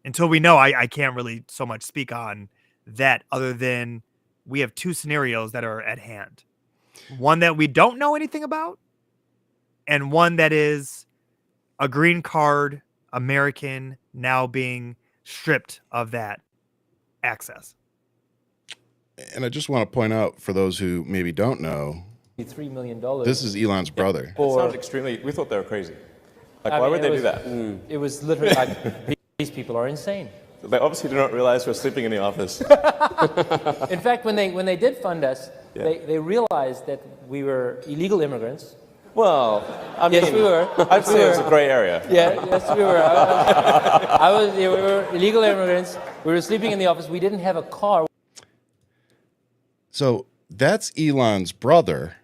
Until we know, I can't really so much speak on that, other than we have two scenarios that are at hand. One that we don't know anything about, and one that is a green card American now being stripped of that access. And I just want to point out, for those who maybe don't know, $3 million. This is Elon's brother. It sounds extremely. We thought they were crazy. Why would they do that? It was literally like, these people are insane. They obviously do not realize we're sleeping in the office. In fact, when they did fund us, they realized that we were illegal immigrants. Well, I mean, Yes, we were. I'd say it's a gray area. Yeah, yes, we were. We were illegal immigrants. We were sleeping in the office. We didn't have a car. So that's Elon's brother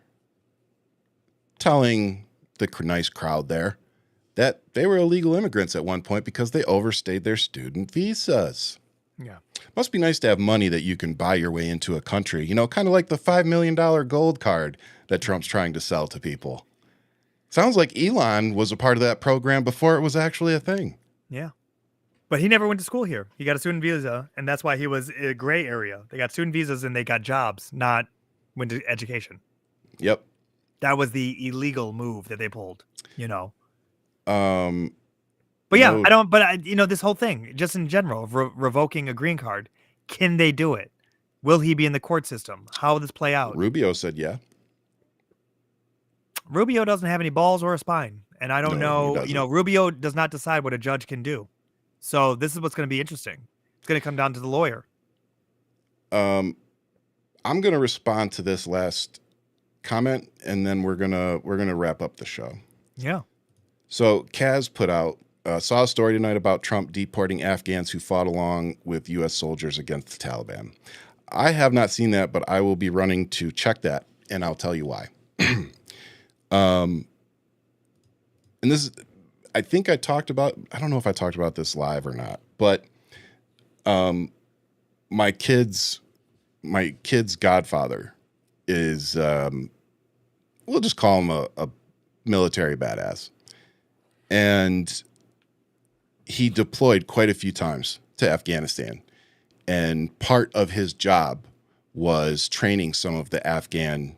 telling the nice crowd there that they were illegal immigrants at one point because they overstayed their student visas. Yeah. Must be nice to have money that you can buy your way into a country, kind of like the $5 million gold card that Trump's trying to sell to people. Sounds like Elon was a part of that program before it was actually a thing. Yeah. But he never went to school here. He got a student visa, and that's why he was in a gray area. They got student visas and they got jobs, not went to education. Yep. That was the illegal move that they pulled, But yeah, this whole thing, just in general, of revoking a green card, can they do it? Will he be in the court system? How will this play out? Rubio said yeah. Rubio doesn't have any balls or a spine. And I don't No, he know, doesn't. Rubio does not decide what a judge can do. So this is what's going to be interesting. It's going to come down to the lawyer. I'm going to respond to this last comment, and then we're gonna wrap up the show. Yeah. So Kaz put out saw a story tonight about Trump deporting Afghans who fought along with U.S. soldiers against the Taliban. I have not seen that, but I will be running to check that, and I'll tell you why. And this is, I think I don't know if I talked about this live or not, but my kid's godfather is, we'll just call him a military badass. And he deployed quite a few times to Afghanistan. And part of his job was training some of the Afghan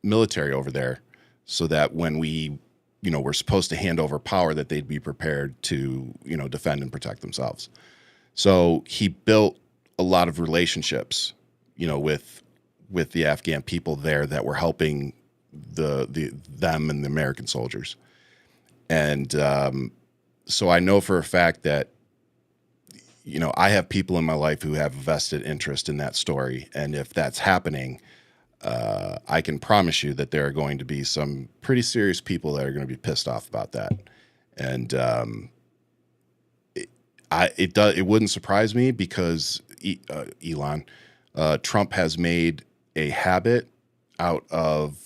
military over there so that when we, were supposed to hand over power, that they'd be prepared to, defend and protect themselves. So he built a lot of relationships, with the Afghan people there that were helping them and the American soldiers. And so I know for a fact that, I have people in my life who have a vested interest in that story. And if that's happening, I can promise you that there are going to be some pretty serious people that are going to be pissed off about that. And it wouldn't surprise me because Elon, Trump has made a habit out of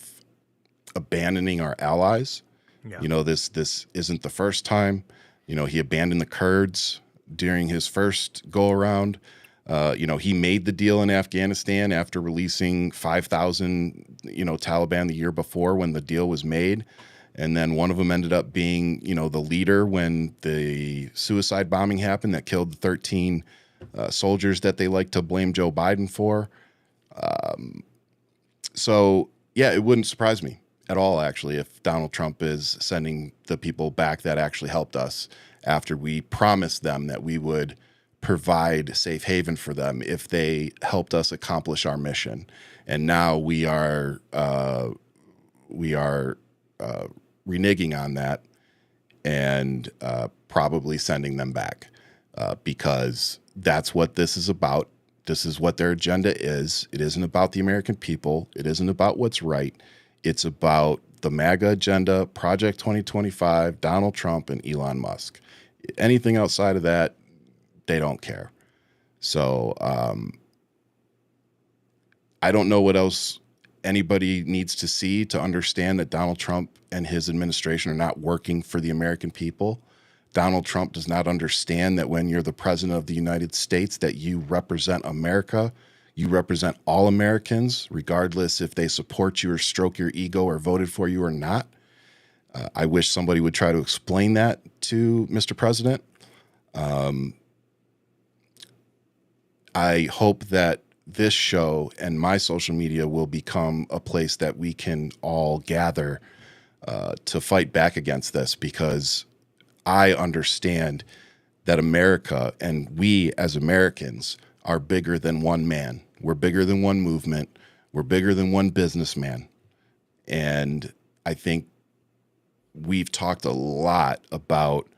abandoning our allies. Yeah. This isn't the first time. He abandoned the Kurds during his first go around. He made the deal in Afghanistan after releasing 5,000, Taliban the year before when the deal was made. And then one of them ended up being, the leader when the suicide bombing happened that killed the 13 soldiers that they like to blame Joe Biden for. So, yeah, it wouldn't surprise me at all, actually, if Donald Trump is sending the people back that actually helped us after we promised them that we would provide safe haven for them if they helped us accomplish our mission. And now we are reneging on that and probably sending them back because that's what this is about. This is what their agenda is. It isn't about the American people. It isn't about what's right. It's about the MAGA agenda, Project 2025, Donald Trump, and Elon Musk. Anything outside of that, they don't care. So I don't know what else anybody needs to see to understand that Donald Trump and his administration are not working for the American people. Donald Trump does not understand that when you're the president of the United States, that you represent America. You represent all Americans, regardless if they support you or stroke your ego or voted for you or not. I wish somebody would try to explain that to Mr. President. I hope that this show and my social media will become a place that we can all gather to fight back against this, because I understand that America and we as Americans are bigger than one man. We're bigger than one movement. We're bigger than one businessman. And I think we've talked a lot about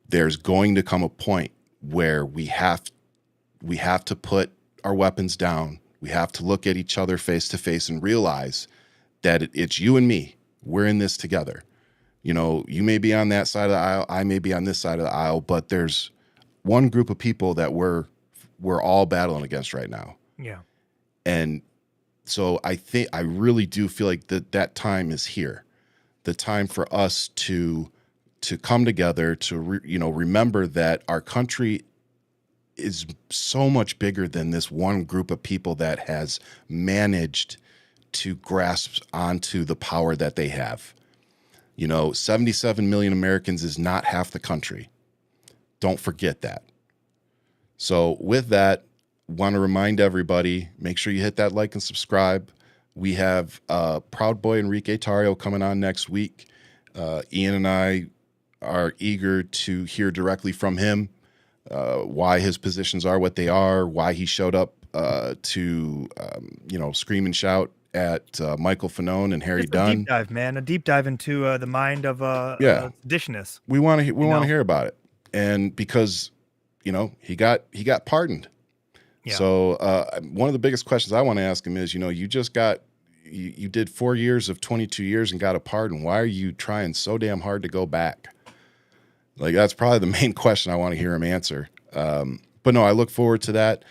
there's going to come a point where we have to put our weapons down. We have to look at each other face to face and realize that it's you and me. We're in this together. You know, you may be on that side of the aisle, I may be on this side of the aisle, but there's one group of people that we're all battling against right now. Yeah. And so I really do feel like that time is here. The time for us to come together, to remember that our country is so much bigger than this one group of people that has managed to grasp onto the power that they have. 77 million Americans is not half the country. Don't forget that. So with that, want to remind everybody, make sure you hit that like and subscribe. We have Proud Boy Enrique Tarrio coming on next week. Ian and I are eager to hear directly from him why his positions are what they are, why he showed up to scream and shout at Michael Fanone and Harry Dunn. A deep dive, man. A deep dive into the mind of seditionists. We want to hear about it, and because he got pardoned. Yeah. So one of the biggest questions I want to ask him is, you just you did 4 years of 22 years and got a pardon. Why are you trying so damn hard to go back? Like, that's probably the main question I want to hear him answer. But no, I look forward to that.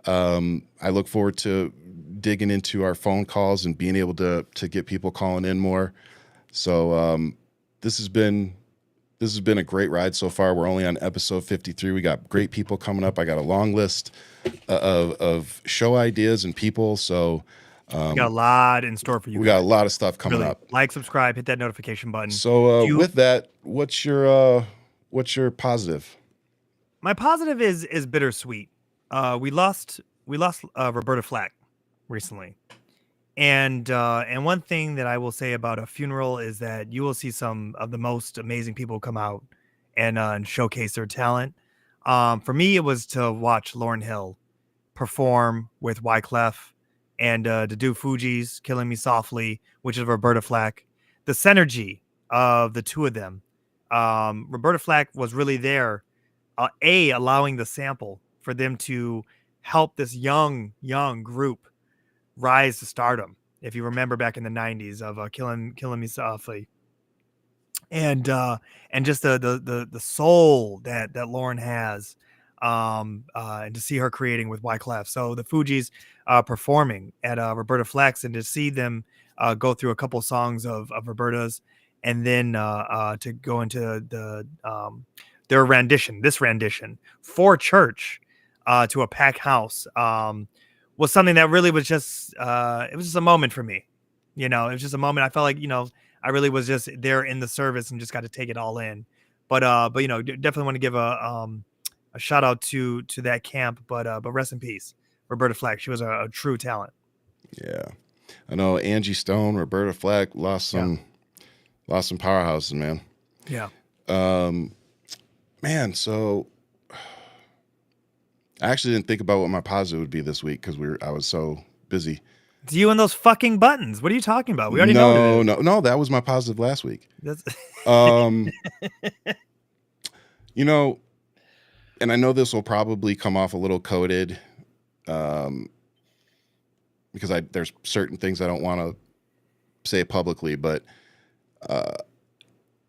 I look forward to digging into our phone calls and being able to get people calling in more. So this has been a great ride so far. We're only on episode 53. We got great people coming up. I got a long list of show ideas and people. So we got a lot in store for you. We got a lot of stuff coming up. Like, subscribe, hit that notification button. So with that, what's your positive? My positive is bittersweet. We lost Roberta Flack recently. And one thing that I will say about a funeral is that you will see some of the most amazing people come out and showcase their talent. For me, it was to watch Lauryn Hill perform with Wyclef and to do Fugees, Killing Me Softly, which is Roberta Flack. The synergy of the two of them. Roberta Flack was really there, allowing the sample for them to help this young group rise to stardom. If you remember back in the 90s of Killing Me Softly, and just the soul that Lauryn has, and to see her creating with Wyclef. So the Fugees performing at Roberta Flack's, and to see them go through a couple songs of Roberta's, and then to go into their rendition for church to a packed house. Was something that really was just it was just a moment for me. It was just a moment. I felt like I really was just there in the service and just got to take it all in. But definitely want to give a shout out to that camp. But rest in peace, Roberta Flack. She was a true talent. Yeah, I know Angie Stone, Roberta Flack lost some powerhouses, man. Yeah. Man, so I actually didn't think about what my positive would be this week because I was so busy. It's you and those fucking buttons. What are you talking about? We already know. No, that was my positive last week. That's and I know this will probably come off a little coded, because there's certain things I don't want to say publicly, but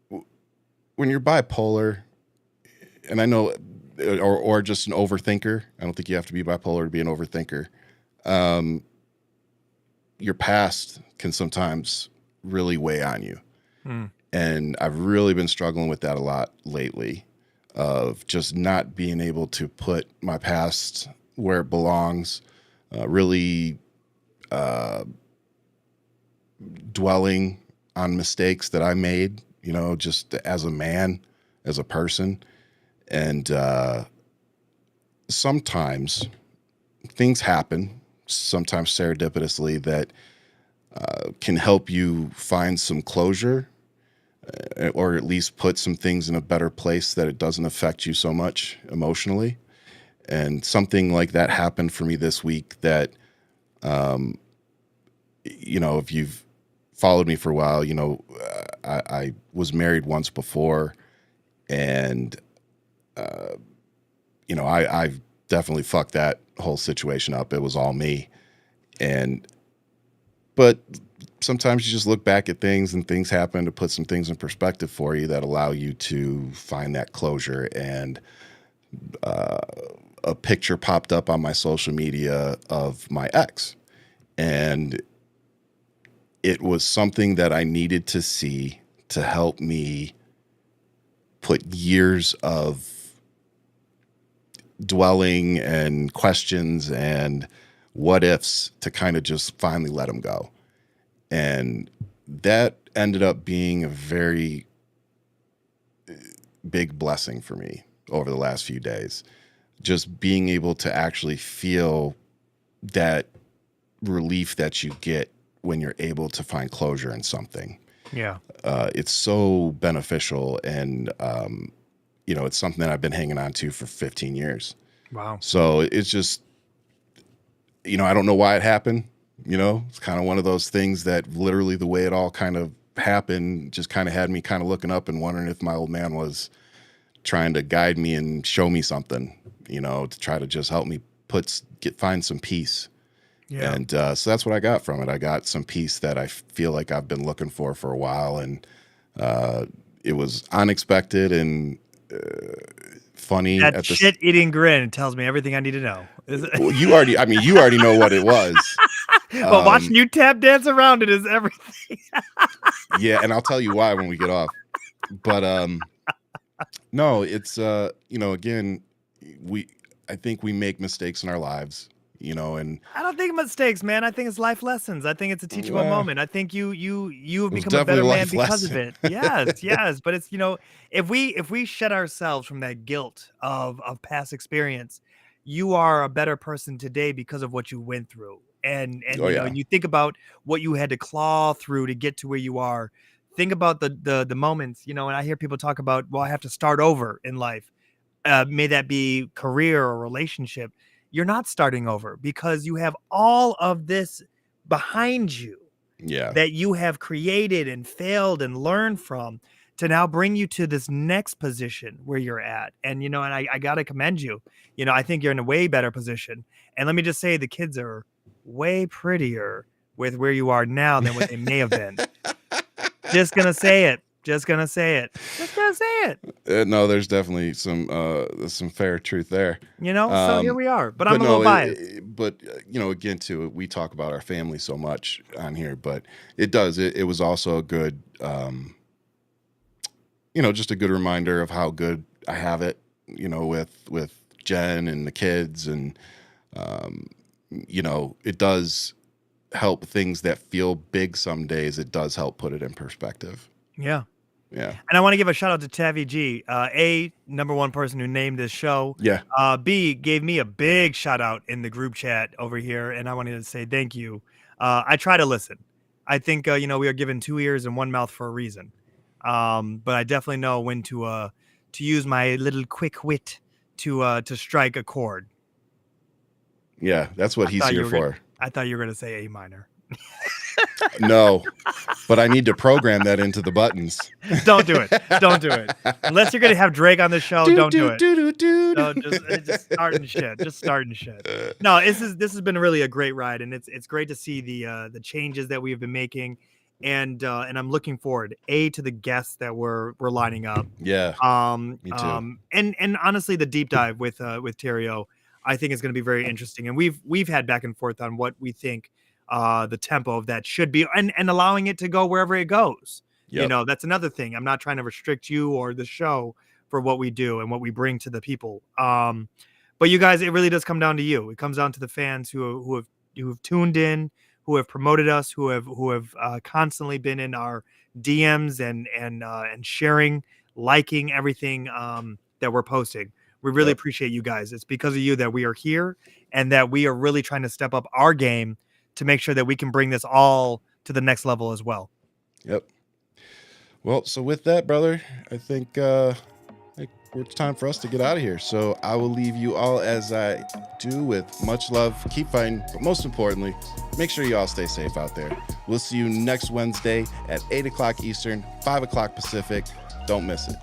when you're bipolar, and I know, or just an overthinker, I don't think you have to be bipolar to be an overthinker. Your past can sometimes really weigh on you. And I've really been struggling with that a lot lately, of just not being able to put my past where it belongs, really dwelling on mistakes that I made, just as a man, as a person. And sometimes things happen, sometimes serendipitously, that can help you find some closure, or at least put some things in a better place that it doesn't affect you so much emotionally. And something like that happened for me this week that, if you've followed me for a while, I was married once before, and I definitely fucked that whole situation up. It was all me. And but sometimes you just look back at things and things happen to put some things in perspective for you that allow you to find that closure. And a picture popped up on my social media of my ex, and it was something that I needed to see to help me put years of dwelling and questions and what ifs to kind of just finally let them go. And that ended up being a very big blessing for me over the last few days. Just being able to actually feel that relief that you get when you're able to find closure in something. Yeah. It's so beneficial, and it's something that I've been hanging on to for 15 years. Wow. So it's just, I don't know why it happened. It's kind of one of those things that literally the way it all kind of happened just kind of had me kind of looking up and wondering if my old man was trying to guide me and show me something, to try to just help me find some peace. Yeah. And so that's what I got from it. I got some peace that I feel like I've been looking for a while, and it was unexpected and funny. That shit-eating grin tells me everything I need to know. Well, you already know what it was. But watching you tap dance around it is everything. Yeah, and I'll tell you why when we get off. But no, it's again, I think we make mistakes in our lives, and I don't think mistakes, man. I think it's life lessons. I think it's a teachable moment. I think you have become a better man because of it. Yes. But it's, if we shed ourselves from that guilt of past experience, you are a better person today because of what you went through. And you think about what you had to claw through to get to where you are. Think about the moments, and I hear people talk about, well, I have to start over in life. May that be career or relationship. You're not starting over because you have all of this behind you that you have created and failed and learned from to now bring you to this next position where you're at. And, and I got to commend you. I think you're in a way better position. And let me just say, the kids are way prettier with where you are now than what they may have been. Just gonna say it. No, there's definitely some fair truth there. So here we are. But I'm a little biased. But again, too, we talk about our family so much on here, but it was also a good, just a good reminder of how good I have it, with Jen and the kids, and it does help things that feel big some days. It does help put it in perspective. Yeah. Yeah. And I want to give a shout out to Tavi G, A, number one person who named this show. Yeah. B, gave me a big shout out in the group chat over here, and I wanted to say thank you. I try to listen. I think we are given 2 ears and 1 mouth for a reason. But I definitely know when to use my little quick wit to strike a chord. Yeah, that's what he's here for. I thought you were going to say A minor. No, but I need to program that into the buttons. Don't do it. Unless you're going to have Drake on the show, don't do it. Just starting shit. No, this has been really a great ride, and it's great to see the changes that we have been making, and I'm looking forward to the guests that we're lining up. Yeah. Me too. And honestly, the deep dive with Terrio, I think is going to be very interesting, and we've had back and forth on what we think the tempo of that should be, and allowing it to go wherever it goes. Yep. That's another thing. I'm not trying to restrict you or the show for what we do and what we bring to the people. But you guys, it really does come down to you. It comes down to the fans who have tuned in, who have promoted us, who have constantly been in our DMs and sharing, liking everything that we're posting. We really appreciate you guys. It's because of you that we are here, and that we are really trying to step up our game to make sure that we can bring this all to the next level as well. Yep. Well, so with that, brother, I think it's time for us to get out of here. So I will leave you all as I do, with much love. Keep fighting, but most importantly, make sure you all stay safe out there. We'll see you next Wednesday at 8 o'clock Eastern, 5 o'clock Pacific. Don't miss it.